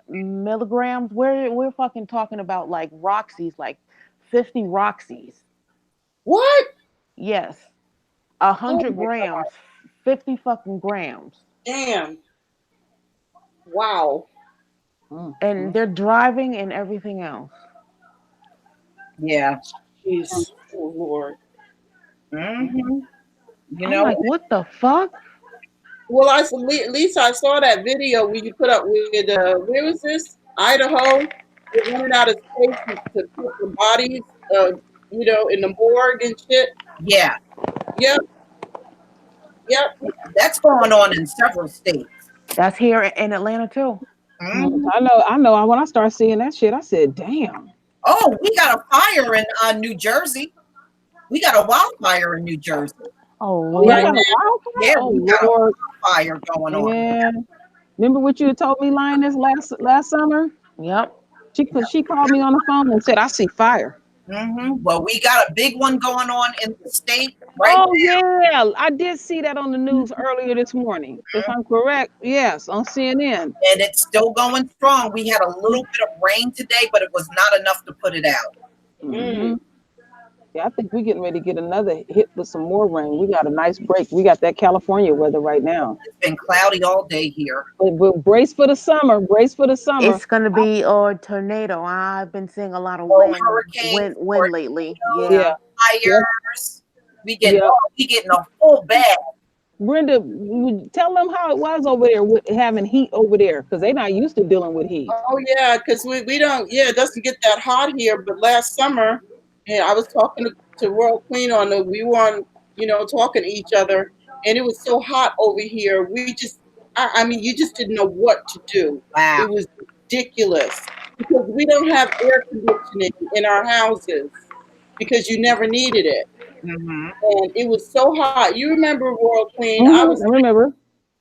milligrams. We're fucking talking about like Roxy's, like 50 Roxy's. What? Yes. a Oh hundred my God. grams, 50 fucking grams. Damn. Wow. And they're driving and everything else. Yeah. Jeez. Oh Lord. Mm-hmm. You I'm know, like, what the fuck? Well, Lisa, I saw that video where you put up with where was this? Idaho. They're running out of space to put the bodies, in the morgue and shit. yeah, Yep, yep. that's going on in several states. That's here in Atlanta too. Mhm. I know. When I started seeing that shit, I said, "Damn." Oh, we got a fire in New Jersey. We got a wildfire in New Jersey. Oh Oh, y'all Right Lord. got a now. wildfire? Yeah, Oh we got a Lord, wildfire going on. yeah. Remember what you had told me, Lioness, last summer? Yep. She called me on the phone and said, "I see fire." Well, we got a big one going on in the state right Oh yeah, I did see that on the news earlier this morning. If now, I'm correct, yes, on CNN. and it's still going strong. We had a little bit of rain today, but it was not enough to put it out. Hmm. Yeah, I think we're getting ready to get another hit with some more rain. We got a nice break. We got that California weather right now. It's been cloudy all day here. But brace for the summer. Brace for the summer. It's gonna be a tornado. I've been seeing a lot of Oh, wind, hurricanes, wind lately. Yeah, Yeah. yeah, fires. yeah. We getting a full bag. Brenda, tell them how it was over there with having heat over there, because they're not used to dealing with heat. Oh yeah, because we don't. Yeah, it doesn't get that hot here. But last summer, I was talking to World Queen on the. We were on, talking to each other, and it was so hot over here. We just, I mean, you just didn't know what to do. Wow. It was ridiculous because we don't have air conditioning in our houses because you never needed it, Mm-hmm. and it was so hot. You remember World Queen? I remember.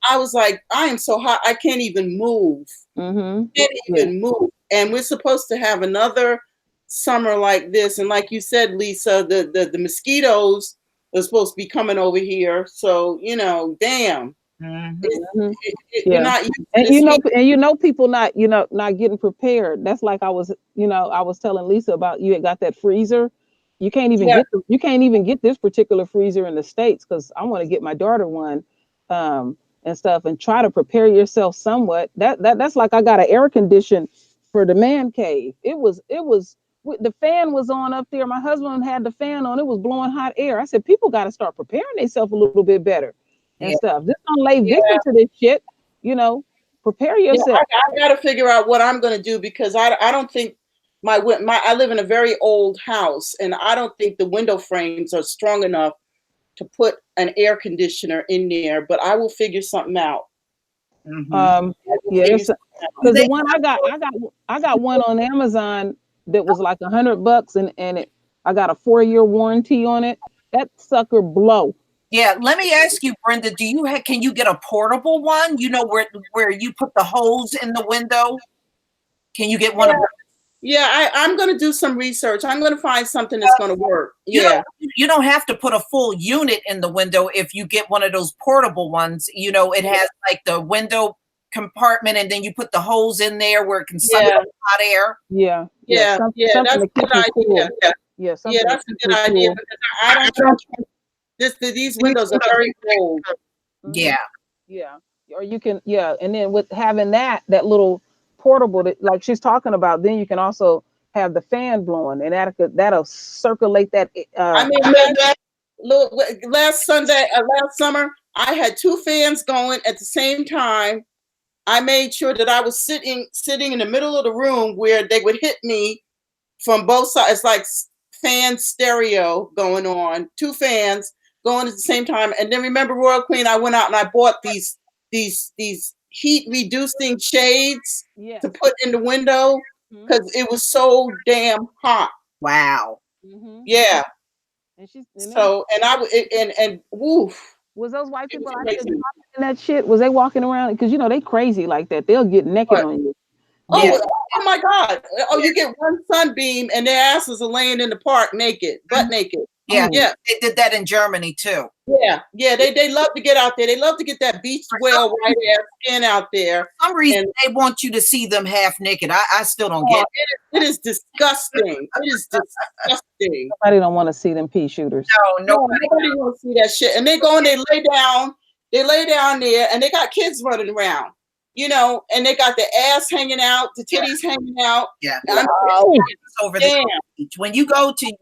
I was like, I am so hot, I can't even move. Can't even move. And we're supposed to have another summer like this. And like you said, Lisa, the mosquitoes are supposed to be coming over here. So, damn. Mm-hmm. You're not used to And this heat. people not getting prepared. That's like I was telling Lisa about. You had got that freezer. You can't even get this particular freezer in the States, because I want to get my daughter one, and stuff, and try to prepare yourself somewhat. That's like I got an air condition for the man cave. It was the fan was on up there. My husband had the fan on. It was blowing hot air. I said people got to start preparing themselves a little bit better and Yeah. stuff. Just don't lay victim to this shit. Prepare yourself. I got to figure out what I'm going to do because I don't think I live in a very old house and I don't think the window frames are strong enough to put an air conditioner in there, but I will figure something out. Mm-hmm. Because the one I got one on Amazon that was like $100, and I got a 4-year warranty on it. That sucker blow. Yeah, let me ask you, Brenda. Can you get a portable one? Where you put the hose in the window? Can you get one of those? Yeah, I'm going to do some research. I'm going to find something that's going to work. Yeah. You don't have to put a full unit in the window if you get one of those portable ones. It has like the window compartment, and then you put the hose in there where it can suck up hot air. Yeah. That's a good idea. Cool. Yeah, that's a good idea because I don't these windows are very cold. Yeah. Yeah. Or you can, and then with having that little portable that like she's talking about, then you can also have the fan blowing, and that'll circulate that. I mean, last summer, I had 2 fans going at the same time. I made sure that I was sitting in the middle of the room where they would hit me from both sides, like fan stereo going on, 2 fans going at the same time. And then remember, Royal Queen, I went out and I bought these heat reducing shades to put in the window because it was so damn hot. Wow. Yeah. And woof. Was those white people out there in that shit? Was they walking around? Because they crazy like that. They'll get naked on you. Yeah. Oh my God. Oh, you get one sunbeam and their asses are laying in the park naked, butt naked. Yeah. They did that in Germany too. Yeah. They love to get out there. They love to get that beach whale white ass skin out there. For some reason they want you to see them half naked. I still don't get it. It is disgusting. It is disgusting. Nobody don't want to see them pea shooters. No, nobody want to see that shit. And they go and they lay down there and they got kids running around. you know, and they got the ass hanging out, the titties hanging out. Yeah. Over the beach. When you go to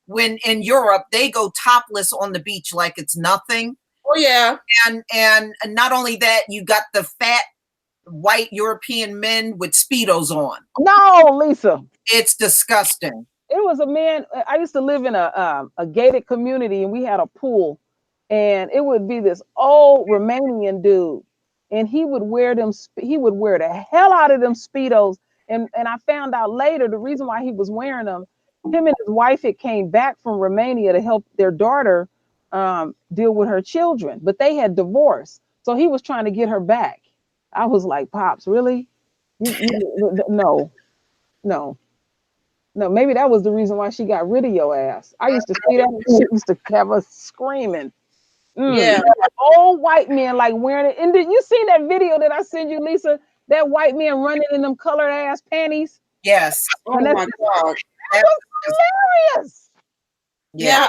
when in Europe they go topless on the beach like it's nothing. Oh yeah. And not only that, you got the fat white European men with Speedos on. No, Lisa. It's disgusting. It was a man. I used to live in a gated community, and we had a pool, and it would be this old Romanian dude, and he would wear them. He would wear the hell out of them Speedos, and I found out later the reason why he was wearing them. Him and his wife had came back from Romania to help their daughter deal with her children, but they had divorced, so he was trying to get her back. I was like, Pops, really? No. No, maybe that was the reason why she got rid of your ass. I used to see that and she used to have us screaming. Yeah. Old white men like wearing it. And did you see that video that I sent you, Lisa? That white man running in them colored ass panties? Yes. Oh my God. That was hilarious. Yeah.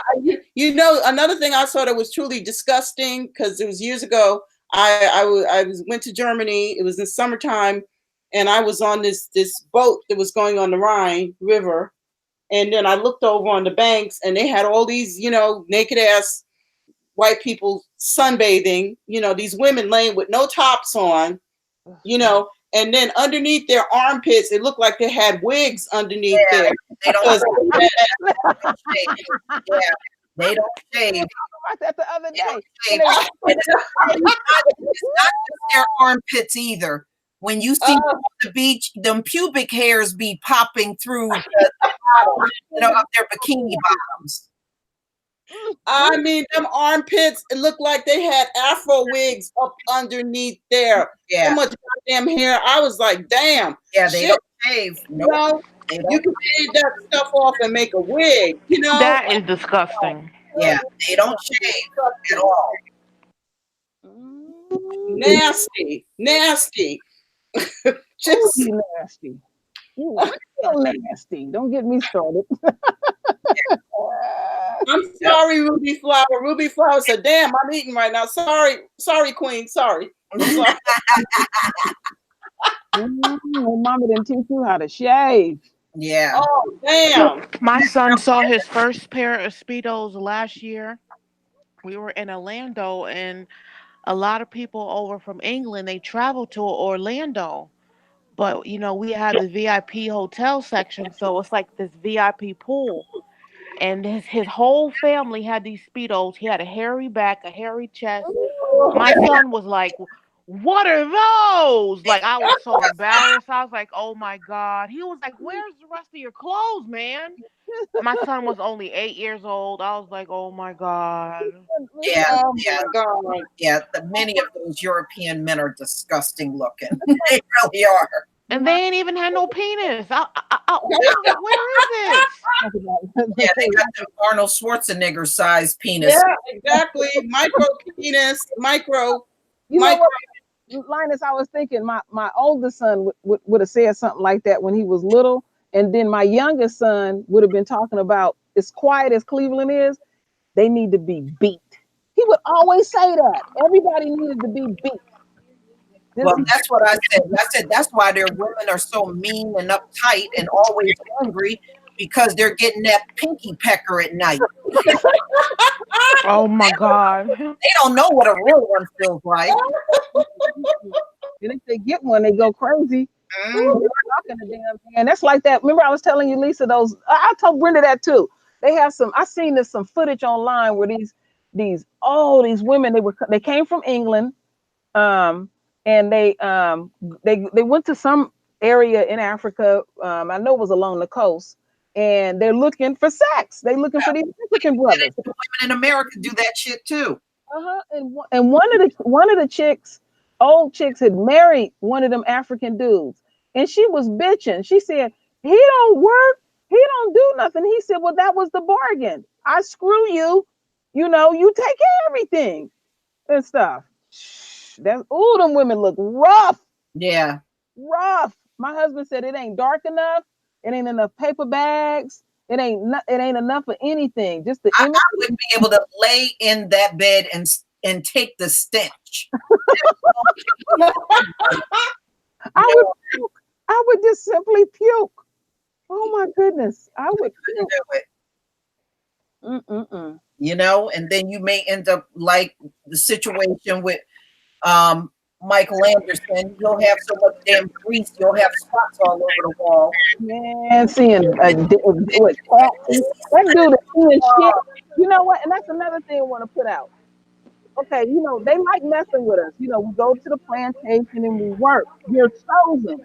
You know, another thing I saw that was truly disgusting, because it was years ago. I went to Germany. It was in summertime. And I was on this boat that was going on the Rhine River. And then I looked over on the banks and they had all these, you know, naked ass white people sunbathing, you know, these women laying with no tops on, you know, and then underneath their armpits, it looked like they had wigs underneath there. They don't they don't shave. About that the other day. It's not just their armpits either. When you see them on the beach, them pubic hairs be popping through the bottom, you know, of their bikini bottoms. I mean, them armpits, it looked like they had Afro wigs up underneath there. Yeah. So much goddamn hair. I was like, damn. Yeah, they don't shave. Nope. You know, you can shave that stuff off and make a wig, you know? That is disgusting. Yeah, they don't shave at all. Nasty. Just nasty. So nasty. Don't get me started. I'm sorry, Ruby Flower. Ruby Flower said, damn, I'm eating right now. Sorry, Queen. Sorry. Mama didn't teach you how to shave. Yeah. Oh, damn. My son saw his first pair of Speedos last year. We were in Orlando, and a lot of people over from England, they travel to Orlando. But, you know, we have the VIP hotel section, so it's like this VIP pool. And his whole family had these Speedos. He had a hairy back, a hairy chest. My son was like, what are those? Like, I was so embarrassed. I was like, oh my God. He was like, where's the rest of your clothes, man? My son was only 8 years old. I was like, oh my God. Yeah, oh my God. Yeah, many of those European men are disgusting looking. They really are. And they ain't even had no penis. Where is it? Yeah, they got the Arnold Schwarzenegger size penis. Yeah, exactly. Micro penis. Micro. You know what, Linus, I was thinking my oldest son would have said something like that when he was little. And then my youngest son would have been talking about, as quiet as Cleveland is, they need to be beat. He would always say that. Everybody needed to be beat. Well, that's what I said. I said that's why their women are so mean and uptight and always angry, because they're getting that pinky pecker at night. Oh my God. They don't know what a real one feels like. And if they get one, they go crazy. And that's like that. Remember I was telling you, Lisa, those, I told Brenda that too. They have I seen some footage online where these women, they came from England, and they went to some area in Africa. I know it was along the coast, and they're looking for sex. They're looking for these African brothers. Women in America do that shit too. And one of the chicks, old chicks, had married one of them African dudes, and she was bitching. She said, he don't work, he don't do nothing. He said, well, that was the bargain. I screw you, you know, you take care of everything and stuff. Them women look rough. Yeah, rough. My husband said it ain't dark enough. It ain't enough paper bags. It ain't enough of anything. Just I wouldn't be able to lay in that bed and take the stench. you know, and then you may end up like the situation with Michael Anderson. You'll have so much damn grease, you'll have spots all over the wall. Man, seeing what that dude is seeing shit. You know what? And that's another thing I want to put out. Okay, you know, they like messing with us. You know, we go to the plantation and we work. You're chosen.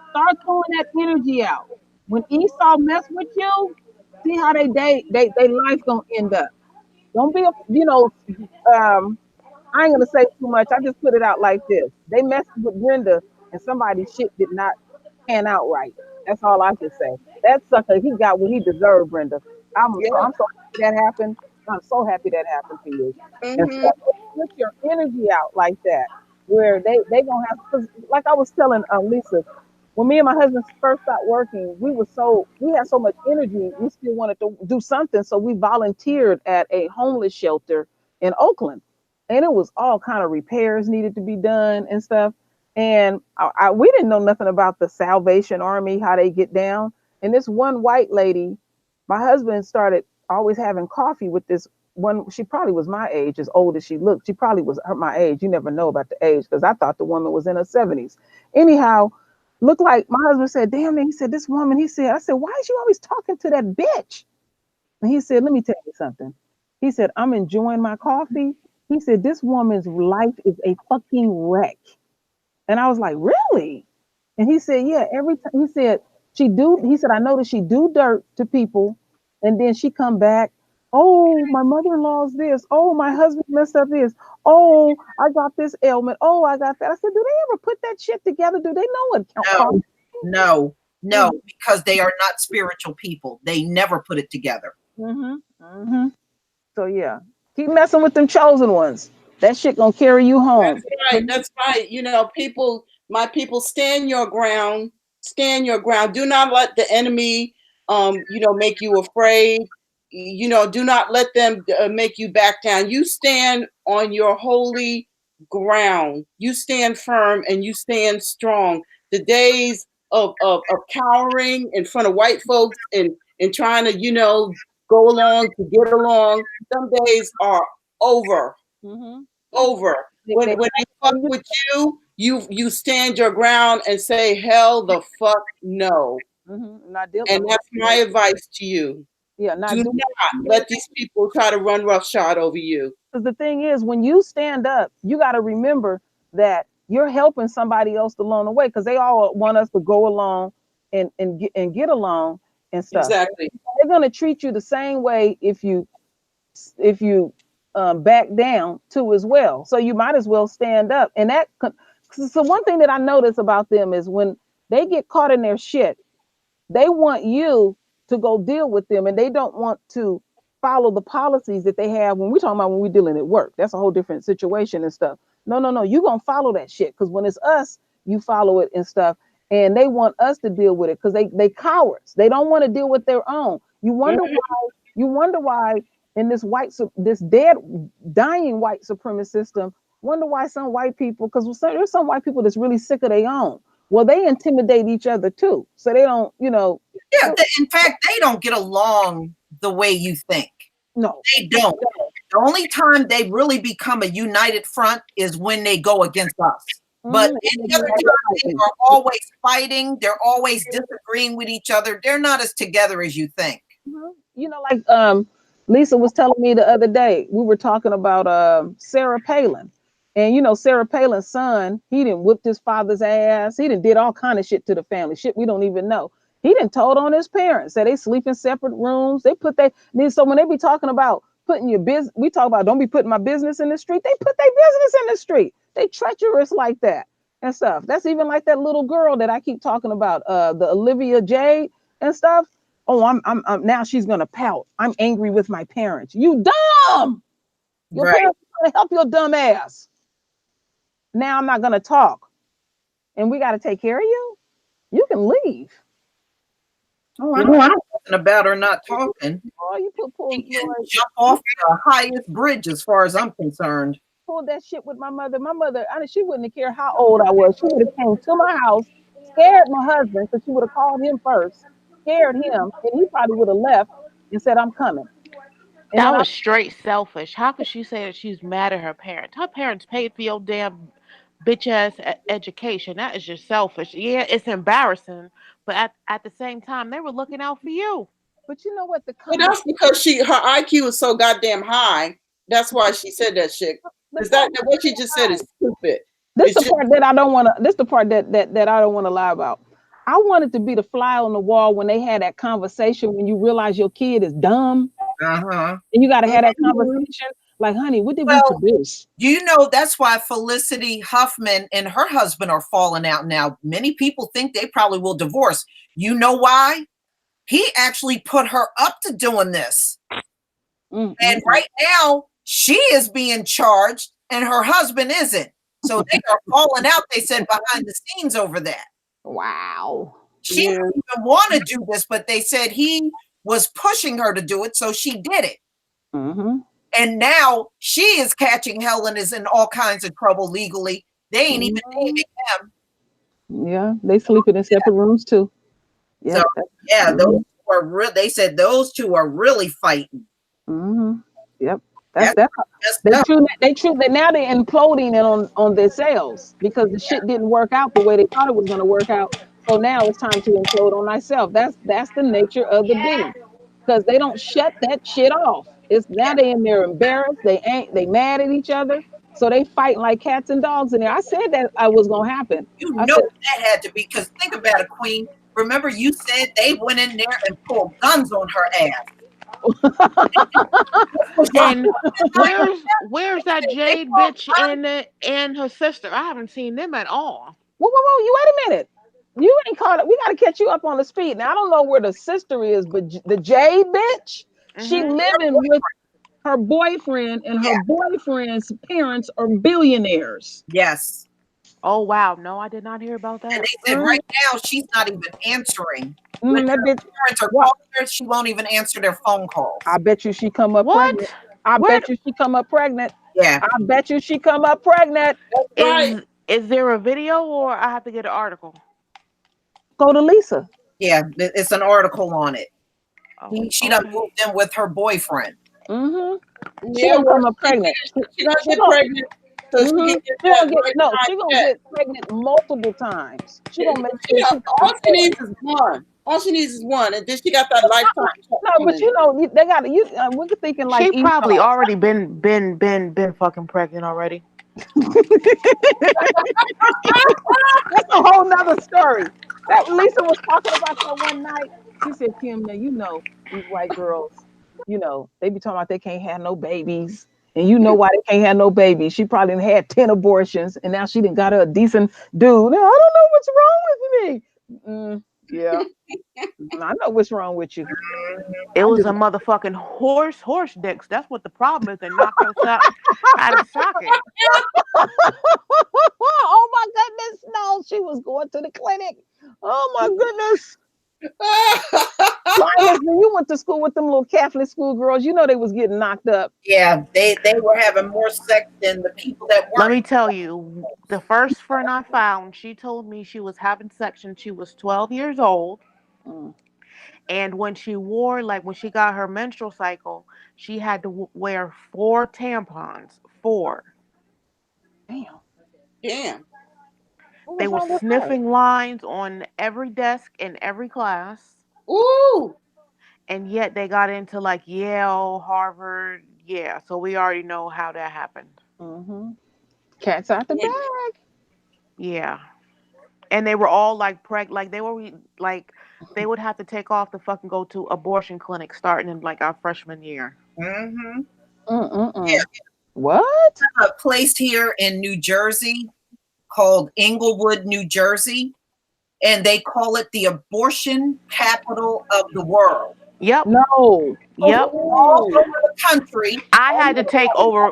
Start throwing that energy out. When Esau mess with you, see how they life gonna end up. Don't be a I ain't gonna say too much. I just put it out like this. They messed with Brenda and somebody's shit did not pan out right. That's all I can say. That sucker, he got what he deserved, Brenda. I'm so happy that happened. I'm so happy that happened to you. And Mm-hmm. so put your energy out like that, where they gonna have. Cause like I was telling Lisa, when me and my husband first started working, we had so much energy. We still wanted to do something, so we volunteered at a homeless shelter in Oakland, and it was all kind of repairs needed to be done and stuff. And we didn't know nothing about the Salvation Army, how they get down. And this one white lady, my husband started always having coffee with this one. She probably was my age, as old as she looked. She probably was my age. You never know about the age because I thought the woman was in her 70s. Anyhow, looked like my husband said, damn it. He said, this woman, I said, why is you always talking to that bitch? And he said, let me tell you something. He said, I'm enjoying my coffee. He said, this woman's life is a fucking wreck. And I was like, really? And he said, yeah, every time he said, he said, I noticed she do dirt to people. And then she come back. Oh, my mother-in-law's this. Oh, my husband messed up this. Oh, I got this ailment. Oh, I got that. I said, do they ever put that shit together? Do they know what No, no, because they are not spiritual people. They never put it together. So yeah, keep messing with them chosen ones. That shit gonna carry you home. That's right. That's right. You know, my people, stand your ground. Stand your ground. Do not let the enemy, make you afraid. You know, do not let them make you back down. You stand on your holy ground. You stand firm and you stand strong. The days of cowering in front of white folks and trying to, go along to get along, some days are over. Over. When they fuck with you stand your ground and say, hell the fuck no. And that's my advice to you. Yeah, do not let these people try to run roughshod over you. Because the thing is, when you stand up, you got to remember that you're helping somebody else along the way, because they all want us to go along and get along and stuff. Exactly. They're gonna treat you the same way if you back down too as well. So you might as well stand up. And so one thing that I notice about them is when they get caught in their shit, they want you to go deal with them, and they don't want to follow the policies that they have when we're talking about when we're dealing at work. That's a whole different situation and stuff. No, you're gonna follow that shit, because when it's us, you follow it and stuff. And they want us to deal with it because they cowards. They don't want to deal with their own. You wonder why in this dying white supremacist system, wonder why some white people, because there's some white people that's really sick of their own. Well, they intimidate each other too. So they don't, Yeah, in fact, they don't get along the way you think. No, they don't. The only time they really become a united front is when they go against us. But any other time, they are always fighting. They're always disagreeing with each other. They're not as together as you think. Like Lisa was telling me the other day, we were talking about Sarah Palin. And Sarah Palin's son, he didn't whipped his father's ass. He didn't did all kind of shit to the family. Shit we don't even know. He didn't told on his parents. Said they sleep in separate rooms. They put so when they be talking about putting your business, we talk about don't be putting my business in the street. They put their business in the street. They treacherous like that and stuff. That's even like that little girl that I keep talking about, the Olivia Jade and stuff. Oh, I'm now she's gonna pout. I'm angry with my parents. You dumb. Your parents are gonna help your dumb ass. Now I'm not gonna talk, and we got to take care of you. You can leave. Oh, I don't know nothing about her not talking. Oh, you she can jump off the highest bridge, as far as I'm concerned. Pulled that shit with my mother. My mother, she wouldn't have cared how old I was. She would have came to my house, scared my husband, because she would have called him first, scared him, and he probably would have left and said, "I'm coming." And That then was straight selfish. How could she say that she's mad at her parents? Her parents paid for your damn bitch ass education. That is just selfish. Yeah, it's embarrassing, but at the same time, they were looking out for you. but you know what? Well, that's because her IQ is so goddamn high. That's why she said that shit. Because that what she just said is stupid. This the part that I don't want to. This the part that I don't want to lie about. I wanted to be the fly on the wall when they had that conversation when you realize your kid is dumb. Uh-huh. And you got to have that conversation. Like, honey, what did we produce? You know, that's why Felicity Huffman and her husband are falling out now. Many people think they probably will divorce. You know why? He actually put her up to doing this. And right now, she is being charged and her husband isn't. So they are falling out, they said, behind the scenes over that. Wow. She didn't even want to do this, but they said he was pushing her to do it, so she did it. And now she is catching hell and is in all kinds of trouble legally. They ain't even naming them. Yeah, they sleeping in separate rooms too. Yeah, so, yeah, those two are real. They said those two are really fighting. Yep, that's they true that now they're imploding on themselves because the shit didn't work out the way they thought it was going to work out. So now it's time to implode on thyself. That's the nature of the beast because they don't shut that shit off. It's now they in there embarrassed. They mad at each other. So they fight like cats and dogs in there. I said that I was gonna happen. You know that had to be because think about it, Queen. Remember you said they went in there and pulled guns on her ass. And where's that Jade bitch and her sister? I haven't seen them at all. Whoa, you wait a minute. You ain't caught it. We got to catch you up on the speed. Now I don't know where the sister is, but the Jade bitch, she living with her boyfriend, and her boyfriend's parents are billionaires. Yes. Oh wow, no, I did not hear about that. And they said right now she's not even answering. When her parents are calling her, she won't even answer their phone calls. I bet you she come up pregnant. I bet you she come up pregnant. Yeah. I bet you she come up pregnant. Is there a video or I have to get an article? Go to Lisa. Yeah, it's an article on it. She done Okay. moved in with her boyfriend. She gonna come up pregnant. She gonna get pregnant. So she can she gonna get pregnant multiple times. She gonna make sure all she needs is one. All she needs is one, and then she got that lifetime. No, but you know they got you. We're thinking like she probably already been fucking pregnant already. That's a whole nother story. That Lisa was talking about that one night. She said, Kim, now you know these white girls, you know, they be talking about they can't have no babies. And you know why they can't have no babies. She probably done had 10 abortions and now she done got her a decent dude. Now, I don't know what's wrong with me. Yeah. I know what's wrong with you. It was a motherfucking horse dicks. That's what the problem is. They knocked us out of socket. Oh my goodness. No, she was going to the clinic. Oh my goodness. When you went to school with them little Catholic school girls, you know they was getting knocked up. Yeah, they were having more sex than the people that weren't. Let me tell you, the first friend I found, she told me she was having sex when she was 12 years old. And when she when she got her menstrual cycle, she had to wear 4 tampons. 4. Damn. They were sniffing lines on every desk in every class. Ooh. And yet they got into like Yale, Harvard. Yeah, so we already know how that happened. Cats out the bag. Yeah. And they were all like like they were like they would have to take off to fucking go to abortion clinics starting in like our freshman year. Yeah. What? A place here in New Jersey called Englewood, New Jersey, and they call it the abortion capital of the world. Yep. No. Yep. All over the country. I had to take over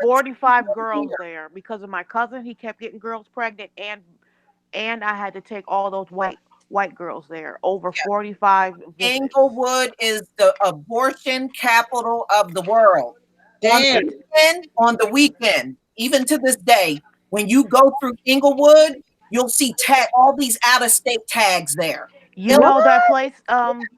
45 girls there because of my cousin. He kept getting girls pregnant, and I had to take all those white girls there. Over 45 visits. Englewood is the abortion capital of the world. Damn. On the weekend, even to this day, when you go through Englewood, you'll see all these out-of-state tags there. You know that place,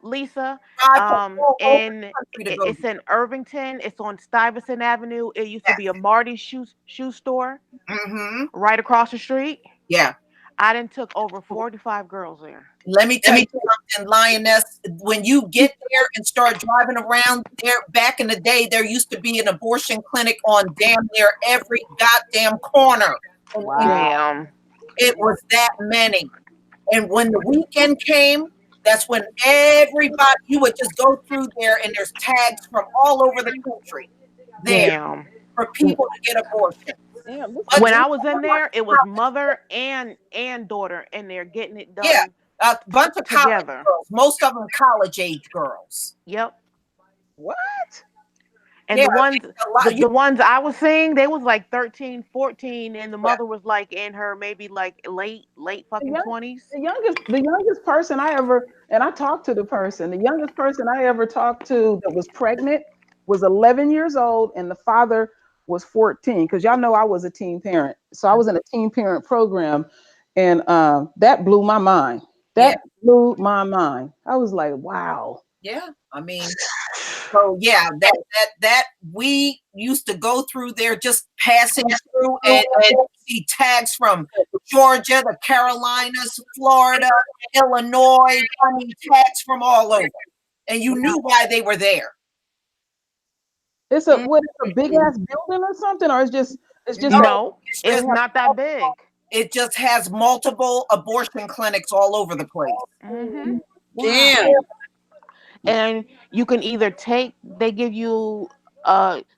Lisa? Drive all over the And country to go. it's in Irvington. It's on Stuyvesant Avenue. It used to be a Marty's shoe store Mm-hmm. right across the street. Yeah. I done took over 45 girls there. Let me tell you something, Lioness. When you get there and start driving around there, back in the day, there used to be an abortion clinic on damn near every goddamn corner. Wow. Damn. It was that many. And when the weekend came, that's when everybody, you would just go through there and there's tags from all over the country there Damn. for people to get abortion. Damn, When I was in there, it was mother and daughter in there getting it done. Yeah, a bunch of college together. girls, most of them college age girls. Yep. What? And Yeah, the ones I was seeing, they was like 13, 14, and the mother was like in her maybe like late fucking 20s. The youngest person I ever, and I talked to the person, the youngest person I ever talked to that was pregnant was 11 years old, and the father was 14. Because y'all know I was a teen parent, so I was in a teen parent program, and that blew my mind. That blew my mind. I was like, wow. Yeah, I mean, so yeah, that we used to go through there, just passing through, and see tags from Georgia, the Carolinas, Florida, Illinois. I mean, tags from all over, and you knew why they were there. It's a big ass building or something, or it's just no, it's not that big. It just has multiple abortion clinics all over the place. Mm-hmm. Damn. And you can either they give you,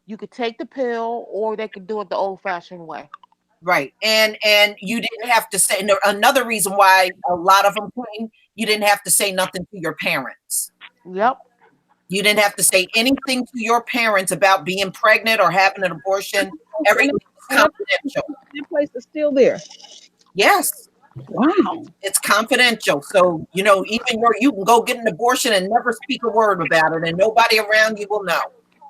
you could take the pill, or they could do it the old-fashioned way. Right, and you didn't have to say. Another reason why a lot of them came, you didn't have to say nothing to your parents. Yep. You didn't have to say anything to your parents about being pregnant or having an abortion. Everything was confidential. That place is still there. Yes. Wow. It's confidential. So, even you can go get an abortion and never speak a word about it, and nobody around you will know.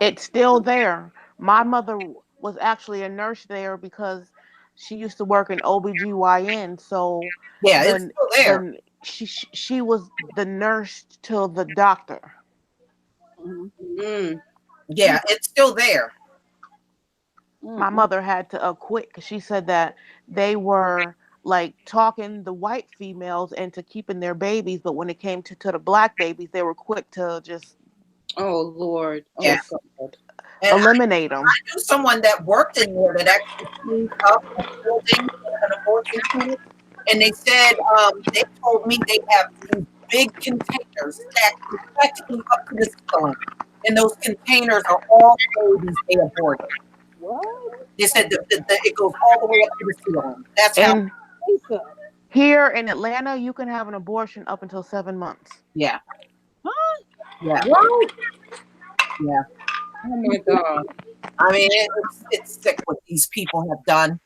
It's still there. My mother was actually a nurse there because she used to work in OBGYN. So yeah, it's still there. She was the nurse till the doctor. Mm-hmm. Yeah, it's still there. My mother had to quit because she said that they were like talking the white females into keeping their babies, but when it came to the black babies, they were quick to just Lord, God. Eliminate them. I knew someone that worked in there that actually cleaned up a building, an abortion clinic, and they said they told me they have these big containers stacked practically up to the ceiling, and those containers are all babies they aborted. What? They said it goes all the way up to the ceiling. That's how. Here in Atlanta, you can have an abortion up until 7 months. Yeah. Huh? Yeah. What? Yeah. Oh my God. I mean, it's sick what these people have done.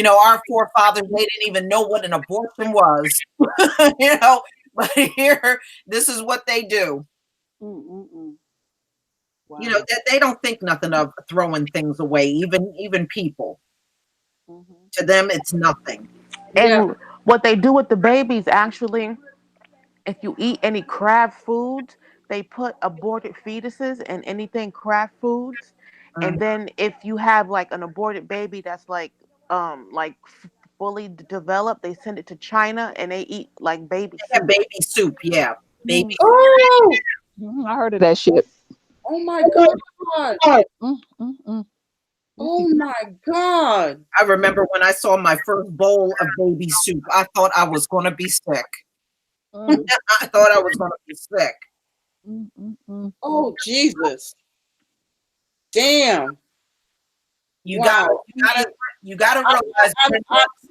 Our forefathers, they didn't even know what an abortion was. But here, this is what they do. Wow. They don't think nothing of throwing things away, even people. Mm-hmm. To them, it's nothing. And what they do with the babies, actually, if you eat any Kraft foods, they put aborted fetuses in anything Kraft foods. And then if you have like an aborted baby that's like fully developed, they send it to China and they eat like baby soup. Baby soup, yeah. Baby. Oh, I heard of that shit. Oh my God. Oh my God. I remember when I saw my first bowl of baby soup, I thought I was going to be sick. I thought I was going to be sick. Oh, Jesus. Damn. You gotta realize.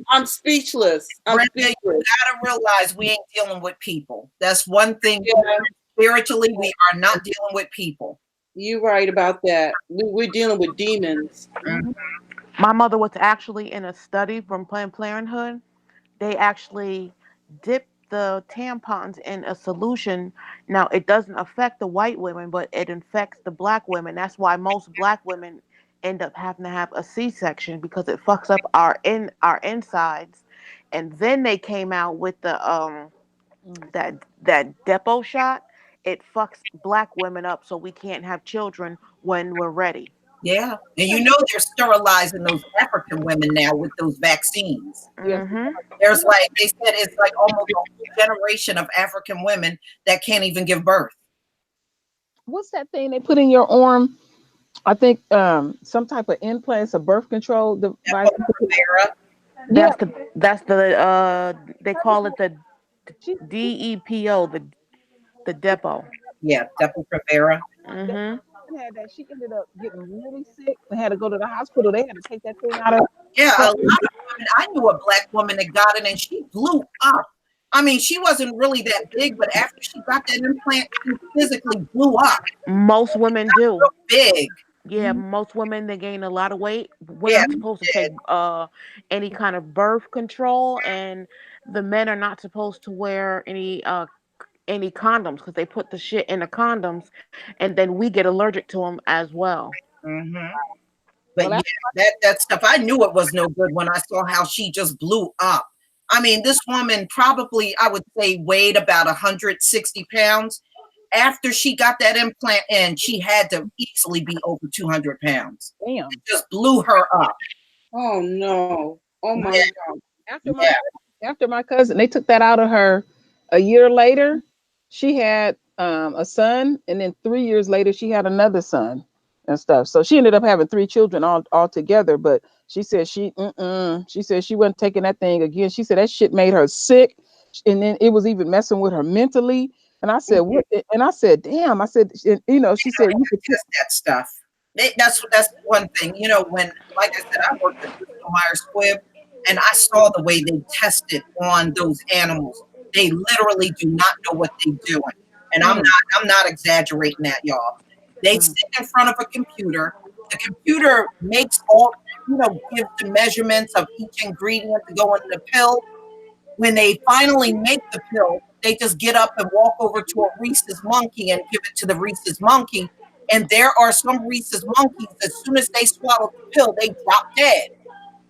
I'm speechless. You gotta realize we ain't dealing with people. That's one thing. Spiritually, we are not dealing with people. You're right about that. We're dealing with demons. Mm-hmm. My mother was actually in a study from Planned Parenthood. They actually dipped the tampons in a solution. Now, it doesn't affect the white women, but it infects the black women. That's why most black women end up having to have a C-section, because it fucks up our insides. And then they came out with the That depot shot, it fucks black women up so we can't have children when we're ready. Yeah. And you know they're sterilizing those African women now with those vaccines. Yes. Mm-hmm. There's like they said it's like almost a whole generation of African women that can't even give birth. What's that thing they put in your arm? I think some type of implants, a birth control device. Cabrera. Yeah, That's the they call it the she DEPO, the depot. Yeah, Depo Cabrera. Mm-hmm. had that. She ended up getting really sick and had to go to the hospital. They had to take that thing out of Yeah, a her. lot of women. I knew a black woman that got it and she blew up. I mean, she wasn't really that big, but after she got that implant, she physically blew up. Most women do. Real big. Yeah, most women they gain a lot of weight. We're Yeah, not supposed to take any kind of birth control, and the men are not supposed to wear any condoms because they put the shit in the condoms, and then we get allergic to them as well. hmm Well, But yeah, that stuff. I knew it was no good when I saw how she just blew up. I mean, this woman probably, I would say, weighed about 160 pounds. After she got that implant in, she had to easily be over 200 pounds. damn. It just blew her up. Oh no. Oh my Yeah. God. After my Yeah. after my cousin, they took that out of her a year later. She had a son, and then 3 years later, she had another son and stuff. So she ended up having three children all together. But she said she said she wasn't taking that thing again. She said that shit made her sick, and then it was even messing with her mentally. And I said, what? And I said, damn. I said, you know, she said you could. Test that stuff. That's one thing. You know, when, like I said, I worked at Bristol Myers Squibb, and I saw the way they tested on those animals. They literally do not know what they're doing, and I'm not exaggerating that, y'all. They sit in front of a computer. The computer makes all, gives the measurements of each ingredient to go in the pill. When they finally make the pill, they just get up and walk over to a rhesus monkey and give it to the rhesus monkey. And there are some rhesus monkeys, as soon as they swallow the pill, they drop dead.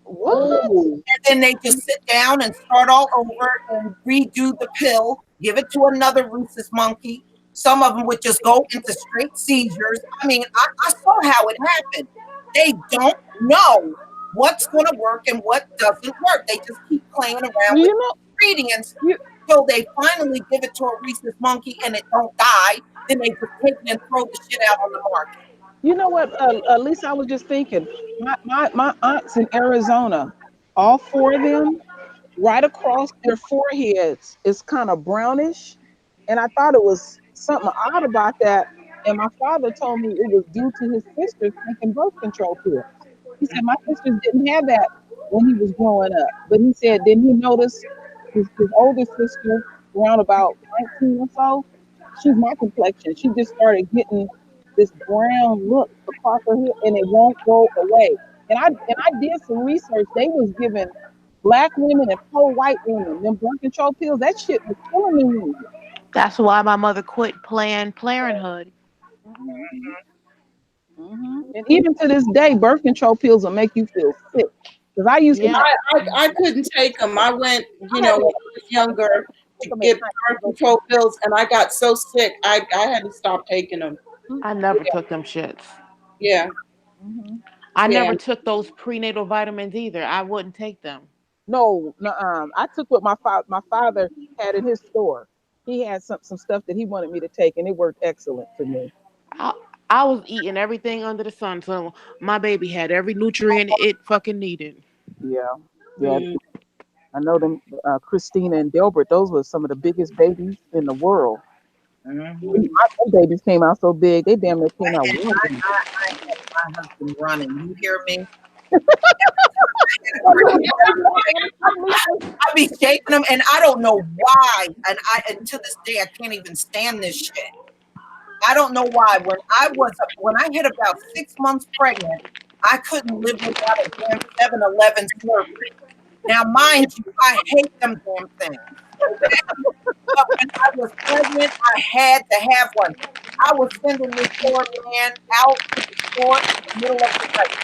What? And then they just sit down and start all over and redo the pill, give it to another rhesus monkey. Some of them would just go into straight seizures. I mean, I saw how it happened. They don't know what's going to work and what doesn't work. They just keep playing around with ingredients until they finally give it to a rhesus monkey and it don't die. Then they just take it and throw the shit out on the market. You know what, Lisa, I was just thinking, my aunts in Arizona, all four of them, right across their foreheads is kind of brownish. And I thought it was something odd about that. And my father told me it was due to his sisters taking birth control pills. He said my sisters didn't have that when he was growing up. But he said, then he noticed his older sister, around about 19 or so, she's my complexion. She just started getting this brown look across her head, and it won't go away. And I did some research. They was giving black women and poor white women them birth control pills. That shit was killing them women. That's why my mother quit Planned Parenthood. And even to this day, birth control pills will make you feel sick. Because I used to. I couldn't take them. I went, when I was younger, to get birth control pills, and I got so sick, I had to stop taking them. I never took them shits. Yeah. I never took those prenatal vitamins either. I wouldn't take them. No, I took what my father had in his store. He had some stuff that he wanted me to take, and it worked excellent for me. I was eating everything under the sun, so my baby had every nutrient it fucking needed. Yeah. I know them, Christina and Delbert. Those were some of the biggest babies in the world. My babies came out so big, they damn near came out. I had my husband running. You hear me? I be shaking them, and I don't know why. And to this day, I can't even stand this shit. I don't know why. When I hit about 6 months pregnant, I couldn't live without a damn 7-Eleven Slurpee. Now, mind you, I hate them damn things. But when I was pregnant, I had to have one. I was sending this poor man out to the store in the middle of the night.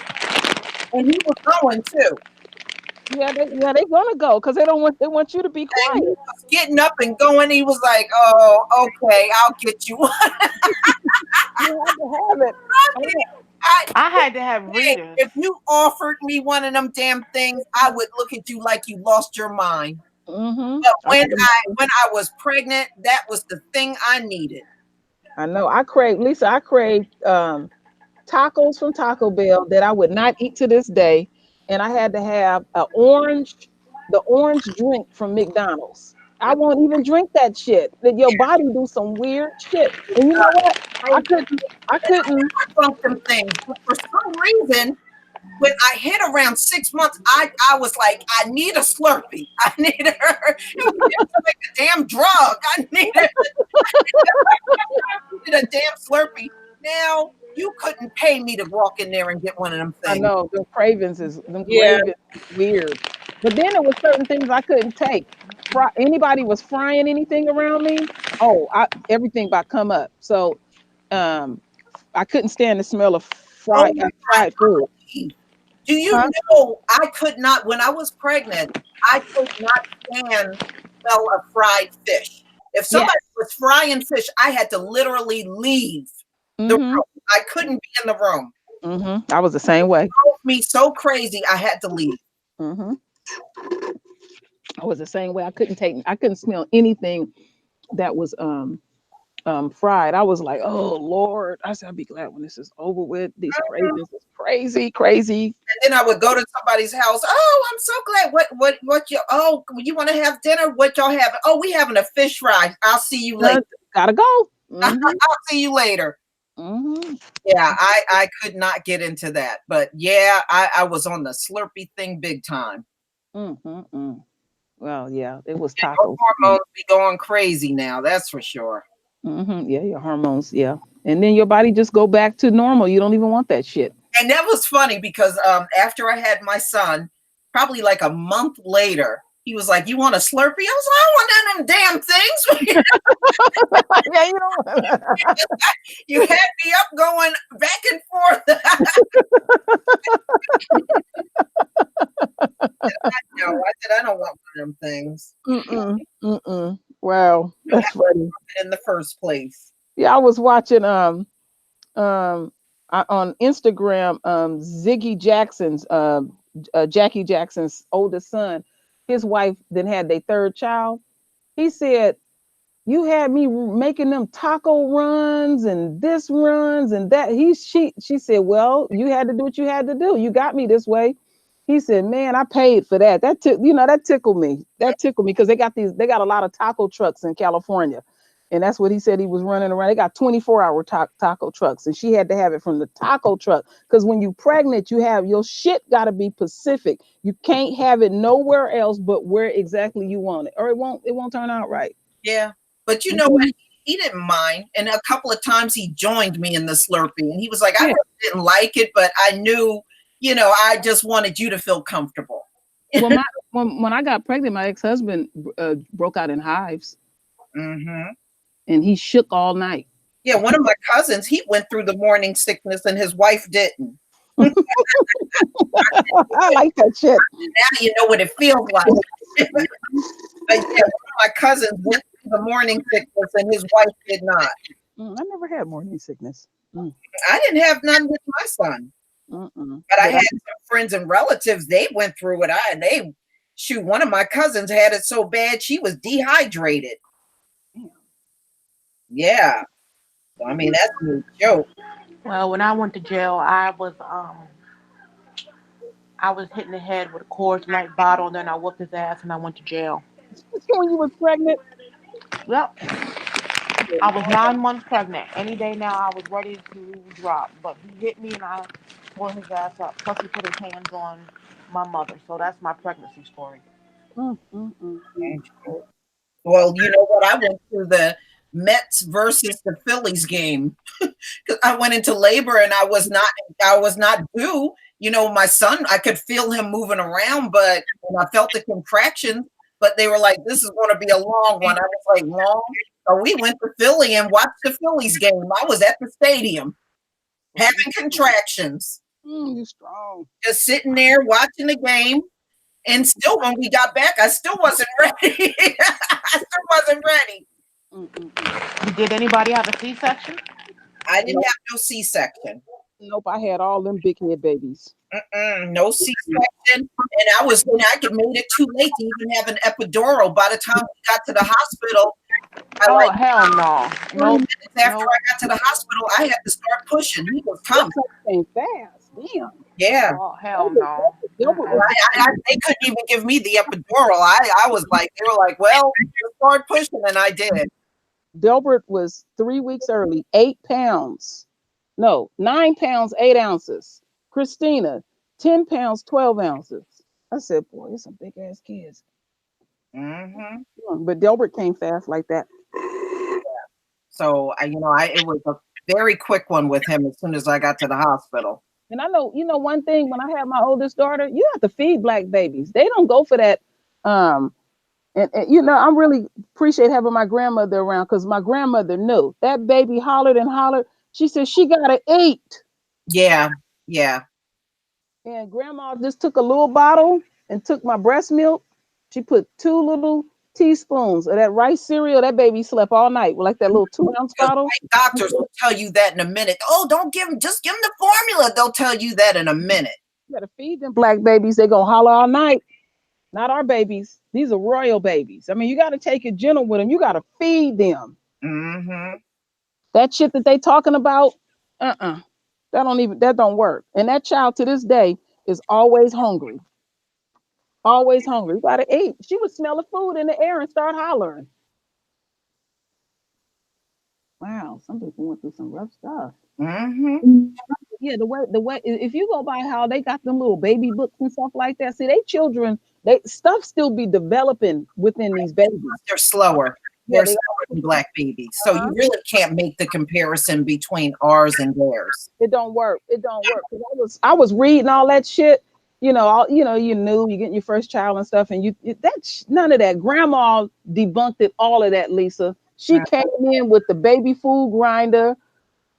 And he was going too. They're gonna go because they want you to be And he quiet. was getting up and going. He was like, "Oh, okay, I'll get you one." You have to have it. I, I had to have hey, readers. if you offered me one of them damn things, I would look at you like you lost your mind. Mm-hmm. But when I was pregnant, that was the thing I needed. I know. Lisa. I crave tacos from Taco Bell that I would not eat to this day, and I had to have the orange drink from McDonald's. I won't even drink that shit. That your body do some weird shit, and you know what? I I couldn't. drunk them things, but for some reason, when I hit around 6 months, I was like, I need a Slurpee. I needed her. It was just like a damn drug. I needed a damn Slurpee. Now you couldn't pay me to walk in there and get one of them I things. know them Yeah. cravings is weird. But then there was certain things I couldn't take. Anybody was frying anything around me, everything about come up. So um I couldn't stand the smell of Oh fried food. my! Do you Huh? know I could not when I was pregnant? I could not stand the smell of fried fish. If Yes. somebody was frying fish, I had to literally leave the Mm-hmm. room. I couldn't be in the room. Mm-hmm. I was the same way. Drove me so crazy, I had to leave. Mm-hmm. I was the same way. I couldn't smell anything that was fried. I was like, oh Lord. I said, I'll be glad when this is over with. These cravings is crazy, crazy. And then I would go to somebody's house. Oh, I'm so glad. What you? Oh, you want to have dinner? What y'all having? Oh, we having a fish fry. I'll see you later. Gotta go. I'll Mm-hmm. see you later. Mm-hmm. Yeah, I could not get into that, but yeah, I was on the Slurpee thing big time. Mm-hmm. Well, yeah, it was Those tacos. hormones be going crazy now. That's for sure. Mm-hmm. Yeah, your hormones. Yeah, and then your body just go back to normal. You don't even want that shit. And that was funny because after I had my son, probably like a month later, he was like, "You want a Slurpee?" I was like, "I don't want none of them damn things." Yeah, you know. You had me up going back and forth. No, I said I don't want one of them things Mm-mm. Mm-mm. Wow, that's funny. in the first place. Yeah, I was watching on Instagram Ziggy Jackson's Jackie Jackson's oldest son, his wife then had their third child. He said, "You had me making them taco runs and this runs and that." She said, "Well, you had to do what you had to do. You got me this way." He said, "Man, I paid for that. That tickled me. That tickled me because they got a lot of taco trucks in California." And that's what he said he was running around. They got 24-hour taco trucks, and she had to have it from the taco truck. Because when you pregnant, you have your shit got to be Pacific. You can't have it nowhere else but where exactly you want it, or it won't turn out right. Yeah, but you know what? He didn't mind, and a couple of times he joined me in the Slurpee, and he was like, "I Yeah. really didn't like it, but I knew, I just wanted you to feel comfortable." Well, when I got pregnant, my ex-husband broke out in hives, Hmm. and he shook all night. Yeah, one of my cousins, he went through the morning sickness, and his wife didn't. I like that shit. Now you know what it feels like. But yeah, one of my cousins went through the morning sickness, and his wife did not. I never had morning sickness. I didn't have none with my son, Mm-mm. but I had some friends and relatives. They went through it. One of my cousins had it so bad she was dehydrated. Yeah, so, I mean that's no joke. Well, when I went to jail, I was hitting the head with a Coors Light bottle, and then I whooped his ass, and I went to jail. When you was pregnant? Yep. I was 9 months pregnant. Any day now, I was ready to drop, but he hit me, and I tore his ass up. Plus, he put his hands on my mother. So that's my pregnancy story. Well, you know what? I went to the Mets versus the Phillies game because I went into labor and I was not due. My son, I could feel him moving around, and I felt the contractions. But they were like, "This is going to be a long one." I was like, "Long?" So we went to Philly and watched the Phillies game. I was at the stadium having contractions, You strong. just sitting there watching the game. And still, when we got back, I still wasn't ready. I still wasn't ready. Did anybody have a C-section? I didn't Nope. have no C-section. Nope, I had all them big head babies. No C-section. And I made it too late to even have an epidural. By the time we got to the hospital, Oh, hell no. 20 Nope. minutes after Nope. I got to the hospital, I had to start pushing. He was coming. Came fast. Damn. Yeah. Oh, hell no. They couldn't even give me the epidural. I was like, they were like, well, start pushing, and I did. Delbert was 3 weeks early, 8 pounds. No, 9 pounds, 8 ounces. Christina, 10 pounds, 12 ounces. I said, boy, it's some big ass kids. But Delbert came fast like that. So it was a very quick one with him as soon as I got to the hospital. And I know, one thing, when I had my oldest daughter, you have to feed black babies. They don't go for that. And I really appreciate having my grandmother around, because my grandmother knew that baby hollered and hollered. She said she gotta eat. Yeah. And grandma just took a little bottle and took my breast milk. She put 2 little teaspoons of that rice cereal. That baby slept all night with like that little 2-ounce bottle. Doctors will tell you that in a minute. Oh, just give them the formula. They'll tell you that in a minute. You gotta feed them black babies. They're gonna holler all night. Not our babies. These are royal babies. I mean, you gotta take it gentle with them. You gotta feed them. That shit that they talking about, that don't work. And that child to this day is always hungry. Always hungry. You gotta eat. She would smell the food in the air and start hollering. Wow, some people went through some rough stuff. Yeah, the way if you go by how they got them little baby books and stuff like that, see, they children, stuff still be developing within these babies. They're slower. They're slower than black babies. So you really can't make the comparison between ours and theirs. It don't work. It don't work. 'Cause I was reading all that shit. You knew you getting your first child and stuff, and that's none of that. Grandma debunked it, all of that, Lisa. She came in with the baby food grinder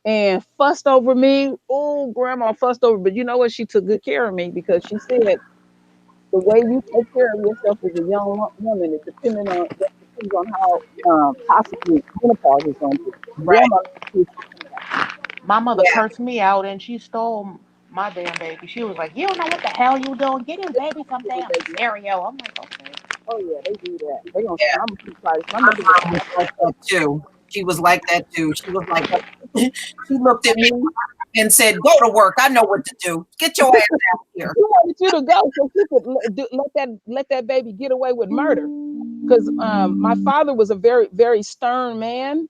and fussed over me. Oh, grandma fussed over, but you know what? She took good care of me, because she said the way you take care of yourself as a young woman is depends on how possibly menopause is going to be. Right. My mother cursed me out, and she stole my damn baby. She was like, "You don't know what the hell you doing. Get his baby some damn cereal." I'm like, okay. Oh yeah, they do that. They gonna. Yeah. I'm surprised. My My mother mom was like that too. She was like that too. She was like, she looked at me and said, "Go to work. I know what to do. Get your ass out here." She wanted you to go so she could let that baby get away with murder. Because my father was a very, very stern man.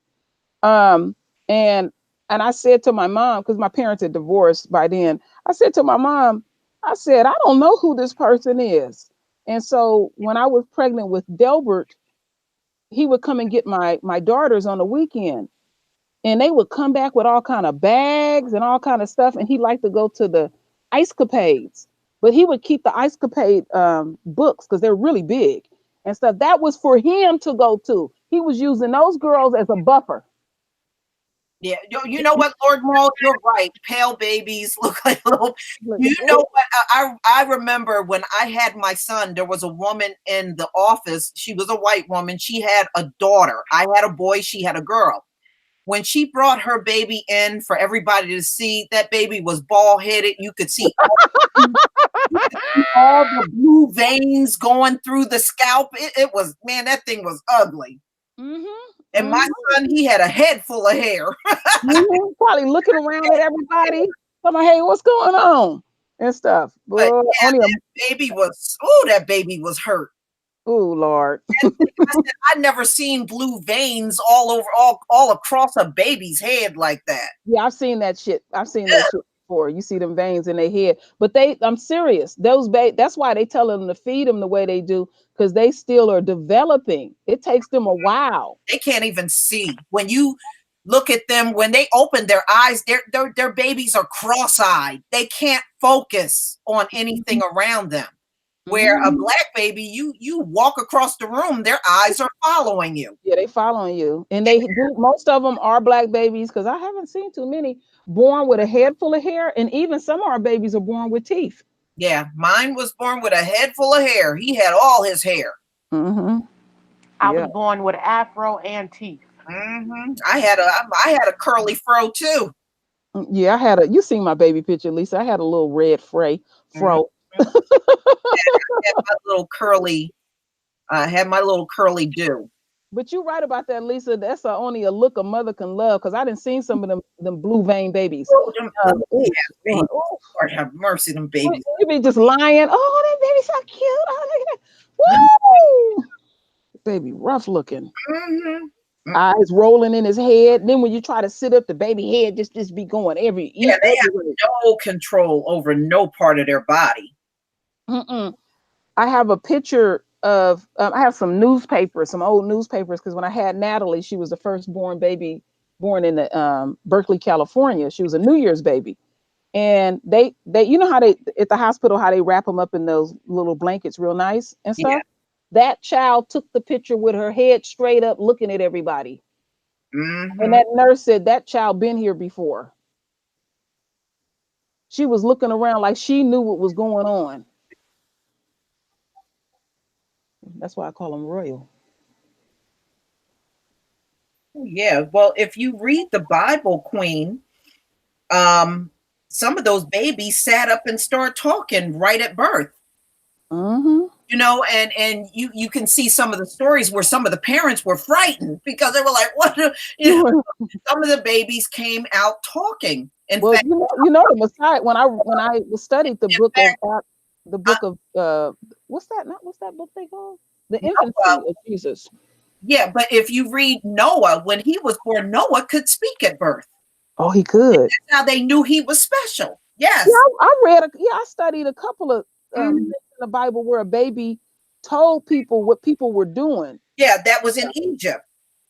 And I said to my mom, because my parents had divorced by then, I said to my mom, I don't know who this person is. And so when I was pregnant with Delbert, he would come and get my daughters on the weekend, and they would come back with all kind of bags and all kind of stuff. And he liked to go to the ice capades, but he would keep the ice capade books, because they're really big and stuff. That was for him to go to. He was using those girls as a buffer. Yeah, you know what, Lord Moral, you're right. Pale babies look like little. You know what? I remember when I had my son, there was a woman in the office. She was a white woman. She had a daughter. I had a boy. She had a girl. When she brought her baby in for everybody to see, that baby was bald headed. You could see all the blue veins going through the scalp. It was, man, that thing was ugly. And my son, he had a head full of hair. Probably looking around at everybody. I'm like, hey, what's going on? And stuff. But yeah, that baby was hurt. Oh, Lord. I'd never seen blue veins all across a baby's head like that. Yeah, I've seen that shit. That shit before. You see them veins in their head. But I'm serious. That's why they tell them to feed them the way they do, because they still are developing. It takes them a while. They can't even see. When you look at them, when they open their eyes, their babies are cross-eyed. They can't focus on anything around them. Where a black baby, you walk across the room, their eyes are following you. Yeah, they following you. And most of them are black babies, because I haven't seen too many born with a head full of hair. And even some of our babies are born with teeth. Yeah, mine was born with a head full of hair. He had all his hair. Mm-hmm. I Yeah. was born with afro and teeth. I had a curly fro too. Yeah, I had a you seen my baby picture, Lisa. I had a little red Mhm. fro. Had my little curly, had my little curly do. But you're right about that, Lisa. That's only a look a mother can love because I didn't seen some of them blue vein babies. Oh, them Ooh, babies. Lord, ooh. Lord have mercy, them babies. You be just lying. Oh, that baby's so cute. Oh, look at that. Woo! Baby, rough looking. Mhm. Eyes rolling in his head. Then when you try to sit up, the baby head just be going Yeah, they have everywhere. no control over no part of their body. Mm-mm. I have a picture of I have some newspapers, some old newspapers, because when I had Natalie, she was the firstborn baby born in the Berkeley, California. She was a New Year's baby, and they you know how they at the hospital how they wrap them up in those little blankets real nice and Yeah. stuff. That child took the picture with her head straight up, looking at everybody, and Hmm. that nurse said that child been here before. She was looking around like she knew what was going on. That's why I call them royal. Yeah. Well, if you read the Bible, Queen, um, some of those babies sat up and start talking right at birth. Mm-hmm. And you can see some of the stories where some of the parents were frightened because they were like, "What?" Some of the babies came out talking. In Well, fact, you know the Messiah. When I studied the in book of fact, the I, book of what's that book they call the Noah, infancy of Jesus. yeah, but if you read Noah, when he was born, Noah could speak at birth. Oh, he could. That's how they knew he was special. Yeah, Yes. I studied a couple of things Mhm. in the Bible where a baby told people what people were doing. Yeah, that was in Egypt.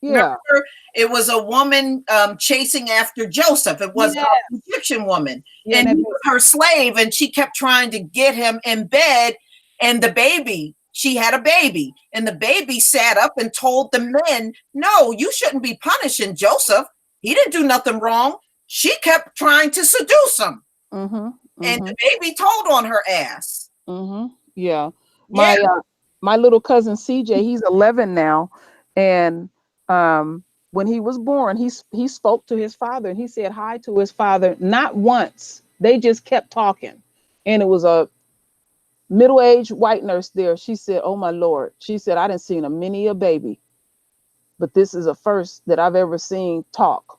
Yeah, Remember, it was a woman chasing after Joseph. It was yeah, an Egyptian woman, yeah. and he was her slave, and she kept trying to get him in bed. And the baby, she had a baby, and the baby sat up and told the men, "No, you shouldn't be punishing Joseph. He didn't do nothing wrong." She kept trying to seduce him, Mm-hmm. and Mm-hmm. the baby told on her ass. Mm-hmm. Yeah. Yeah. My little cousin CJ, he's 11 now, and when he was born, he spoke to his father and he said hi to his father not once. They just kept talking, and it was a middle-aged white nurse there. She said, "Oh my Lord," she said, "I didn't seen a many a baby, but this is a first that I've ever seen talk."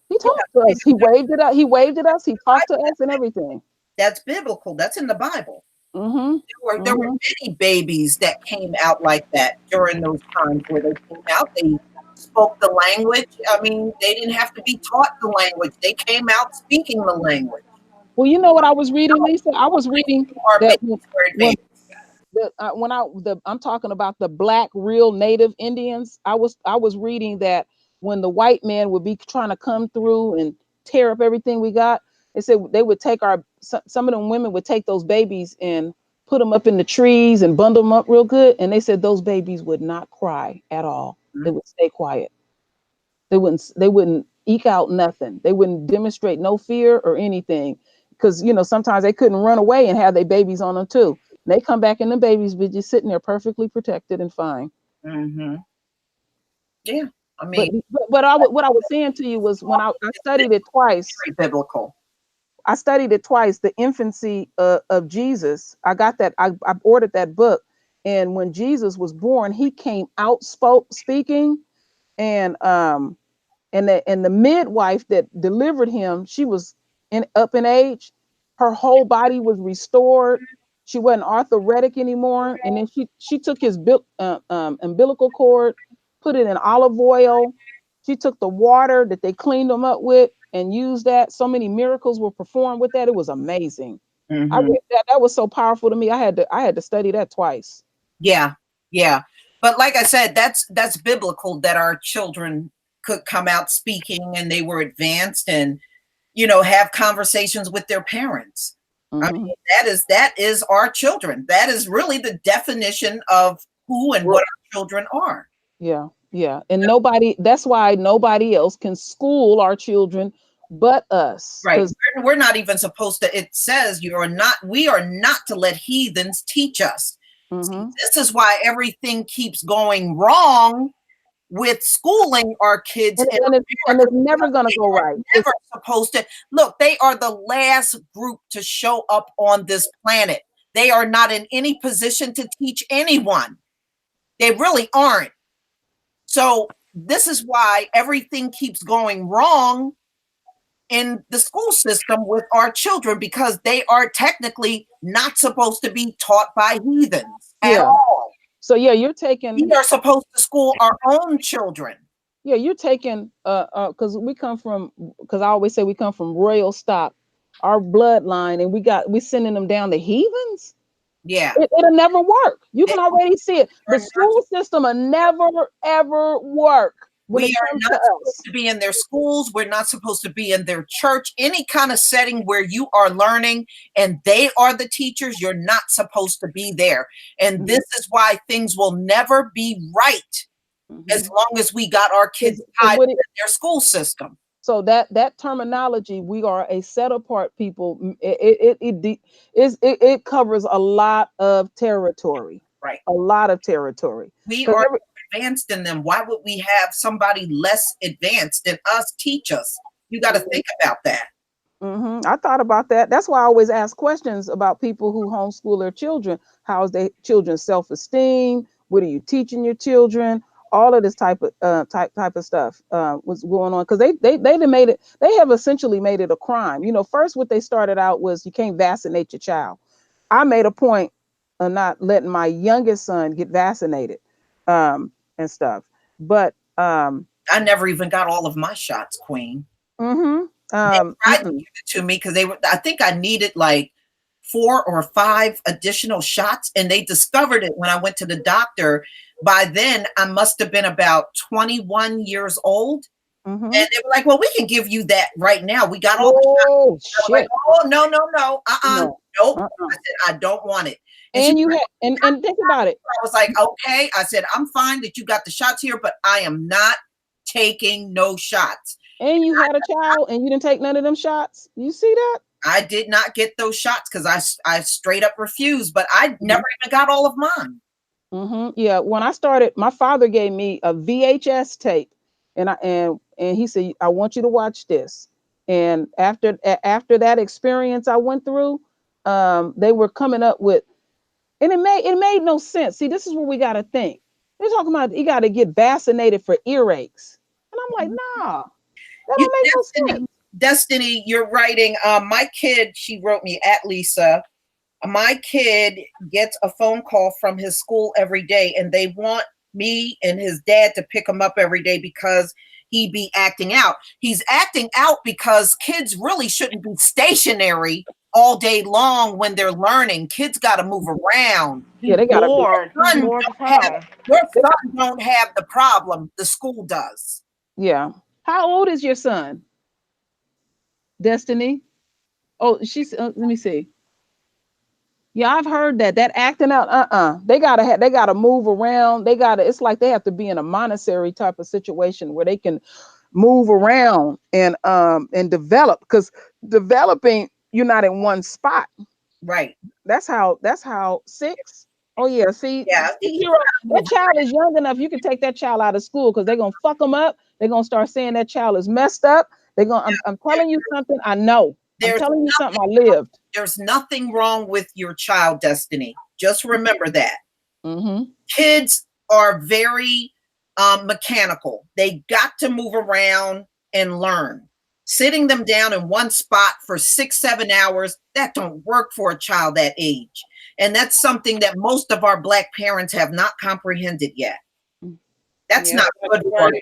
He Yeah. talked to us. He waved it up. He waved at us. He talked to us and everything. That's biblical. That's in the Bible. Mm-hmm. There were Mm-hmm. many babies that came out like that during those times where they came out. They spoke the language. I mean, they didn't have to be taught the language. They came out speaking the language. Well, you know what I was reading, Lisa? I was reading Our that babies were when advanced. I'm talking about the black real native Indians. I was reading that when the white man would be trying to come through and tear up everything we got, they said they would take some of them women would take those babies and put them up in the trees and bundle them up real good, and they said those babies would not cry at all. They would stay quiet. They wouldn't eke out nothing. They wouldn't demonstrate no fear or anything. Because sometimes they couldn't run away and have their babies on them too. And they come back and the babies be just sitting there perfectly protected and fine. Mm-hmm. Yeah, I But mean, what I was saying to you was when I studied it twice. very biblical. I studied it twice. The infancy of Jesus. I ordered that book, and when Jesus was born, he came out speaking, and the midwife that delivered him, she was up in age. Her whole body was restored. She wasn't arthritic anymore. And then she took his umbilical cord, put it in olive oil. She took the water that they cleaned him up with and used that. So many miracles were performed with that. It was amazing. I Mm-hmm. read that. That was so powerful to me. I had to study that twice. Yeah, yeah. But like I said, that's biblical that our children could come out speaking and they were advanced and have conversations with their parents. I Hmm. mean, that is our children. That is really the definition of who and what our children are. Yeah, yeah. And that's why nobody else can school our children but us. Right. 'Cause We're not even supposed to, it says we are not to let heathens teach us. See, this is why everything keeps going wrong with schooling our kids in and it's America. never gonna go right. Never supposed to. Look, they are the last group to show up on this planet. They are not in any position to teach anyone. They really aren't. So this is why everything keeps going wrong in the school system with our children, because they are technically not supposed to be taught by heathens at all. So yeah, you're taking. We are supposed to school our own children. Yeah, you're taking because I always say we come from royal stock, our bloodline, and we sending them down to heathens. Yeah, it'll never work. You can already see it. The school system will never ever work. We are not supposed to be in their schools. We're not supposed to be in their church. Any kind of setting where you are learning and they are the teachers, you're not supposed to be there. And this is why things will never be right as long as we got our kids tied in their school system. So that terminology, we are a set apart people. It covers a lot of territory. Right. A lot of territory. We are advanced in them. Why would we have somebody less advanced than us teach us? You got to think about that. I thought about that. That's why I always ask questions about people who homeschool their children. How is their children's self-esteem? What are you teaching your children? All of this type of stuff was going on, because they have essentially made it a crime. First what they started out was you can't vaccinate your child. I made a point of not letting my youngest son get vaccinated and stuff. But I never even got all of my shots, Queen. They tried to give it to me because I think I needed like 4 or 5 additional shots, and they discovered it when I went to the doctor. By then I must have been about 21 years old. And they were like, well, we can give you that right now. We got all the shots. I was like, oh, no. Nope. I said, I don't want it. And think about it. I was like, okay. I said, I'm fine that you got the shots here, but I am not taking no shots. And you had a child and you didn't take none of them shots. You see that? I did not get those shots because I straight up refused, but I never even got all of mine. Yeah, when I started, my father gave me a VHS tape, and he said, I want you to watch this. And after that experience I went through, they were coming up with, and it made no sense. See, this is what we got to think. They're talking about you got to get vaccinated for earaches, and I'm like, nah, that don't make no sense. Destiny, you're writing. My kid, she wrote me at Lisa. My kid gets a phone call from his school every day, and they want me and his dad to pick him up every day because he be acting out. He's acting out because kids really shouldn't be stationary all day long when they're learning. Kids got to move around. Yeah, they got to. Your son don't have the problem. The school does. Yeah. How old is your son, Destiny? Oh, she's. Let me see. Yeah, I've heard that acting out. They gotta move around. It's like they have to be in a monastery type of situation where they can move around and develop, because developing, you're not in one spot. Right. That's how 6. Oh yeah. See, yeah. That child is young enough. You can take that child out of school because they're gonna fuck them up. They're gonna start saying that child is messed up. I'm telling you something. I know. I'm telling you something. I lived. There's nothing wrong with your child, Destiny. Just remember that. Kids are very mechanical. They got to move around and learn. Sitting them down in one spot for 6-7 hours, that don't work for a child that age. And that's something that most of our Black parents have not comprehended yet. That's not good for a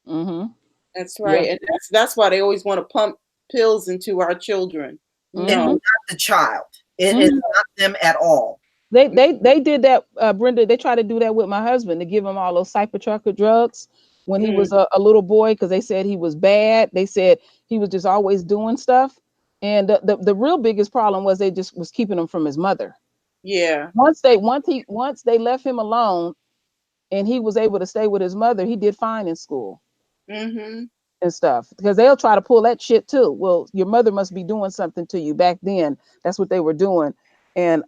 child. That's right. And that's why they always want to pump pills into our children. No, not the child. It is not them at all. They did that, Brenda. They tried to do that with my husband, to give him all those psychotropic drugs when he was a little boy, because they said he was bad. They said he was just always doing stuff. And the real biggest problem was they just was keeping him from his mother. Yeah. Once they left him alone and he was able to stay with his mother, he did fine in school. and stuff, because they'll try to pull that shit too. Well, your mother must be doing something to you. Back then, that's what they were doing. And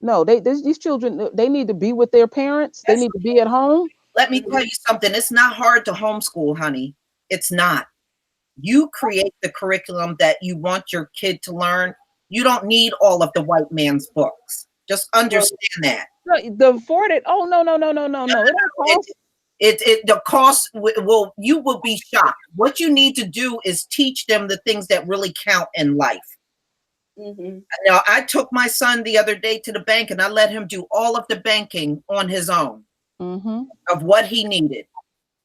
no, these children, they need to be with their parents. They need to be at home. Let me tell you something. It's not hard to homeschool, honey. It's not. You create the curriculum that you want your kid to learn. You don't need all of the white man's books. Just understand that. The afforded. Oh, no, no, no, no, no, no. It don't cost. The cost will, you will be shocked. What you need to do is teach them the things that really count in life. Now, I took my son the other day to the bank and I let him do all of the banking on his own of what he needed.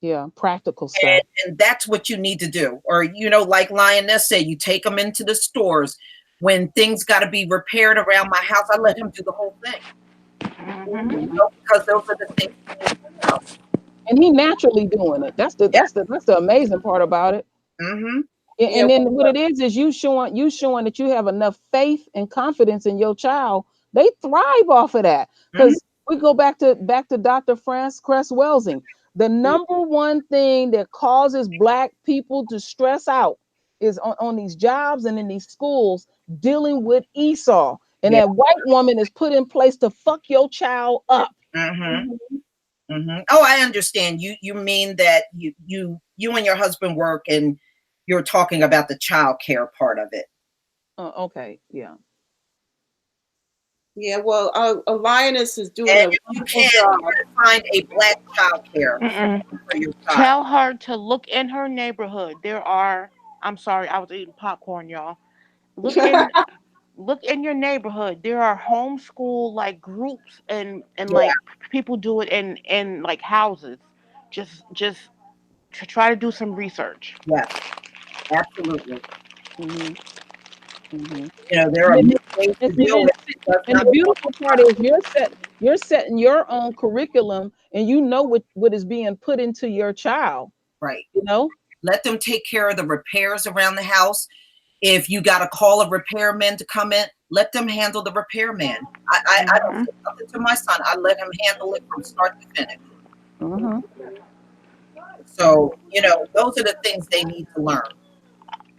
Yeah, practical stuff. And that's what you need to do. Or, like Lioness said, you take them into the stores. When things got to be repaired around my house, I let him do the whole thing. Because those are the things he needs to know. And he naturally doing it. That's the amazing part about it. And then what it is you showing that you have enough faith and confidence in your child. They thrive off of that. Because we go back to Dr. Frances Cress Welsing. The number one thing that causes Black people to stress out is on these jobs and in these schools, dealing with Esau. And that white woman is put in place to fuck your child up. Oh, I understand. You mean that you and your husband work and you're talking about the child care part of it. Okay, yeah. Yeah, well, a Lioness is doing and you can't find a Black child care for your child. Tell her to look in her neighborhood. I'm sorry, I was eating popcorn, y'all. Look in your neighborhood. There are homeschool like groups and like people do it in like houses. Just to try to do some research. Yeah, absolutely. There are many ways to deal with it. And the beautiful part is you're setting your own curriculum, and you know what is being put into your child. Right. Let them take care of the repairs around the house. If you got to call a repairman to come in, let them handle the repairman. I don't say nothing to my son. I let him handle it from start to finish. So, those are the things they need to learn.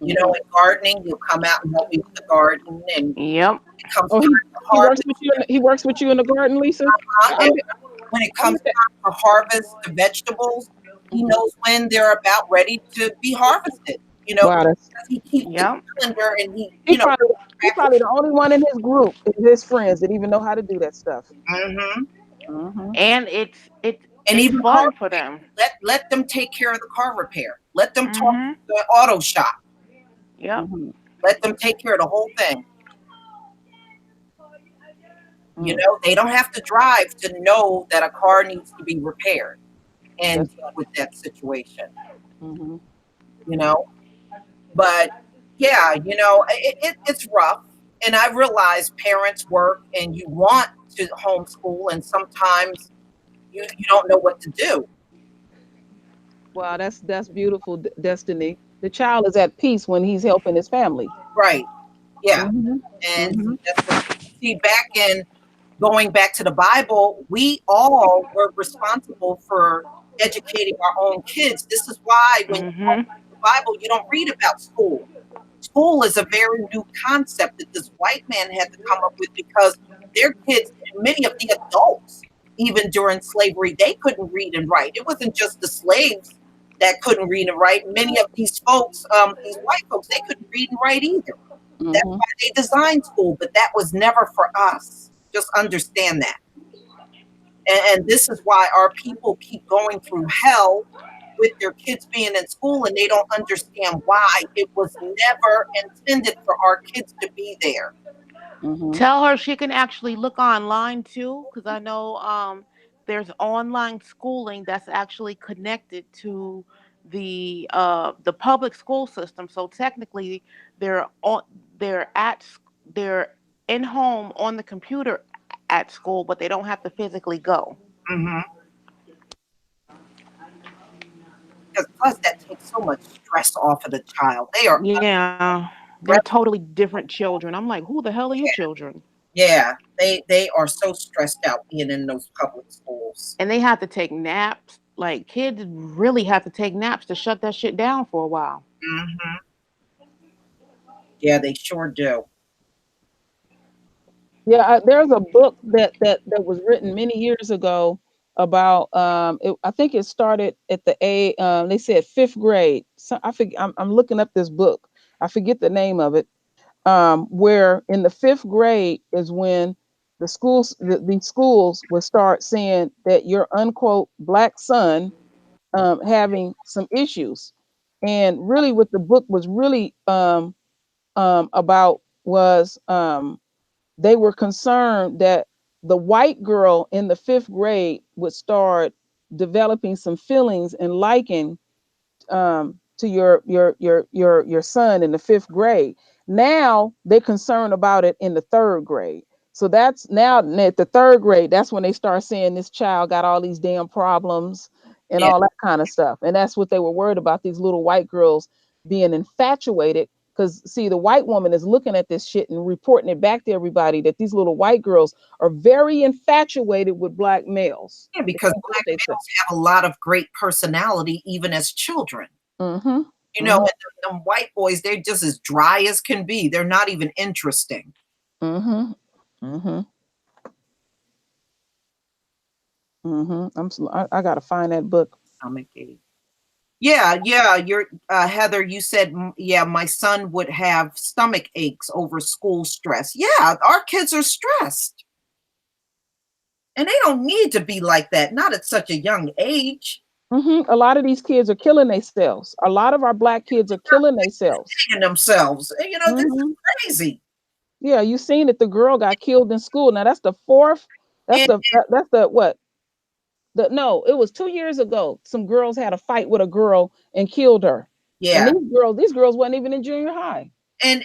In gardening, you'll come out and help me with the garden. And it comes he works with you in the garden, Lisa? When it comes time to harvest the vegetables, he knows when they're about ready to be harvested. Wow, he keeps the calendar, and he's probably the only one in his group, his friends, that even know how to do that stuff. And it's even fun for them. Let them take care of the car repair. Let them talk to the auto shop. Let them take care of the whole thing. They don't have to drive to know that a car needs to be repaired and deal with that situation. But yeah, it's rough. And I realize parents work and you want to homeschool, and sometimes you don't know what to do. Wow, that's beautiful, Destiny. The child is at peace when he's helping his family. Right. Yeah. And that's what you see going back to the Bible, we all were responsible for educating our own kids. This is why when you read the Bible, you don't read about school. School is a very new concept that this white man had to come up with, because their kids, many of the adults, even during slavery, they couldn't read and write. It wasn't just the slaves that couldn't read and write. Many of these folks, these white folks, they couldn't read and write either. That's why they designed school, but that was never for us. Just understand that. And this is why our people keep going through hell with their kids being in school, and they don't understand why. It was never intended for our kids to be there. Tell her she can actually look online too, because I know there's online schooling that's actually connected to the public school system. So technically, they're in home on the computer at school, but they don't have to physically go. Because plus that takes so much stress off of the child. They're totally different children. I'm like, who the hell are your children? Yeah, they are so stressed out being in those public schools. And they have to take naps Like kids really have to take naps to shut that shit down for a while. Mhm. Yeah, they sure do. Yeah, there's a book that was written many years ago about I think it started at the they said fifth grade. So I'm looking up this book. I forget the name of it. Where in the fifth grade is when these schools will start saying that your unquote black son having some issues, and really what the book was really about was they were concerned that the white girl in the fifth grade would start developing some feelings and liking to your son in the fifth grade. Now they're concerned about it in the third grade. So that's now at the third grade, that's when they start saying this child got all these damn problems and Yeah, all that kind of stuff. And that's what they were worried about, these little white girls being infatuated. Because see, the white woman is looking at this shit and reporting it back to everybody that these little white girls are very infatuated with black males. yeah, They because can't do what black they say. males have a lot of great personality even as children. Mm-hmm. You know, Mm-hmm. and them white boys, they're just as dry as can be. They're not even interesting. Mm-hmm. Mm-hmm. I gotta find that book. Stomach ache. Yeah, yeah. You're Heather. You said, yeah, my son would have stomach aches over school stress. Yeah, our kids are stressed, and they don't need to be like that. Not at such a young age. A lot of these kids are killing themselves. A lot of our black kids are killing themselves. Taking themselves. You know, this is hmm crazy. Yeah, you seen that the girl got killed in school. Now that's the fourth. And That's the what? The no, it was 2 years ago. Some girls had a fight with a girl and killed her. And yeah, these girls weren't even in junior high.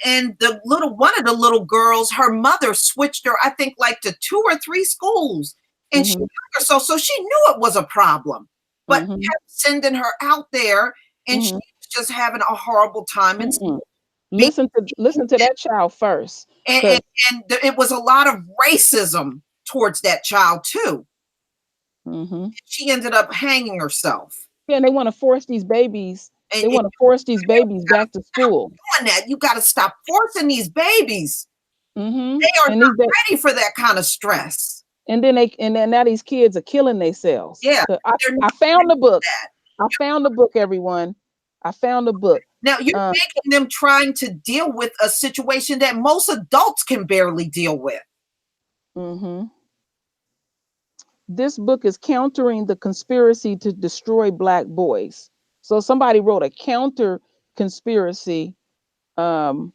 and the little one of the little girls, her mother switched her, I think, like to 2 or 3 schools, and she hmm took her, so she knew it was a problem, but hmm kept sending her out there, and she hmm was just having a horrible time in Mm-mm. school. Being, Listen to that child first, and, and, because it was a lot of racism towards that child too. hmm She ended up hanging herself, yeah, and they want to force these babies. They and want to force these babies back to school. doing that, you got to stop forcing these babies. They are And these not ready for that kind of stress. and then now these kids are killing themselves. Yeah, they're not I found ready the book. for that. I found the book, everyone. I found the book. Now you're Um, making them trying to deal with a situation that most adults can barely deal with. mhm. This book is countering the conspiracy to destroy black boys. So somebody wrote a counter conspiracy um,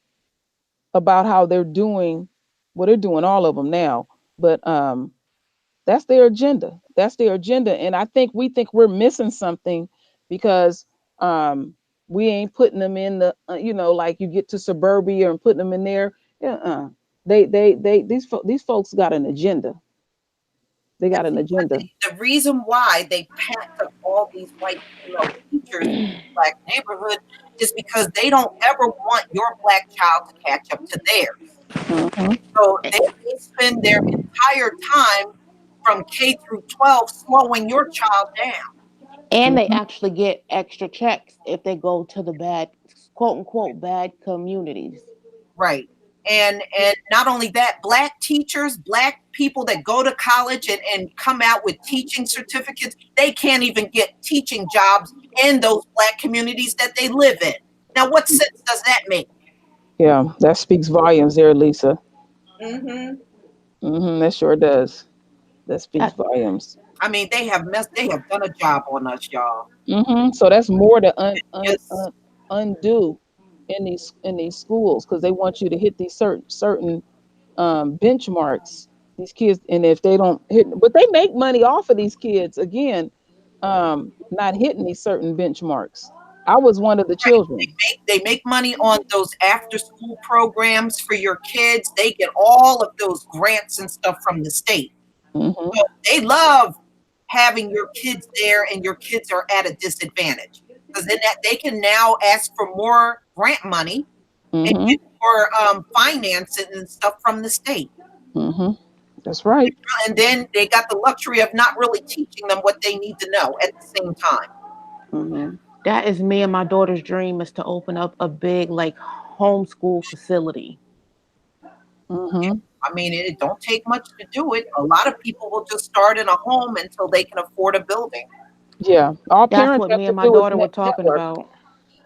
about how they're doing. Well, they're doing all of them now, but that's their agenda. That's their agenda, and I think we think we're missing something because we ain't putting them in the like you get to suburbia and putting them in there. Yeah, these folks got an agenda. They And got an see, but agenda. the reason why they packed up all these white female teachers in black neighborhood is because they don't ever want your black child to catch up to theirs. hmm So they spend their entire time from K through 12 slowing your child down. And they hmm actually get extra checks if they go to the bad, quote unquote, bad communities. Right. And not only that, black teachers, black people that go to college and come out with teaching certificates, they can't even get teaching jobs in those black communities that they live in. Now, what sense does that make? Yeah, that speaks volumes, there, Lisa. Hmm. That sure does. That speaks That, volumes. I mean, they have done a job on us, y'all. So that's more to Just undo in these schools because they want you to hit these certain benchmarks. These kids, and if they don't hit, but they make money off of these kids again, not hitting these certain benchmarks. I was one of the right. children. They make money on those after school programs for your kids. They get all of those grants and stuff from the state. hmm So they love having your kids there and your kids are at a disadvantage because then that they can now ask for more grant money and hmm get more financing and stuff from the state. hmm That's right. And then they got the luxury of not really teaching them what they need to know at the same time. Mm-hmm. That is me and my daughter's dream, is to open up a big like homeschool facility. Mm-hmm. I mean, it don't take much to do it. A lot of people will just start in a home until they can afford a building. Yeah. All That's parents what have me to and my do is daughter were talking network. about.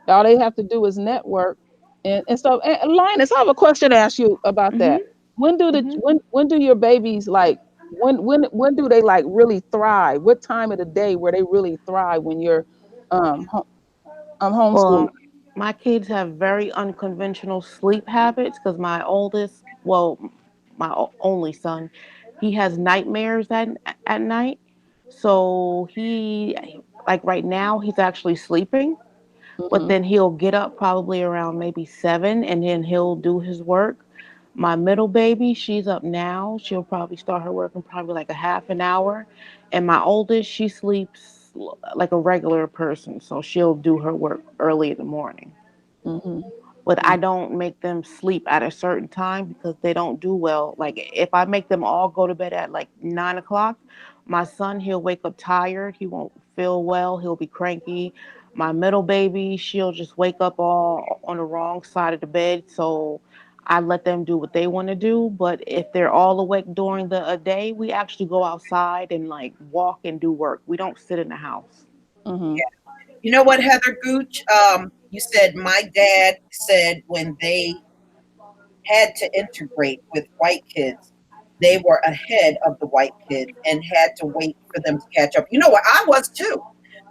All they have to do is network. And so, Linus, I have a question to ask you about Hmm. that. Hmm. When do your babies like when do they like really thrive? What time of the day where they really thrive when you're um home, Well, homeschooling? my kids have very unconventional sleep habits because my oldest, well, my only son, he has nightmares at night. So he, like right now, he's actually sleeping, but Mm-hmm. then he'll get up probably around maybe 7 and then he'll do his work. My middle baby, she's up now. She'll probably start her work in probably like a half an hour. And my oldest, she sleeps like a regular person. So she'll do her work early in the morning. Mm-hmm. But I don't make them sleep at a certain time because they don't do well. Like if I make them all go to bed at like 9 o'clock, my son, he'll wake up tired. He won't feel well. He'll be cranky. My middle baby, she'll just wake up all on the wrong side of the bed. So I let them do what they want to do. But if they're all awake during the a day, we actually go outside and like walk and do work. We don't sit in the house. Mm-hmm. You know what, Heather Gooch? You said my dad said when they had to integrate with white kids, they were ahead of the white kids and had to wait for them to catch up. You know what? I was too.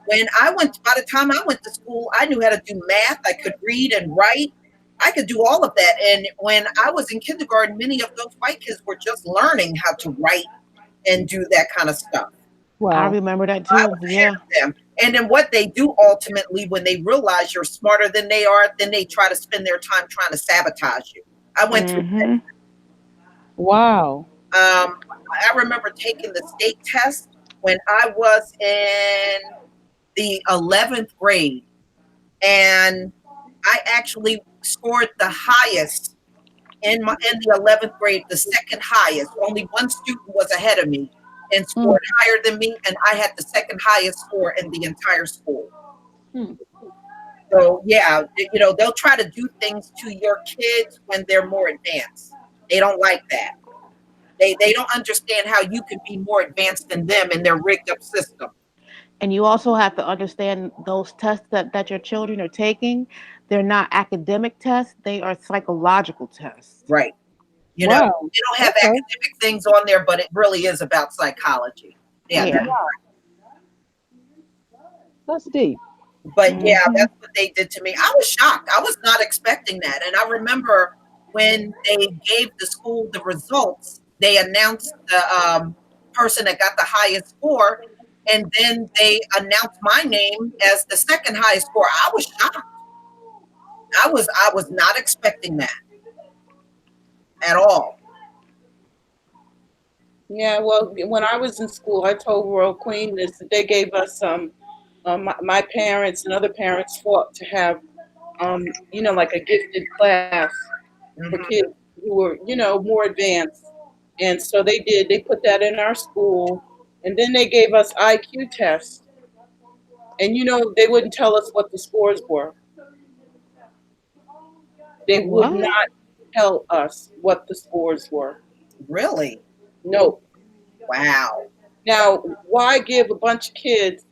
When I went, by the time I went to school, I knew how to do math. I could read and write. I could do all of that. And when I was in kindergarten, many of those white kids were just learning how to write and do that kind of stuff. I Wow. remember that I too. was ahead Yeah. of them. And then what they do ultimately, when they realize you're smarter than they are, then they try to spend their time trying to sabotage you. I went through. Hmm. Wow. I remember taking the state test when I was in the 11th grade, and I actually scored the highest in the 11th grade, the second highest. Only one student was ahead of me and Mm, scored higher than me, and I had the second highest score in the entire school. mm, So yeah, they'll try to do things to your kids when they're more advanced. They don't like that. They don't understand how you can be more advanced than them in their rigged up system. And you also have to understand those tests that your children are taking, they're not academic tests, they are psychological tests. Right. wow. They don't have Okay. academic things on there, but it really is about psychology. Yeah, Yeah. That's deep. but yeah, Hmm. that's what they did to me. I was shocked. I was not expecting that. And I remember when they gave the school the results, they announced the person that got the highest score, and then they announced my name as the second highest score. I was shocked. I was not expecting that at all. Yeah, well, when I was in school, I told Royal Queen this that they gave us my parents and other parents fought to have like a gifted class for Hmm. kids who were more advanced, and so they did. They put that in our school, and then they gave us IQ tests, and they wouldn't tell us what the scores were. They would What? not tell us what the scores were. Really? No. Wow. Now, why give a bunch of kids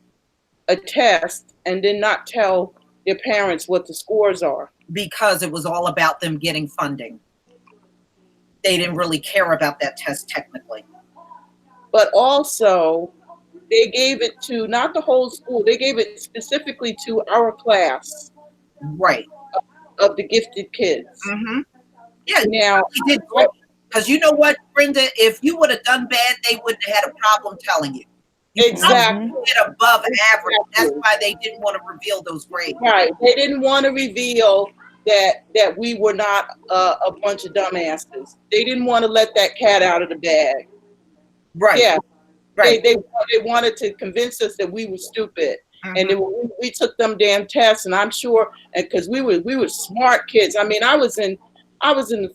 a test and then not tell their parents what the scores are? Because it was all about them getting funding. They didn't really care about that test technically. But also, they gave it to not the whole school, they gave it specifically to our class Right. of the gifted kids. Hmm. Yeah, you Now, probably did great. Because you know what, Brenda, if you would have done bad, they wouldn't have had a problem telling you. You probably Hmm. exactly, did above average. That's exactly. why they didn't want to reveal those grades. Right. They didn't want to reveal that we were not a bunch of dumbasses. They didn't want to let that cat out of the bag. Right, Yeah, they, right. they they wanted to convince us that we were stupid, and Hmm. then we took them damn tests, and I'm sure, because we were smart kids. I mean, I was in the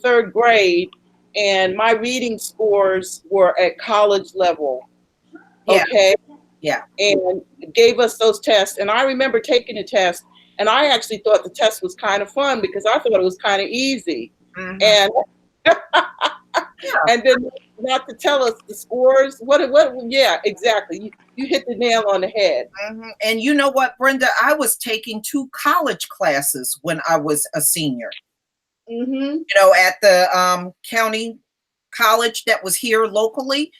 third grade, and my reading scores were at college level. Yeah. Okay. Yeah. And gave us those tests. And I remember taking the test, and I actually thought the test was kind of fun because I thought it was kind of easy. Mhm. And Yeah. and then not to tell us the scores. What? Yeah, exactly. You hit the nail on the head. Mhm. And you know what, Brenda? I was taking 2 college classes when I was a senior. Mm-hmm. You know, at the county college that was here locally.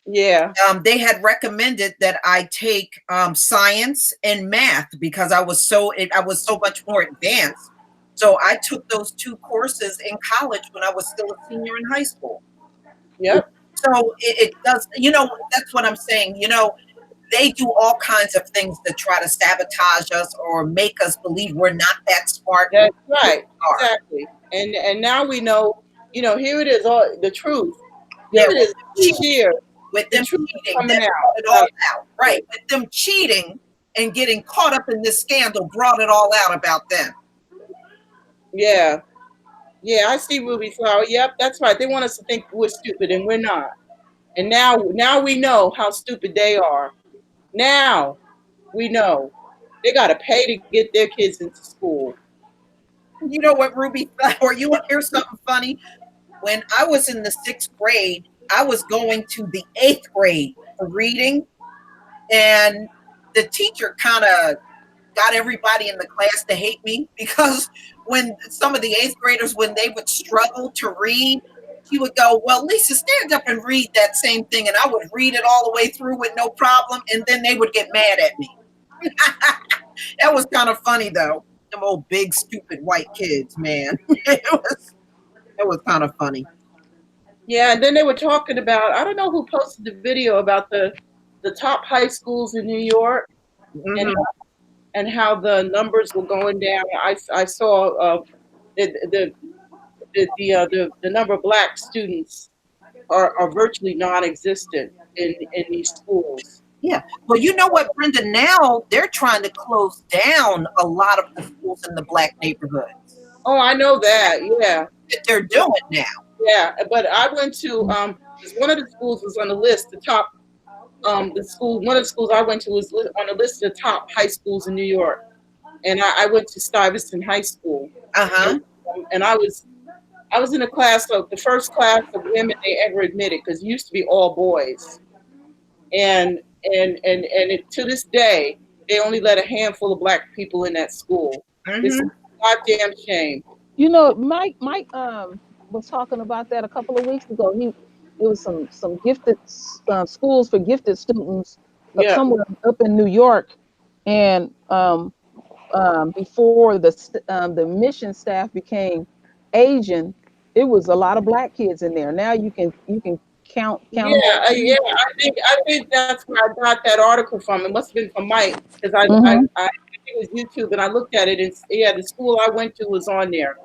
Yeah. They had recommended that I take science and math because I was so much more advanced. So I took those 2 courses in college when I was still a senior in high school. Yep. So it does, you know, that's what I'm saying. You know, they do all kinds of things to try to sabotage us or make us believe we're not that smart. That's right. Are. Exactly. And now we know. You know, here it is. All the truth. Yeah, Here it is. Each year, with the them truth is cheating, coming that out. brought it all out. Right. With them cheating and getting caught up in this scandal brought it all out about them. Yeah. Yeah, I see Ruby Flower. Yep, that's right. They want us to think we're stupid, and we're not. And now we know how stupid they are. Now we know they got to pay to get their kids into school. You know what, Ruby Flower, you want to hear something funny? When I was in the 6th grade, I was going to the 8th grade for reading, and the teacher kind of got everybody in the class to hate me because when some of the 8th graders, when they would struggle to read, she would go, "Well, Lisa, stand up and read that same thing." And I would read it all the way through with no problem. And then they would get mad at me. That was kind of funny, though. Them old big, stupid white kids, man. It was kind of funny. Yeah, and then they were talking about, I don't know who posted the video about the top high schools in New York, and Mhm. how the numbers were going down. I saw the the number of black students are virtually non-existent in these schools. Yeah. Well, you know what, Brenda? Now they're trying to close down a lot of the schools in the black neighborhoods. Oh, I know that. Yeah. That they're doing now. Yeah, but I went to 'cause one of the schools was on the list, the top the school one of the schools I went to was on the list of the top high schools in New York. And I went to Stuyvesant High School. Uh-huh. And I was in a class of the first class of women they ever admitted, because it used to be all boys. To this day, they only let a handful of black people in that school. It's a goddamn shame. You know, Mike was talking about that a couple of weeks ago. It was some gifted schools for gifted students up Yeah. somewhere up in New York, and before the mission staff became Asian, it was a lot of black kids in there. Now you can count Yeah, them. yeah. I think that's where I got that article from. It must have been from Mike, because I think it was YouTube, and I looked at it, and yeah, the school I went to was on there.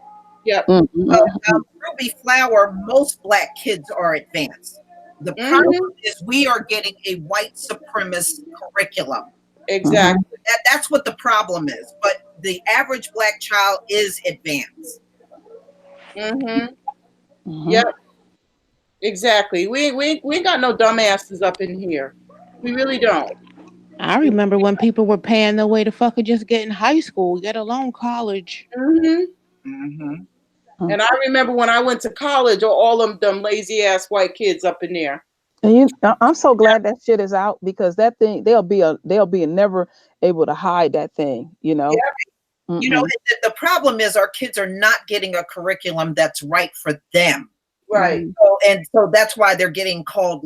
Yep. Ruby Flower, most black kids are advanced. The problem is we are getting a white supremacist curriculum. Exactly. That's what the problem is. But the average black child is advanced. Yep. Exactly. We ain't got no dumbasses up in here. We really don't. I remember when people were paying their way to fucking just get in high school, get alone college. And I remember when I went to college, all them lazy ass white kids up in there. And I'm so glad that shit is out, because that thing they'll be never able to hide that thing. You know. Yeah. You know, the problem is our kids are not getting a curriculum that's right for them. Right. So that's why they're getting called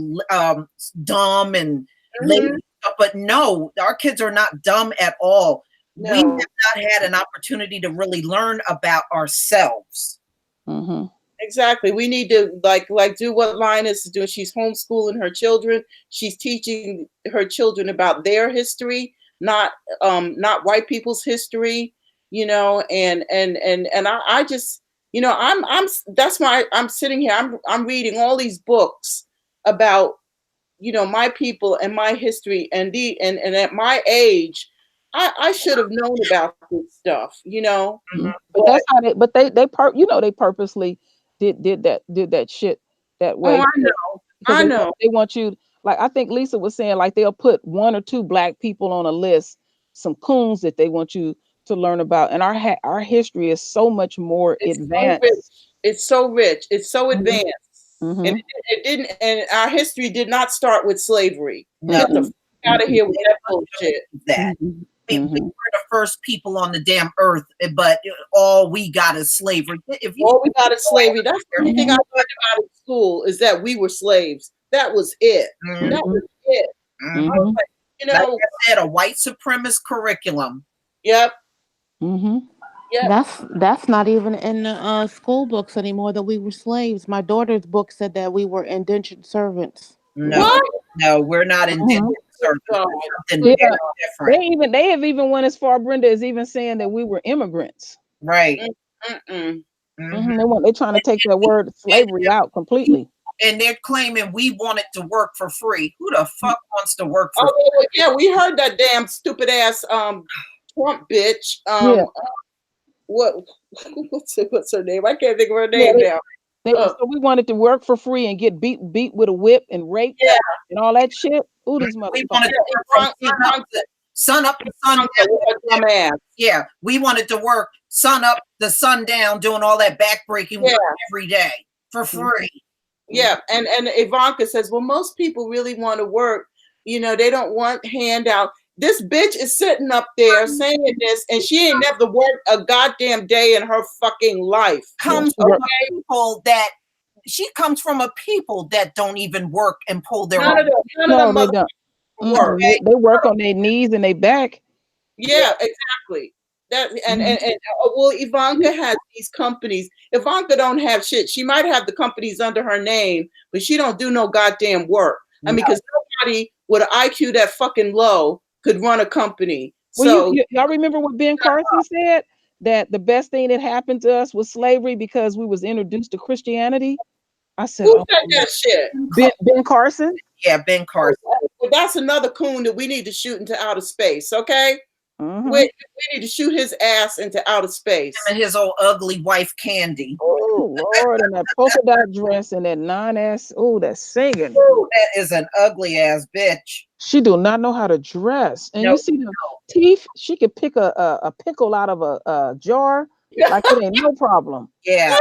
dumb and lazy. But no, our kids are not dumb at all. No. We have not had an opportunity to really learn about ourselves. Exactly. We need to like do what Linus is doing. She's homeschooling her children. She's teaching her children about their history, not white people's history. You know, and I just, you know, I'm that's why I'm sitting here. I'm reading all these books about, you know, my people and my history, and at my age, I should have known about this stuff, you know. But that's how they purposely did that shit that Oh, way. I know. Because I know. they want you, like I think Lisa was saying, like they'll put one or two black people on a list, some coons that they want you to learn about. And our history is so much more It's so rich. advanced. It's so rich. It's so Mhm. advanced. Mhm. And it didn't. And our history did not start with slavery. No. Get the fuck out of here with that bullshit. That Mhm. we Mhm. were the first people on the damn earth, but all we got is slavery. If you All we got is slavery. That's the only thing I Mhm. learned about in school is that we were slaves. That was it. Mhm, That was it. I mhm. was Mhm. like, you Like know, I said, a white supremacist curriculum. yep, Mhm. yep. That's not even in the school books anymore that we were slaves. My daughter's book said that we were indentured servants. No, What? no, we're not indentured Mhm. servants. God. We're something Yeah, very different. they have even went as far, Brenda, as even saying that we were immigrants. Right. Mm-mm. Mhm. They're trying to take that word slavery out completely. And they're claiming we wanted to work for free. Who the fuck wants to work for Oh yeah, we heard that damn stupid ass Trump bitch. Yeah. What what's her name? I can't think of her Yeah, name now. so we wanted to work for free and get beat with a whip and raped Yeah, and all that shit. Ooh, these We wanted motherfuckers. to work from sun up to sun down. dumb ass. Yeah, we wanted to work sun up the sun down, doing all that backbreaking work every day for free. Yeah, and Ivanka says, well, most people really want to work. You know, they don't want handout. This bitch is sitting up there saying this, and she ain't never worked a goddamn day in her fucking life. Comes from a people that she comes from a people that don't even work and pull their None own. of them No, they don't. work. They work on their knees and their back. Yeah, exactly. That and well, Ivanka has these companies. Ivanka don't have shit. She might have the companies under her name, but she don't do no goddamn work. I mean, because nobody with an IQ that fucking low could run a company. Well, So y'all remember what Ben Carson said? That the best thing that happened to us was slavery because we was introduced to Christianity. I said, who oh, said that shit? Ben Carson. Yeah, Ben Carson. Well, that's another coon that we need to shoot into outer space. Okay, Mhm. we need to shoot his ass into outer space. And his old ugly wife Candy. Oh Lord, and that polka dot dress and that non-ass. Oh, that singing. Ooh, that is an ugly ass bitch. She do not know how to dress. And No, you see the teeth. She could pick a pickle out of a jar like it ain't no problem. Yeah,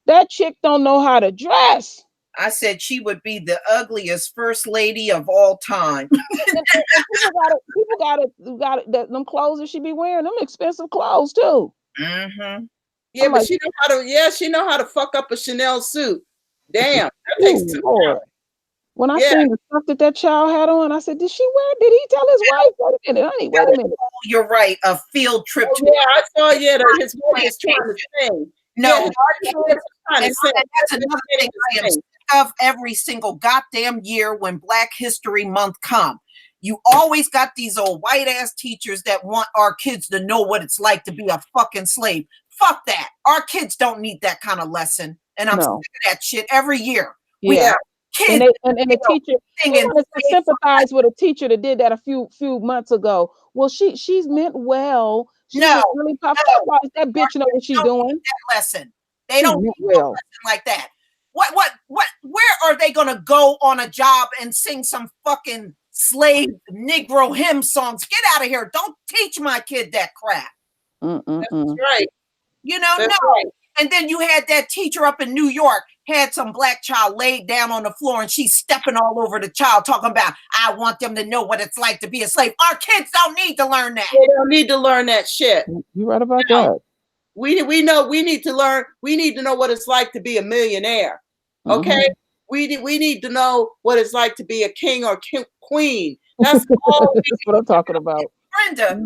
That chick don't know how to dress. I said she would be the ugliest first lady of all time. And people got it. Them clothes that she be wearing, them expensive clothes too. Mm-hmm. Yeah, I'm but like, she know how to. Yeah, she know how to fuck up a Chanel suit. Damn, that takes ooh, two. Lord. When I Yeah. seen the stuff that child had on, I said, did he tell his wife? Wait a minute, honey, wait a minute. Oh, you're right. A field trip. Oh, yeah, I saw. Yeah, that his wife is trying to sing. No, Yeah, his wife is trying to and sing. that's another thing I am sick of every single goddamn year when Black History Month come. You always got these old white ass teachers that want our kids to know what it's like to be a fucking slave. Fuck that. Our kids don't need that kind of lesson. And I'm sick of that shit every year. Yeah. Kids, and the teacher, I wanted to sympathize with a teacher that did that a few months ago. Well, she's meant well. She was really puffed up. Why does that bitch know what she's doing? That lesson. They don't need no lesson like that. Where are they gonna go on a job and sing some fucking slave Negro hymn songs? Get out of here. Don't teach my kid that crap. That's right. You know, That's no. right. And then you had that teacher up in New York had some black child laid down on the floor and she's stepping all over the child talking about, I want them to know what it's like to be a slave. Our kids don't need to learn that. They don't need to learn that shit. You're right about that. We know we need to learn. We need to know what it's like to be a millionaire. Okay, we need to know what it's like to be a king or queen. That's all. That's what I'm talking about. Brenda,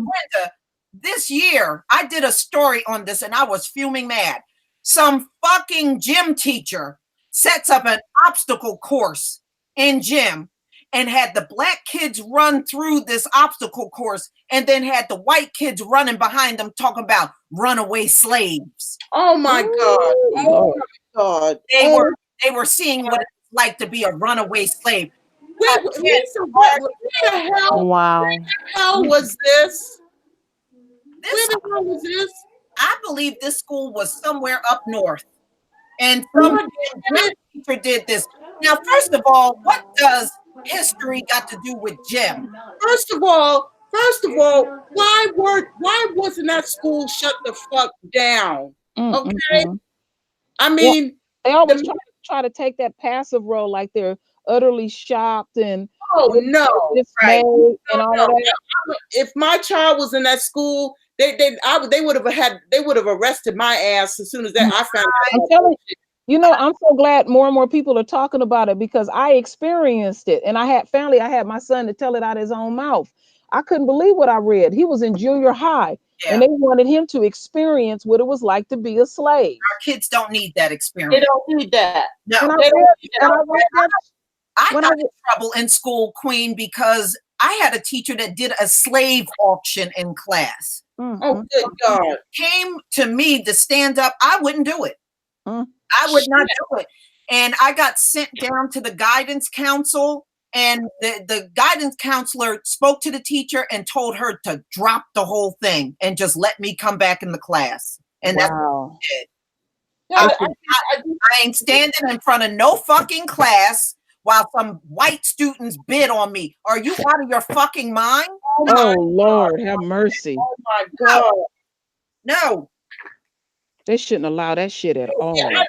this year I did a story on this and I was fuming mad. Some fucking gym teacher sets up an obstacle course in gym and had the black kids run through this obstacle course and then had the white kids running behind them talking about runaway slaves. Oh my God. Oh my God. They were seeing what it's like to be a runaway slave. What the hell? Wow. Where the hell was this? Where the hell was this? I believe this school was somewhere up north. And some teacher did this. Now, first of all, what does history got to do with Jim? First of all, why wasn't that school shut the fuck down? Okay, I mean, they always try to take that passive role, like they're utterly shocked and dismayed and all of that. If my child was in that school, they would have arrested my ass as soon as that I found out. I'm telling you, I'm so glad more and more people are talking about it, because I experienced it, and I had my son to tell it out of his own mouth. I couldn't believe what I read. He was in junior high, and they wanted him to experience what it was like to be a slave. Our kids don't need that experience. They don't need that. No. I got in trouble in school, Queen, because I had a teacher that did a slave auction in class. Oh, good God. Came to me to stand up. I wouldn't do it. I would not do it. And I got sent down to the guidance council, and the guidance counselor spoke to the teacher and told her to drop the whole thing and just let me come back in the class. And that's what I did. I ain't standing in front of no fucking class while some white students bid on me. Are you out of your fucking mind? Oh Lord, have mercy. Oh my God. No. They shouldn't allow that shit at all. Yeah,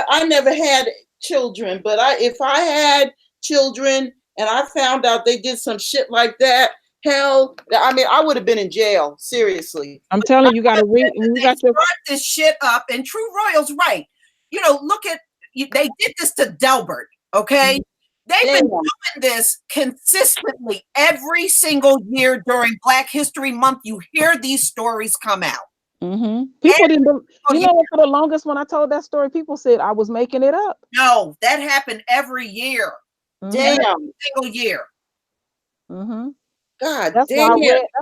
I never had children, but if I had children and I found out they did some shit like that, hell, I mean, I would have been in jail. Seriously. I'm telling you, got to read. You got to start this shit up. And True Royal's right. Look at they did this to Delbert. Okay. They've been doing this consistently every single year during Black History Month. You hear these stories come out. People didn't. For the longest, when I told that story, people said I was making it up. No, that happened every year. Damn, every single year. God, that's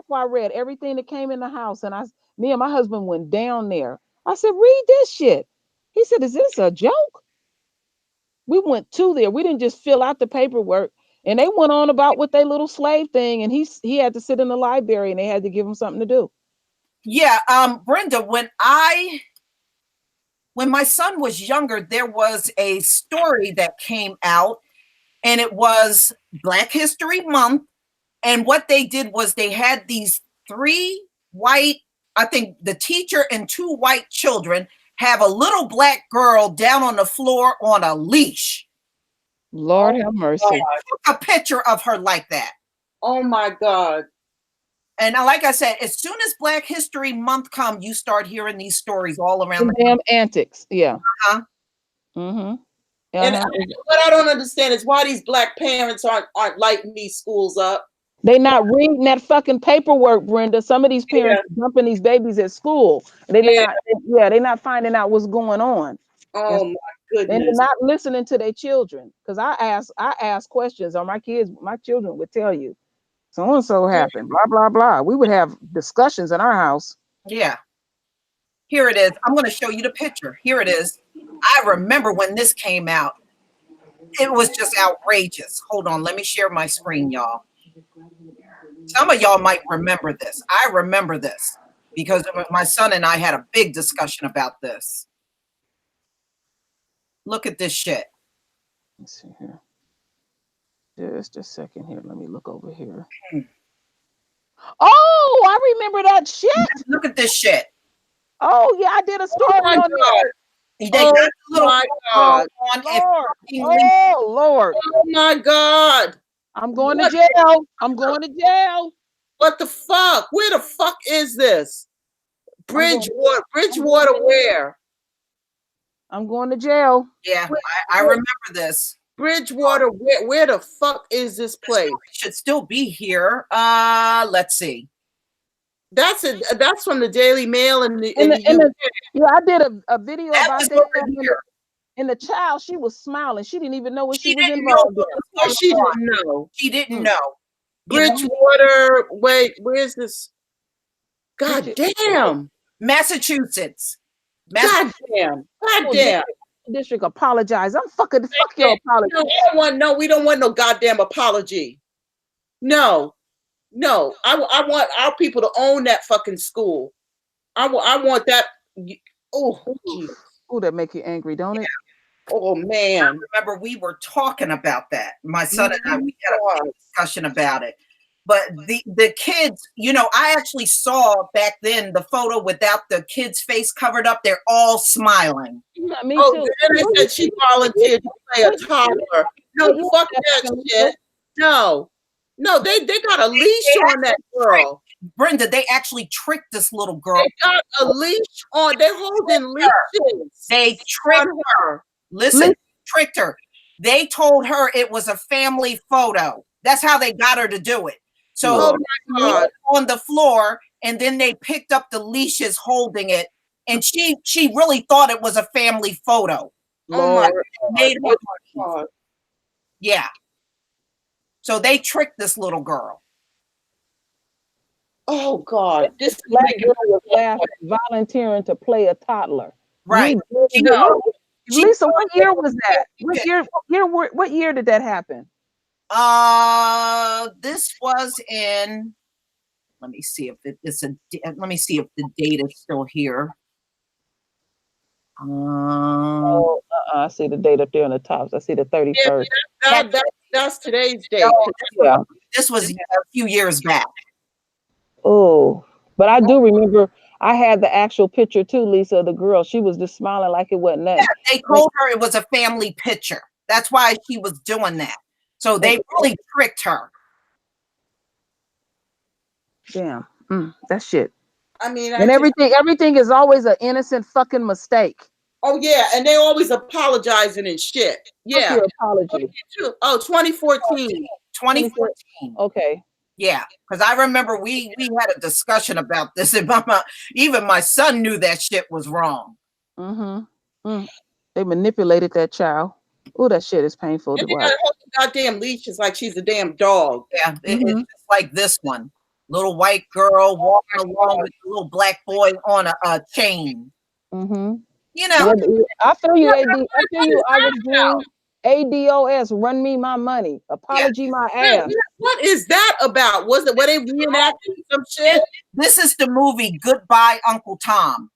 why I read everything that came in the house, and me and my husband went down there. I said, "Read this shit." He said, "Is this a joke?" We went to there. We didn't just fill out the paperwork, and they went on about with their little slave thing, and he had to sit in the library, and they had to give him something to do. Yeah, Brenda, when my son was younger, there was a story that came out, and it was Black History Month. And what they did was they had these 3 white, I think the teacher and 2 white children have a little black girl down on the floor on a leash. Lord have mercy. Took a picture of her like that. Oh my God. And like I said, as soon as Black History Month comes, you start hearing these stories all around the damn antics. Yeah. And what I don't understand is why these Black parents aren't lighting these schools up. They not reading that fucking paperwork, Brenda. Some of these parents dumping these babies at school. They're not finding out what's going on. Oh my goodness. And they're not listening to their children. Because I ask questions, or my children would tell you, so and so happened, blah blah blah. We would have discussions in our house. Yeah. Here it is. I'm going to show you the picture. Here it is. I remember when this came out. It was just outrageous. Hold on, let me share my screen, y'all. Some of y'all might remember this. I remember this because my son and I had a big discussion about this. Look at this shit. Let's see here. Just a second here. Let me look over here. Oh, I remember that shit. Look at this shit. Oh, yeah, I did a story on there. They got a little my God. Oh, Lord. Oh, my God. I'm going to jail. I'm going to jail. What the fuck? Where the fuck is this? Bridgewater where? I'm going to jail. Yeah, I remember this. Bridgewater, where the fuck is this place? It should still be here. Let's see. That's from the Daily Mail yeah, I did a video about that. And the child, she was smiling. She didn't even know what she was involved in. She didn't know. She didn't know. Bridgewater, wait, where's this? God damn. Massachusetts. God damn. God damn. District apologize. Fuck your apology. No, we don't want no goddamn apology. No. I want our people to own that fucking school. I want that. Oh, Oh, that make you angry, don't it? Oh man. I remember we were talking about that. My son and I, we had a God. big discussion about it. But the kids, you know, I actually saw back then the photo without the kid's face covered up. They're all smiling. Yeah, me Oh, too. then they said she volunteered to play a toddler. No, fuck that shit. No. No, they got a leash on that girl. Brenda, they actually tricked this little girl. They got a leash on. They're holding leashes. They tricked her. Listen, tricked her. They told her it was a family photo. That's how they got her to do it. So Oh my God. on the floor, and then they picked up the leashes holding it, and she really thought it was a family photo. Oh my God. Yeah. So they tricked this little girl. Oh God. This black girl was laughing, volunteering to play a toddler. Right. You know, Lisa, what year was that? What year did that happen? This was in. Let me see if let me see if the date is still here. I see the date up there on the top. I see the 31st. Yeah, that's today's date. Yeah. This was a few years back. Oh, but I do remember I had the actual picture too, Lisa, of the girl. She was just smiling like it wasn't nothing. Yeah, they told her it was a family picture. That's why she was doing that. So they really tricked her. Damn, that shit. I mean, and everything is always an innocent fucking mistake. Oh yeah, and they always apologizing and shit. Yeah. Apology. Oh, 2014. 2014. Okay. Yeah, because I remember we had a discussion about this, and even my son knew that shit was wrong. They manipulated that child. Oh, that shit is painful to watch. Goddamn leashes like she's a damn dog. Yeah, it's just like this one. Little white girl walking along with a little black boy on a chain. You know, I feel you, AD. I feel you. I was doing ADOS, run me my money. Apology my ass. What is that about? Was it where they reenacting some shit? This is the movie Goodbye, Uncle Tom.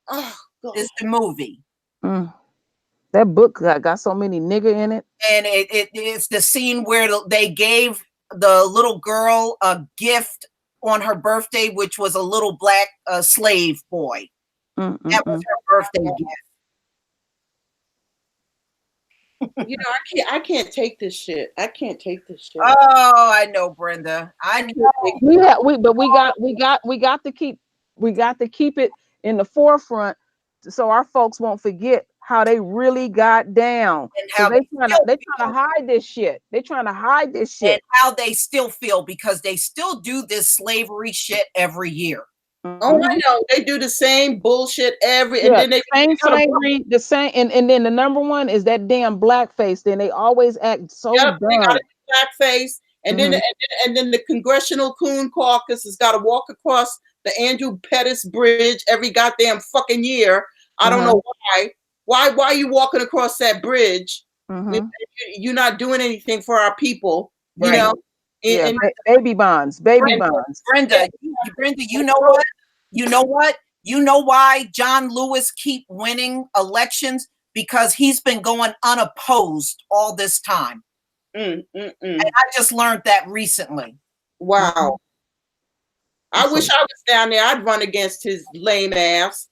Oh, God. It's the movie. That book got so many nigger in it. And it's the scene where they gave the little girl a gift on her birthday, which was a little black slave boy. That was her birthday gift. You know, I can't take this shit. I can't take this shit. Oh, I know, Brenda. I know. We got to keep it in the forefront so our folks won't forget how they really got down. And how they trying to hide this shit. They trying to hide this shit. And how they still feel, because they still do this slavery shit every year. Oh, I know. They do the same bullshit and then they same slavery, the same, and then the number one is that damn blackface. Then they always act so dumb. They got a blackface, and then the Congressional Coon Caucus has got to walk across the Andrew Pettis Bridge every goddamn fucking year. I don't know why. Why are you walking across that bridge? You're not doing anything for our people, you know. And baby bonds. Brenda, you know what? You know why John Lewis keep winning elections? Because he's been going unopposed all this time. And I just learned that recently. Wow. I wish I was down there. I'd run against his lame ass.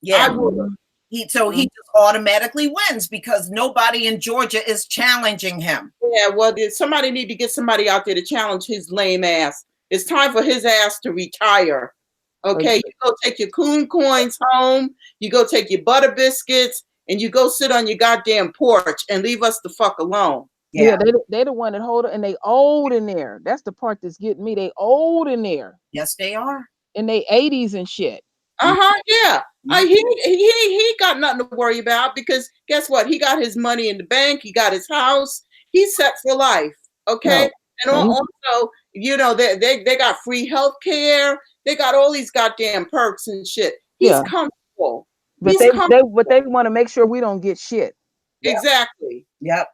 Yeah. I would. He just automatically wins because nobody in Georgia is challenging him. Yeah, well, somebody need to get somebody out there to challenge his lame ass. It's time for his ass to retire. Okay, you go take your coon coins home, you go take your butter biscuits, and you go sit on your goddamn porch and leave us the fuck alone. Yeah, they the one that hold it, and they old in there. That's the part that's getting me. They old in there. Yes, they are. In their 80s and shit. Yeah. He got nothing to worry about because guess what? He got his money in the bank. He got his house. He's set for life. Okay. And also, you know, they got free health care. They got all these goddamn perks and shit. He's comfortable. But they want to make sure we don't get shit. Exactly. Yep.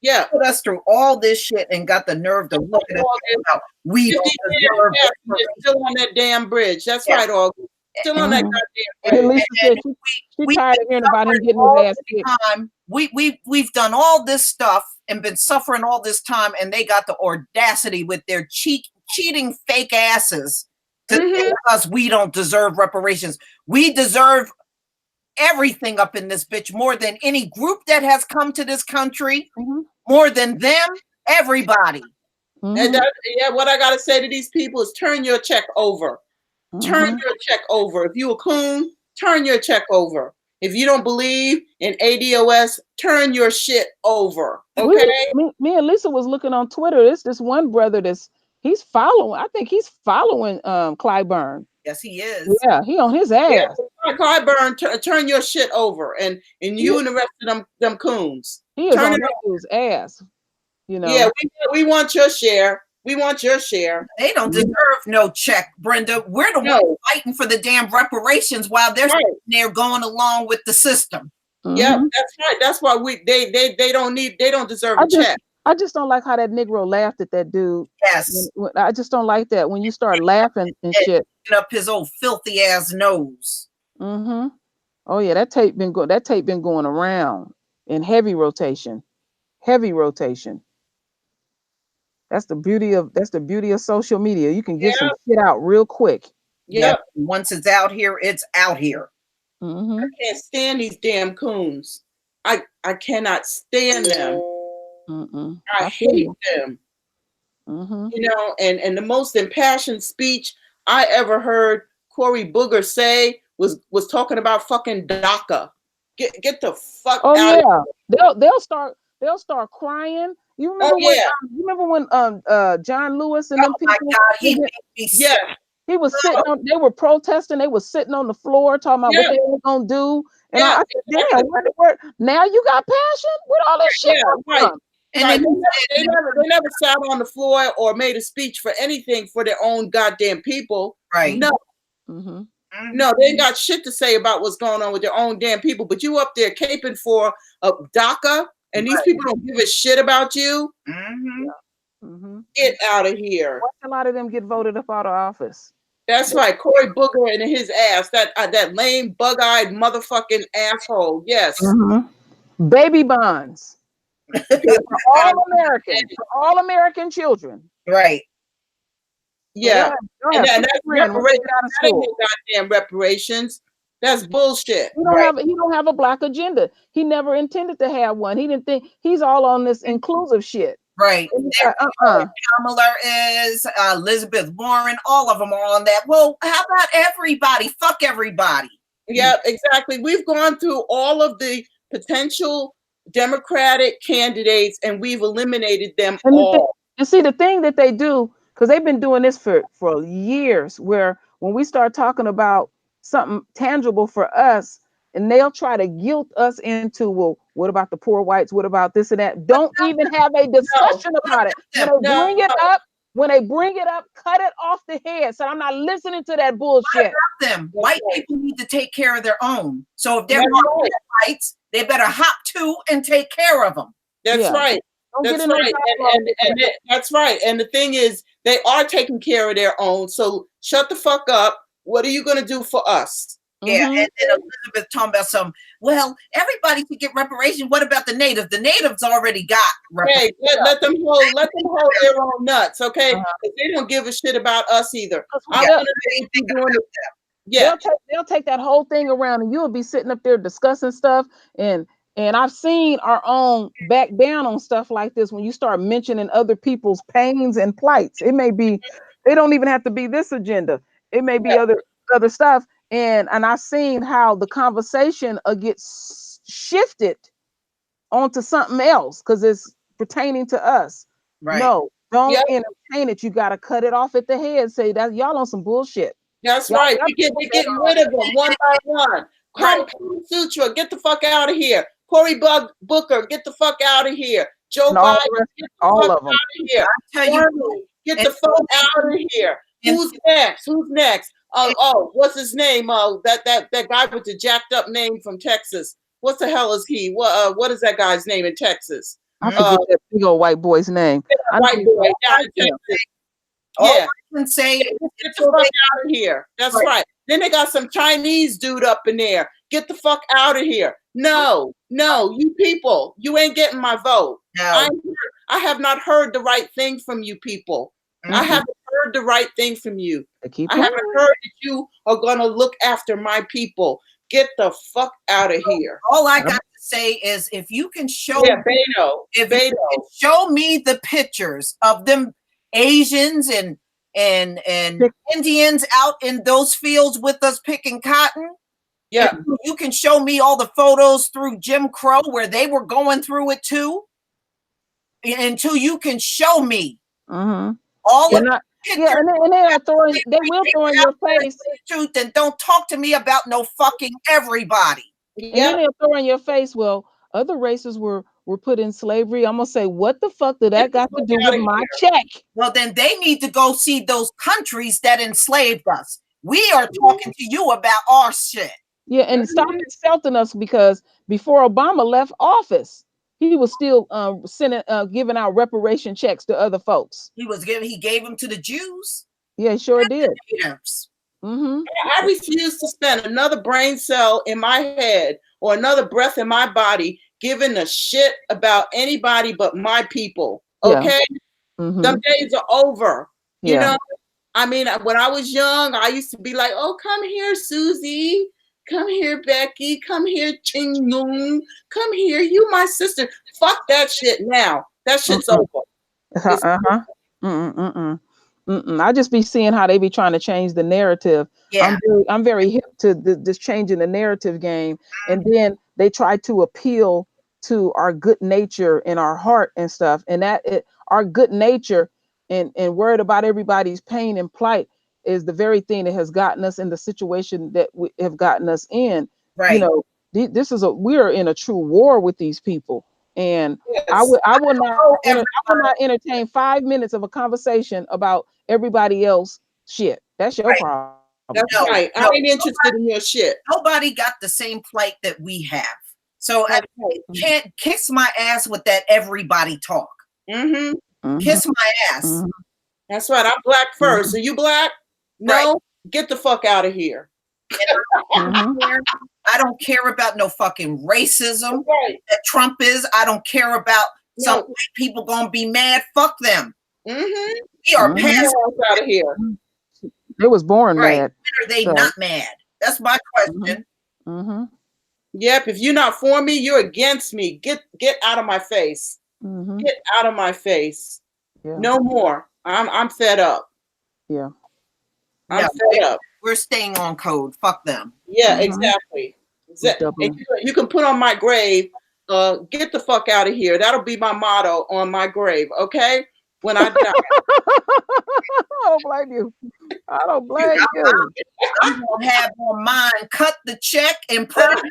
Yeah. Put us through all this shit and got the nerve to look at us. We don't deserve You're still on that damn bridge. That's right, August. Still on that Mhm. goddamn And bread. Lisa said she We've tired been of hearing about him suffering getting all his ass this kicked. time. We've done all this stuff and been suffering all this time, and they got the audacity with their cheating fake asses to tell us we don't deserve reparations. We deserve everything up in this bitch more than any group that has come to this country, more than them, everybody. And what I gotta say to these people is turn your check over. Turn your check over. If you a coon, turn your check over. If you don't believe in ADOS, turn your shit over. Okay. Me and Lisa was looking on Twitter. There's this one brother he's following. I think he's following Clyburn. Yes, he is. Yeah, he on his ass. Yeah, Clyburn, turn your shit over, and you and the rest of them coons. He is turn on his ass. You know. Yeah, we want your share. We want your share. They don't deserve no check, Brenda. We're the ones fighting for the damn reparations while they're sitting there going along with the system. Yeah, that's right. That's why they don't deserve a check. I just don't like how that Negro laughed at that dude. Yes. I just don't like that when you start laughing and shit. Up his old filthy ass nose. Oh yeah, that tape been going around in heavy rotation. Heavy rotation. That's the beauty of social media. You can get some shit out real quick. Yep. Once it's out here, it's out here. I can't stand these damn coons. I cannot stand them. I hate them. You know, and the most impassioned speech I ever heard Cory Booger say was talking about fucking DACA. Get the fuck out of here. They'll start crying. You remember when John Lewis and them people? My God, he was sitting on. They were protesting. They were sitting on the floor talking about what they were gonna do. And I said, "Damn, now you got passion with all that shit." And they never sat on the floor or made a speech for anything for their own goddamn people. Right? No. No, they ain't got shit to say about what's going on with their own damn people. But you up there caping for a DACA, and these people don't give a shit about you. Get out of here. Watch a lot of them get voted up out of office. That's right, Cory Booger and his ass, that lame, bug-eyed motherfucking asshole. Yes. Baby bonds for all American children. Right. Yeah. And that's reparations. That ain't no goddamn reparations. That's bullshit. He don't have a black agenda. He never intended to have one. He didn't think he's all on this inclusive shit. Right. Kamala is, Elizabeth Warren, all of them are on that. Well, how about everybody? Fuck everybody. Yeah, exactly. We've gone through all of the potential Democratic candidates and we've eliminated them all. And see, the thing that they do, because they've been doing this for years, where when we start talking about something tangible for us, and they'll try to guilt us into, well, what about the poor whites? What about this and that? Don't even have a discussion about it. When they bring it up, cut it off the head. So I'm not listening to that bullshit. White people need to take care of their own. So if they're whites, they better hop to and take care of them. That's right. That's right. And that's right. And the thing is, they are taking care of their own. So shut the fuck up. What are you going to do for us? Yeah, and then Elizabeth talking about well, everybody should get reparations. What about the natives? The natives already got reparations. Hey, let them hold their own nuts, okay? They don't give a shit about us either. They'll take that whole thing around, and you'll be sitting up there discussing stuff. And I've seen our own back down on stuff like this when you start mentioning other people's pains and plights. It may be, they don't even have to be this agenda. It may be other stuff. And I've seen how the conversation gets shifted onto something else because it's pertaining to us. Right. No, don't entertain it. You got to cut it off at the head. Say that y'all on some bullshit. That's right. We're getting rid of them one by one. Kama Sutra, get the fuck out of here. Cory Booker, get the fuck out of here. Joe Biden, get the fuck out of here. Get the fuck out of here. Who's next? What's his name? That guy with the jacked up name from Texas. What the hell is he? What is that guy's name in Texas? I forget that big old white boy's name. White boy down in Texas. All Yeah. I can say is Get the fuck out of here. That's right. Then they got some Chinese dude up in there. Get the fuck out of here. No, you people, you ain't getting my vote. No. I have not heard the right thing from you people. I haven't heard the right thing from you. I haven't heard that you are going to look after my people. Get the fuck out of here. All I got to say is if you can show Beto, you can show me the pictures of them Asians and Indians out in those fields with us picking cotton. Yeah. You can show me all the photos through Jim Crow where they were going through it too. Until you can show me all of the pictures. And they will throw in your face truth, and don't talk to me about no fucking everybody. And then they'll throw in your face, well, other races were put in slavery. I'm gonna say, what the fuck did that got to do with my check? Well, then they need to go see those countries that enslaved us. We are talking to you about our shit. Yeah, and stop insulting us, because before Obama left office, he was still giving out reparation checks to other folks. He gave them to the Jews. Yeah, he sure did. I refuse to spend another brain cell in my head or another breath in my body giving a shit about anybody but my people. Okay? Some days are over. You know? I mean, when I was young, I used to be like, oh, come here, Susie. Come here, Becky. Come here, Ching Yung. Come here, you my sister. Fuck that shit now. That shit's over. I just be seeing how they be trying to change the narrative. Yeah. I'm very hip to this changing the narrative game. And then they try to appeal to our good nature and our heart and stuff. And our good nature and worried about everybody's pain and plight is the very thing that has gotten us in the situation that we have gotten us in. Right. You know, we are in a true war with these people. And I will not entertain 5 minutes of a conversation about everybody else shit. That's your problem. That's right. I ain't interested in your shit. Nobody got the same plight that we have. So I can't kiss my ass with that everybody talk. Kiss my ass. That's right. I'm black first. Are you black? No. Get the fuck out of here. I don't care about no fucking racism that Trump is. I don't care about some people gonna be mad. Fuck them. We are past out of here. They was born mad. When are they not mad? That's my question. Yep. If you're not for me, you're against me. Get out of my face. Get out of my face. No more. I'm fed up. Yeah. I'm fed up. We're staying on code. Fuck them. Yeah, exactly. You can put on my grave, get the fuck out of here. That'll be my motto on my grave, okay? When I die. I don't blame you. I don't blame you. I'm gonna have on mine, cut the check and put it in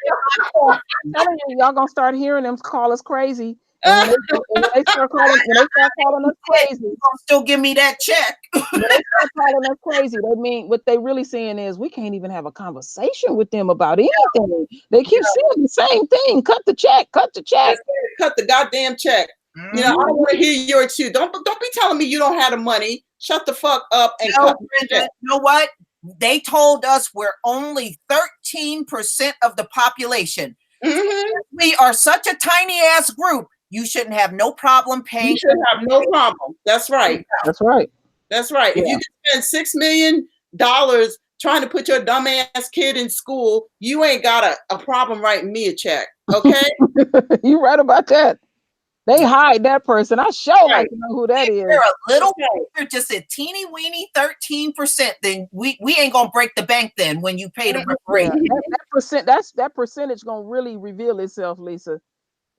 my I'm telling you, y'all gonna start hearing them call us crazy. And when they start calling us crazy, still give me that check. When they start calling us crazy, they mean what they really saying is we can't even have a conversation with them about anything. They keep saying the same thing. Cut the check. Cut the check. Cut the goddamn check. You know, I don't want to hear your excuse. Don't be telling me you don't have the money. Shut the fuck up and cut the check. You know what? They told us we're only 13% of the population. We are such a tiny ass group. You shouldn't have no problem paying. You should have no problem. That's right. That's right. That's right. Yeah. If you can spend $6 million trying to put your dumbass kid in school, you ain't got a problem writing me a check. Okay? You right about that. They hide that person. I sure like to know who that is. They're a little they're just a teeny weeny 13%. Then we ain't gonna break the bank then when you pay the reparation. That percentage gonna really reveal itself, Lisa.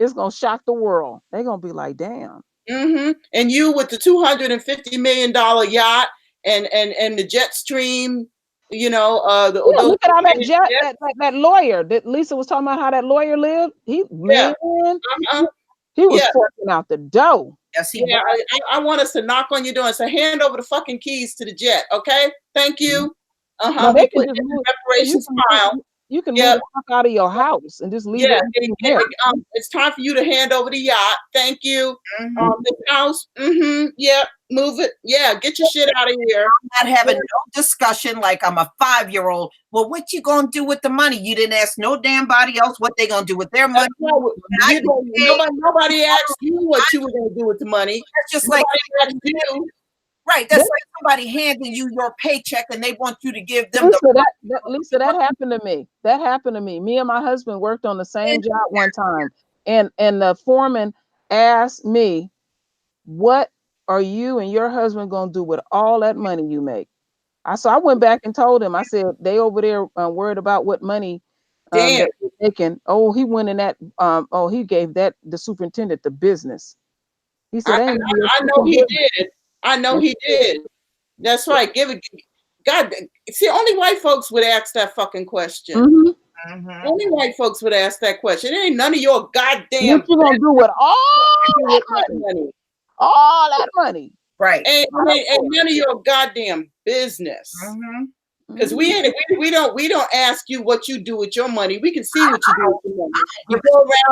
It's gonna shock the world. They're gonna be like, damn. And you with the $250 million yacht and the jet stream, you know, look at all that lawyer that Lisa was talking about, how that lawyer lived. He was forking out the dough. Yes, I want us to knock on your door and say, hand over the fucking keys to the jet, okay? Thank you. No, They put it in the reparations file. You can Yeah. move the fuck out of your house and just leave Yeah, everything there. it's time for you to hand over the yacht. Thank you. The house. Yeah, move it. Yeah, get your shit out of here. I'm not having no discussion like I'm a 5-year-old. Well, what you gonna do with the money? You didn't ask no damn body else what they gonna do with their money. Nobody asked you what you were gonna do with the money. That's just like asked you. right. That's like somebody handing you your paycheck and they want you to give them Lisa, that happened to me. That happened to me. Me and my husband worked on the same job one time, and the foreman asked me, "What are you and your husband gonna do with all that money you make?" I went back and told him. I said, "They over there worried about what money that you're making." Oh, he went in that. He gave the superintendent the business. He said, I know he did. I know he did. That's right. Give it. God, see, only white folks would ask that fucking question. Only white folks would ask that question. It ain't none of your goddamn. What you gonna do with all that money? All that money, right? Ain't none of your goddamn business. Because we don't ask you what you do with your money. We can see what you do with your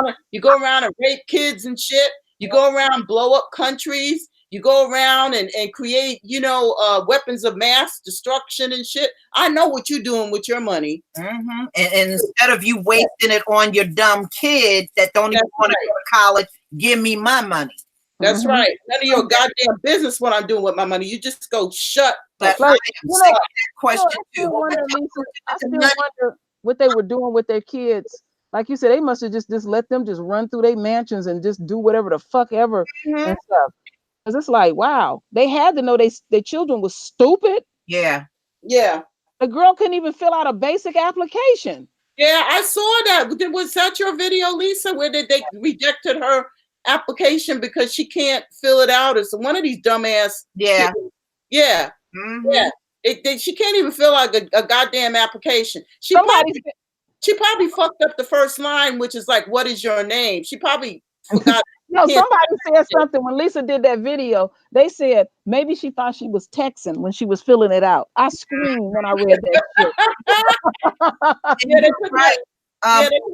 money. You go around and rape kids and shit. You go around and blow up countries. You go around and create, weapons of mass destruction and shit. I know what you're doing with your money. And instead of you wasting it on your dumb kid that don't even want to go to college, give me my money. That's right. None of your goddamn business what I'm doing with my money. You just go shut. But like, question I still wonder what they were doing with their kids. Like you said, they must have just let them just run through their mansions and just do whatever the fuck ever and stuff. Because it's like, wow, they had to know their children was stupid. Yeah. The girl couldn't even fill out a basic application. Yeah, I saw that. Was that your video, Lisa, where they rejected her application because she can't fill it out? It's one of these dumbass. Yeah. Yeah. She can't even fill out a goddamn application. She probably fucked up the first line, which is like, "What is your name?" She probably forgot. No, somebody said something when Lisa did that video. They said maybe she thought she was texting when she was filling it out. I screamed when I read that shit. They put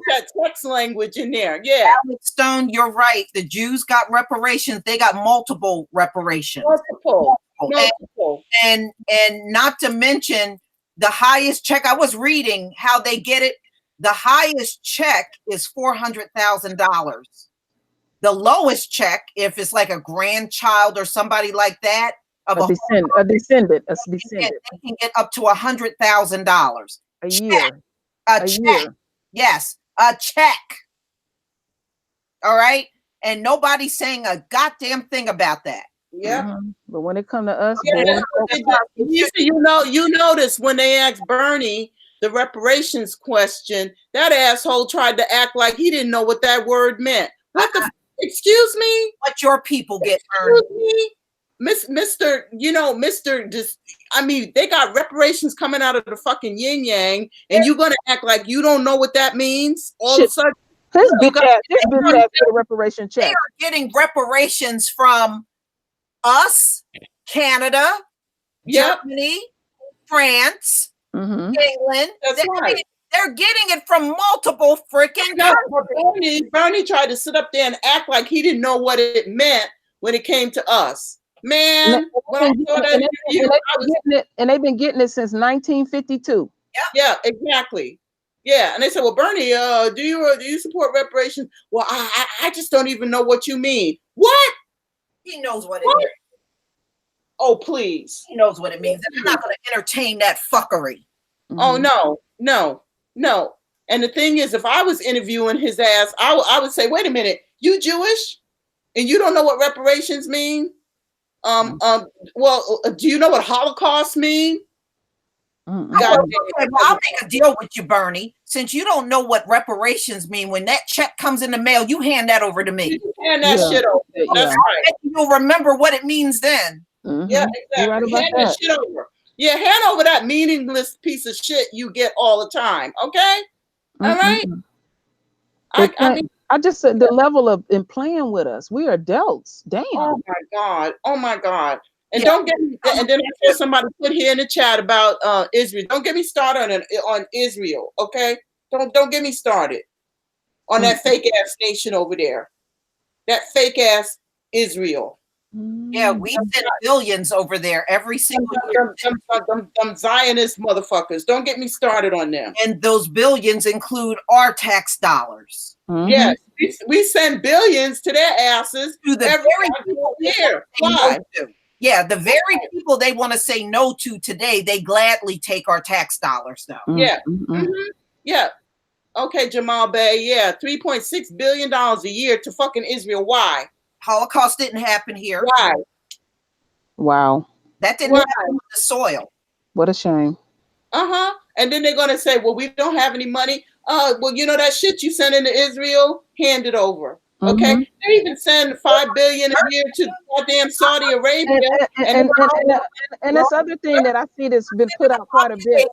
that text language in there. Yeah. Alex Stone, you're right. The Jews got reparations. They got multiple reparations. Multiple. And not to mention the highest check. I was reading how they get it. The highest check is $400,000. The lowest check, if it's like a grandchild or somebody like that, of a descendant, they can get up to $100,000 a year. A check. Yes, a check. All right, and nobody's saying a goddamn thing about that. Yeah, but when it comes to us, you notice when they asked Bernie the reparations question, that asshole tried to act like he didn't know what that word meant. What the? Excuse me? What your people get earned? Mr. They got reparations coming out of the fucking yin yang, and you're gonna act like you don't know what that means. All of a sudden, this bitch ass a reparation check. They are getting reparations from us, Canada, Germany, France, England. That's right. They're getting it from multiple freaking countries. Bernie tried to sit up there and act like he didn't know what it meant when it came to us. Man, when I saw that, and they've been getting it since 1952. Yeah, exactly. Yeah, and they said, "Well, Bernie, do you support reparations?" Well, I just don't even know what you mean. What? He knows what it means. Oh, please. He knows what it means. I'm not going to entertain that fuckery. Oh no. And the thing is, if I was interviewing his ass, I would say, wait a minute, you Jewish and you don't know what reparations mean? Well, do you know what Holocaust mean? I'll make a deal with you, Bernie. Since you don't know what reparations mean, when that check comes in the mail, you hand that over to me. Hand that shit over. That's right. You'll remember what it means then. Yeah, exactly. Right about that shit over. Yeah, hand over that meaningless piece of shit you get all the time. Okay? All right? I just said the level of in playing with us. We are adults. Damn. Oh my God. And don't get me, and then I saw somebody put here in the chat about Israel. Don't get me started on Israel, okay? Don't get me started on that fake ass nation over there. That fake ass Israel. Yeah, we send billions over there every single year. Them Zionist motherfuckers. Don't get me started on them. And those billions include our tax dollars. Yes, we send billions to their asses To the every very people year. Why? Yeah, the very people they want to say no to today, they gladly take our tax dollars though. Yeah. Yeah. Okay, Jamal Bey. Yeah, $3.6 billion a year to fucking Israel. Why? Holocaust didn't happen here. Why? Wow. That didn't happen with the soil. What a shame. And then they're gonna say, well, we don't have any money. Well, you know that shit you sent into Israel, hand it over. Okay. They even send $5 billion a year to goddamn Saudi Arabia. And this other thing that I see that's been put out quite a bit.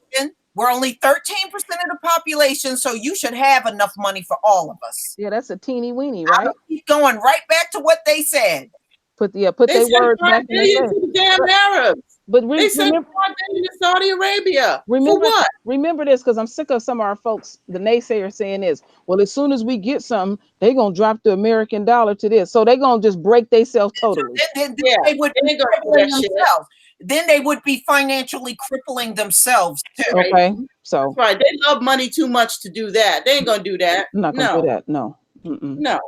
We're only 13% of the population, so you should have enough money for all of us. Yeah, that's a teeny weeny, right? Keep going right back to what they said. Put their words back in the damn Arabs. But they sent $5 billion to Saudi Arabia. For what? Remember this, because I'm sick of some of our folks, the naysayers, saying this. Well, as soon as we get something, they're gonna drop the American dollar to this. So they're gonna just break themselves totally. They would be crippling themselves. Then they would be financially crippling themselves too. Okay, so that's right. They love money too much to do that. They ain't gonna do that. I'm not gonna do that. No. No.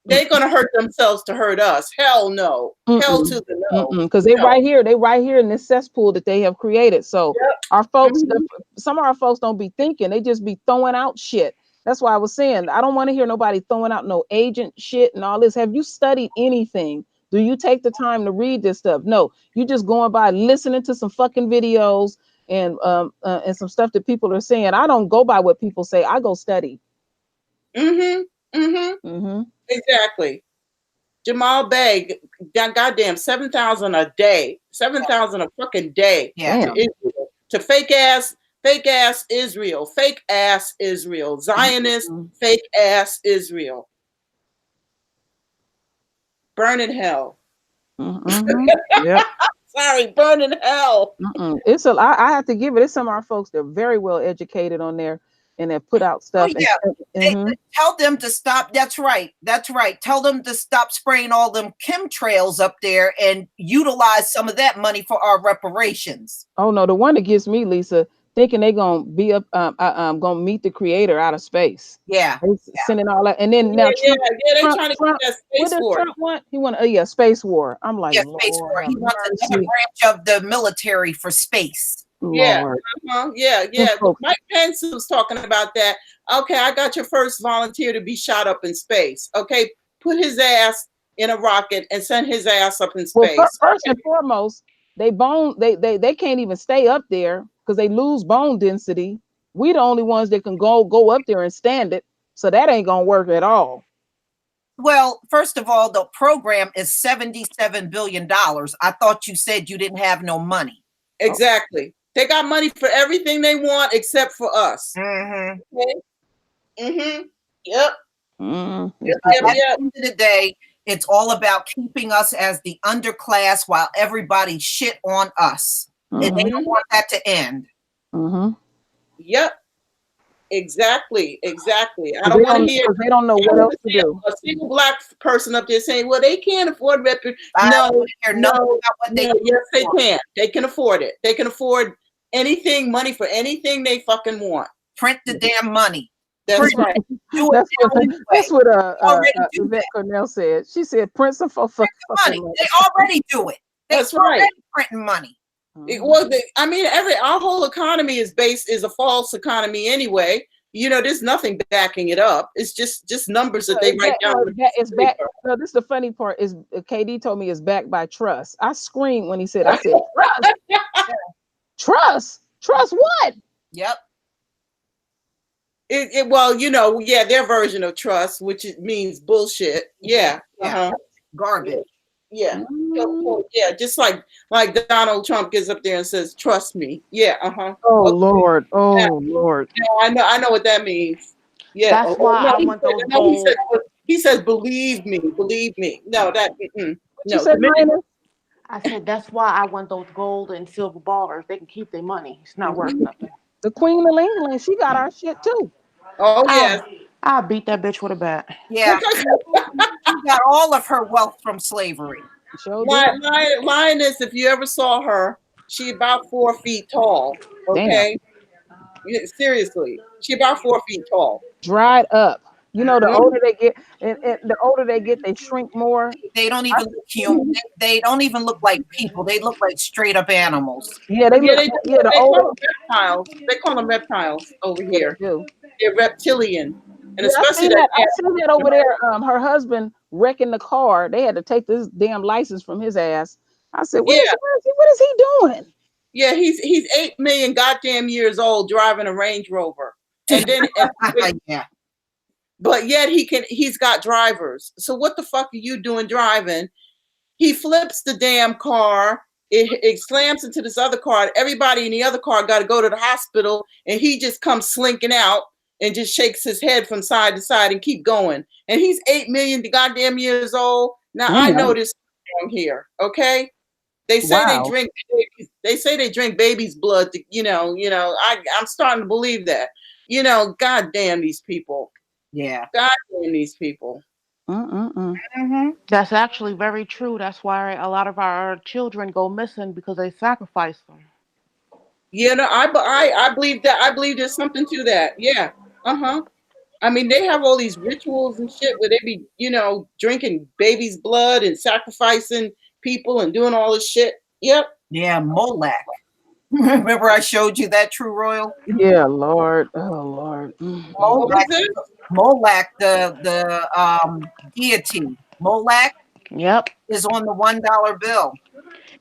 They're gonna hurt themselves to hurt us. Hell no. Hell to the no. Because they right here in this cesspool that they have created. So our folks, some of our folks don't be thinking. They just be throwing out shit. That's why I was saying I don't want to hear nobody throwing out no agent shit and all this. Have you studied anything? Do you take the time to read this stuff? No, you just going by listening to some fucking videos and some stuff that people are saying. I don't go by what people say. I go study. Exactly. Jamal Bey, goddamn 7,000 a day, 7,000 a fucking day to Israel, to fake ass Israel, fake ass Israel, Zionist, fake ass Israel. Burn in hell. Yep. Sorry, burn in hell. It's I have to give it. It's some of our folks. They're very well educated on there, and they've put out stuff. Tell them to stop. That's right. Tell them to stop spraying all them chemtrails up there and utilize some of that money for our reparations. Oh no, the one that gets me, Lisa, thinking they're gonna be up, gonna meet the creator out of space. Sending all that, and then now they're trying to get that space war. Trump want? He want space war. I'm like, space war. He wants another branch of the military for space. Lord. Mike Pence was talking about that. Okay, I got your first volunteer to be shot up in space. Okay, put his ass in a rocket and send his ass up in space. Well, first and foremost, they can't even stay up there because they lose bone density. We the only ones that can go up there and stand it. So that ain't gonna work at all. Well, first of all, the program is $77 billion. I thought you said you didn't have no money. Exactly. They got money for everything they want except for us. Okay? Yep. At the end of the day, it's all about keeping us as the underclass while everybody shit on us. And they don't want that to end. Yep. Exactly. I don't want to hear. They don't know what else to do. A single black person up there saying, "Well, they can't afford reparations." Yes, they can. They can afford it. They can afford money for anything they fucking want. Print the damn money. That's right. That's what Yvette Cornell said. She said, "Print some money." They already do it. That's right. Printing money. Our whole economy is a false economy anyway. You know, there's nothing backing it up. It's just numbers that they write down. It's back. No, this is the funny part. Is KD told me it's backed by trust. I screamed when he said, "I said trust. Trust what?" Yep. Their version of trust, which means bullshit. Garbage. Yeah. Just like Donald Trump gets up there and says, "Trust me." Oh Lord. Lord. Yeah, I know what that means. Yeah. That's why I want those gold. He says, "Believe me." No, that You said, I said that's why I want those gold and silver ballers. They can keep their money. It's not worth nothing. The Queen of England, she got our shit too. Oh yes. I beat that bitch with a bat. Yeah, she got all of her wealth from slavery. Sure did. Lioness, if you ever saw her, she about 4 feet tall. Damn. Okay, seriously, she about 4 feet tall. Dried up. You know, the Mhm. older they get, and the older they get, they shrink more. They don't even look human. They don't even look like people. They look like straight up animals. Yeah, they Yeah, look. they do. Yeah, the They older. call them reptiles. They call them reptiles over Yeah, here. they do. They're reptilian, and Yeah, I especially seen that. that. I seen that over there. Her husband wrecking the car. They had to take this damn license from his ass. I said, Yeah, what is he doing? yeah. He's 8 million goddamn years old driving a Range Rover, and then Yeah. but yet he's got drivers. So what the fuck are you doing driving? He flips the damn car. It slams into this other car. Everybody in the other car got to go to the hospital, and he just comes slinking out and just shakes his head from side to side and keep going. And he's 8 million goddamn years old. Now I know Damn. this wrong here. Okay, they say they Wow. drink. They say they drink baby's blood. I'm starting to believe that. Goddamn these people. Yeah. Goddamn these people. Mm-hmm. That's actually very true. That's why a lot of our children go missing because they sacrifice them. I believe that. I believe there's something to that. Yeah. Uh-huh. I mean, they have all these rituals and shit where they be, drinking baby's blood and sacrificing people and doing all this shit. Yep. Yeah, Molech. Remember I showed you that, True Royal? Yeah, Lord. Oh, Lord. What was it? Molech, the deity. Molech Yep. is on the $1 bill.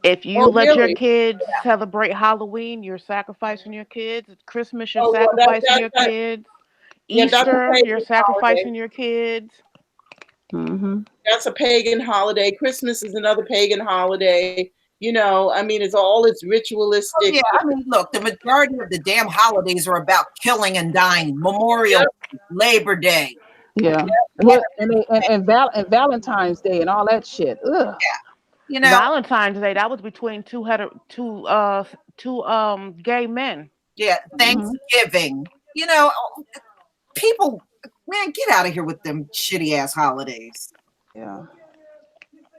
If you Oh, let your really? kids celebrate Halloween, you're sacrificing your kids. Christmas, you're Oh, well, sacrificing your kids. yeah, that's a Easter, you're pagan holiday. sacrificing your kids. Mm-hmm. That's a pagan holiday. Christmas is another pagan holiday. I mean, it's Oh, ritualistic. yeah, I mean, look, the majority of the damn holidays are about killing and dying. Memorial, Labor Day. Yeah. Yeah, And Valentine's Day and all that shit. Ugh. you know, Valentine's Day, that was between two gay men. yeah, Thanksgiving. People, man, get out of here with them shitty ass holidays. Yeah.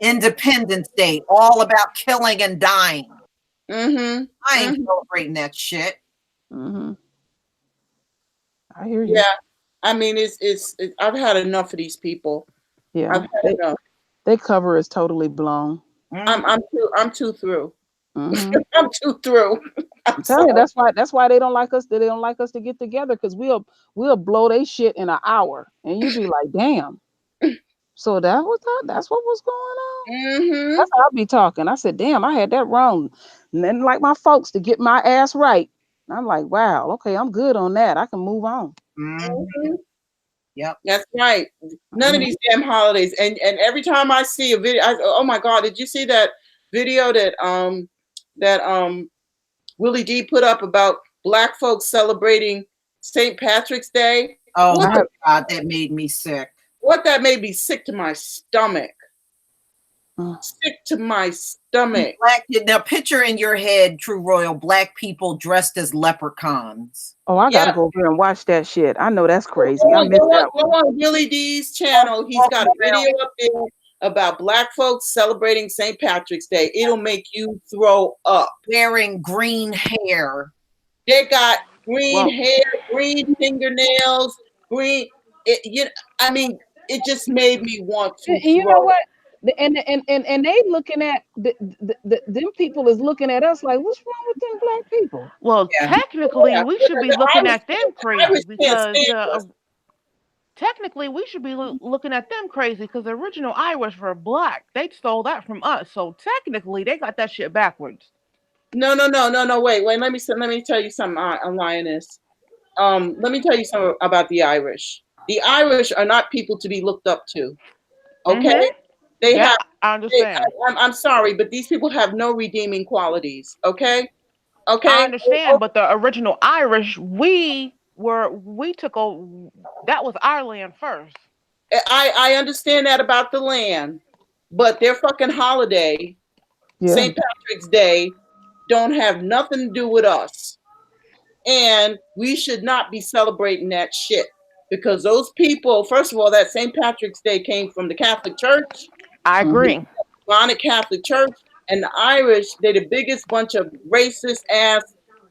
Independence Day, all about killing and dying. Mm-hmm. I ain't celebrating that shit. Mm-hmm. I hear you. Yeah. I mean, it's I've had enough of these people. Yeah. I've had enough. They cover is totally blown. I'm too through. Mm-hmm. I'm too through. I'm telling you, that's why they don't like us. They don't like us to get together because we'll blow they shit in an hour, and you be like, damn. So that's what was going on. Mm-hmm. That's how I be talking. I said, damn, I had that wrong. And then like my folks to get my ass right. I'm like, wow, okay, I'm good on that. I can move on. Mm-hmm. Yep. That's right. None of these damn holidays. And every time I see a video, oh my God, did you see that video that Willie D put up about Black folks celebrating St. Patrick's Day? Oh my God, that made me sick. That made me sick to my stomach. Sick to my stomach. Now picture in your head, True Royal, Black people dressed as leprechauns. Oh, I gotta go over and watch that shit. I know that's crazy. Go I missed that one. on Willie D's channel. He's got a video up there about Black folks celebrating St. Patrick's Day. It'll make you throw up. Wearing green hair. They got green hair, green fingernails, green. I mean, it just made me want to. You know what? And they looking at them people is looking at us like, what's wrong with them Black people? Well, technically, we should be looking at them crazy because technically we should be looking at them crazy because the original Irish were Black. They stole that from us, so technically they got that shit backwards. No. Wait. Let me tell you something, Lioness. Let me tell you something about the Irish. The Irish are not people to be looked up to. Okay. They have. I understand. I'm sorry, but these people have no redeeming qualities. Okay. I understand, but the original Irish, we took over. That was our land first. I understand that about the land, but their fucking holiday, St. Patrick's Day, don't have nothing to do with us. And we should not be celebrating that shit because those people, first of all, that St. Patrick's Day came from the Catholic Church. I agree. The Catholic Church, and the Irish, they're the biggest bunch of racist ass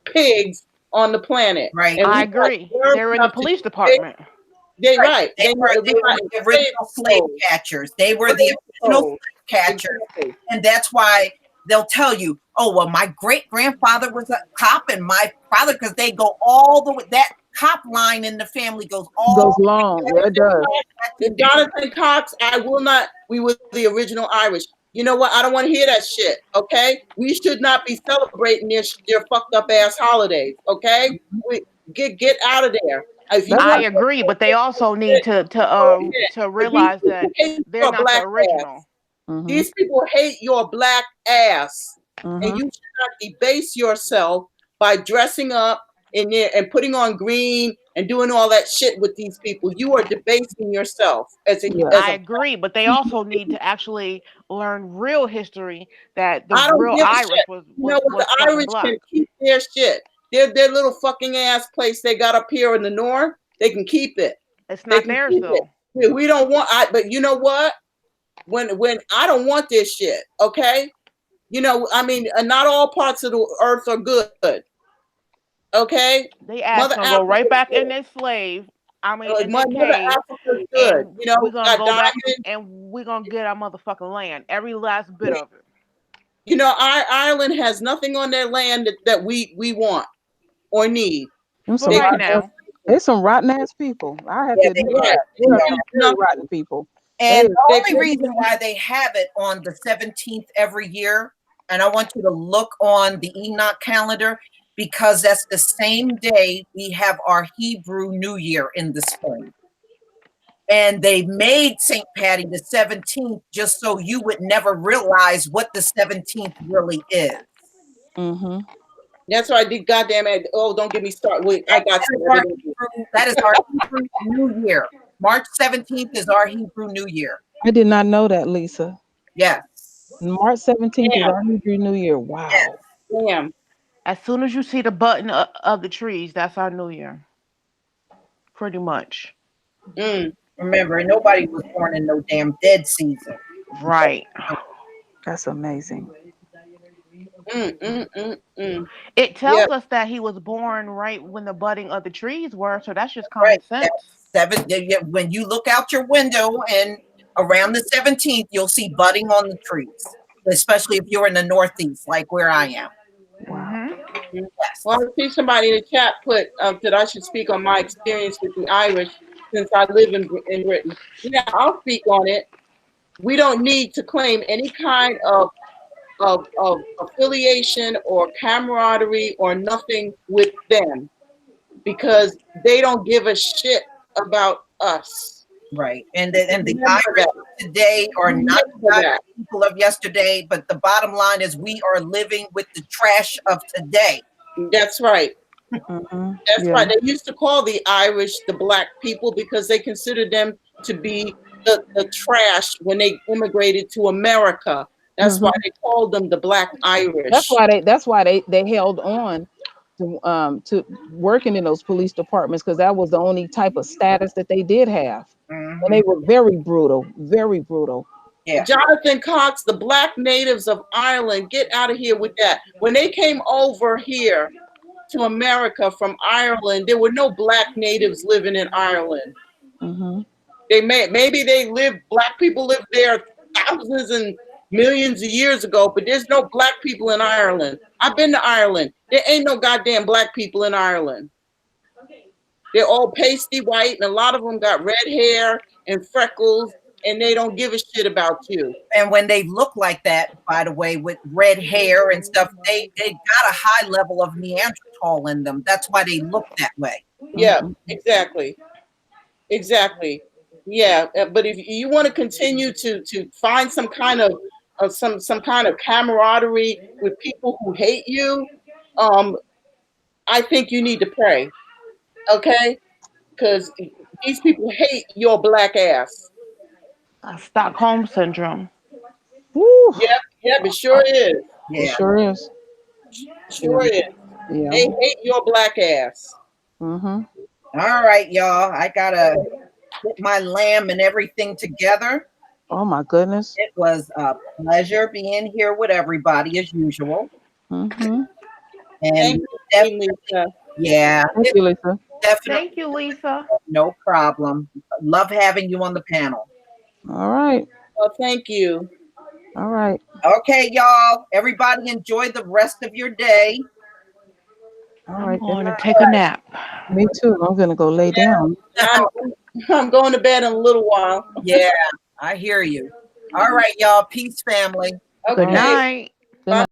pigs on the planet. Right. And I agree. They're in the police department. They right. They were the original slave catchers. They were the original slave catchers. Exactly. And that's why they'll tell you, oh, well, my great grandfather was a cop and my father, because they go all the way, that cop line in the family goes long. Yeah, it does. And Jonathan Cox, we were the original Irish. You know what? I don't want to hear that shit. Okay, we should not be celebrating their fucked up ass holidays. Okay, we get out of there. I agree, but they also need to realize that they're not the original. These people hate your black ass, and you should not debase yourself by dressing up in there and putting on green and doing all that shit with these people. You are debasing yourself I agree, but they also need to actually learn real history, that the real Irish was the Irish black. can keep their shit. Their little fucking ass place they got up here in the north, they can keep it. It's not theirs though. We don't want but you know what? When I don't want this shit, okay? You know, I mean, not all parts of the earth are good. Okay? They asked to go right back in their slave. I mean, in their cave, good. You know, we're gonna go back and we're gonna get our motherfucking land, every last bit of it. You know, our Ireland has nothing on their land that we want or need. Right now, there's some rotten ass people. I have to admit that. Very rotten people. And the only reason why they have it on the 17th every year, and I want you to look on the Enoch calendar, because that's the same day we have our Hebrew New Year in the spring. And they made St. Patty the 17th just so you would never realize what the 17th really is. That's why I did goddamn it. Oh, don't get me started. Wait, I got that is our Hebrew New Year. March 17th is our Hebrew New Year. I did not know that, Lisa. Yes. March 17th is our Hebrew New Year. Wow. Yes. Damn. As soon as you see the button of the trees, that's our New Year. Pretty much. Remember, nobody was born in no damn dead season. Right. That's amazing. It tells us that he was born right when the budding of the trees were, so that's just common sense. When you look out your window and around the 17th, you'll see budding on the trees, especially if you're in the Northeast, like where I am. Wow. Yes. Well, I see somebody in the chat put that I should speak on my experience with the Irish since I live in Britain. Yeah, I'll speak on it. We don't need to claim any kind of affiliation or camaraderie or nothing with them because they don't give a shit about us. Right. And the Irish today are not the people of yesterday, but the bottom line is we are living with the trash of today. That's right. That's right. They used to call the Irish the black people because they considered them to be the trash when they immigrated to America. That's why they called them the Black Irish. That's why they held on to working in those police departments, because that was the only type of status that they did have. And they were very brutal, very brutal. Yeah. Jonathan Cox, the black natives of Ireland, get out of here with that. When they came over here to America from Ireland, there were no black natives living in Ireland. Black people lived there thousands and millions of years ago, but there's no black people in Ireland. I've been to Ireland. There ain't no goddamn black people in Ireland. They're all pasty white, and a lot of them got red hair and freckles, and they don't give a shit about you. And when they look like that, by the way, with red hair and stuff, they got a high level of Neanderthal in them. That's why they look that way. Yeah, exactly. Exactly. Yeah, but if you want to continue to find some kind of some kind of camaraderie with people who hate you, I think you need to pray, okay? Because these people hate your black ass. Stockholm syndrome. Woo. Yeah, it sure is. Yeah. It sure is. Sure is. Yeah. They hate your black ass. Mm-hmm. All right, y'all. I gotta get my lamb and everything together. Oh my goodness. It was a pleasure being here with everybody as usual. Mm-hmm. And Thank you, definitely, Lisa. yeah, Thank you, Lisa. definitely Thank you, Lisa. no problem. Love having you on the panel. All right. Well, thank you. All right. Okay, y'all. Everybody enjoy the rest of your day. All I'm right. going to take a nap. Me too. I'm gonna go lay down. I'm going to bed in a little while. Yeah, I hear you. All right, y'all. Peace, family. Good Okay. night. Good night.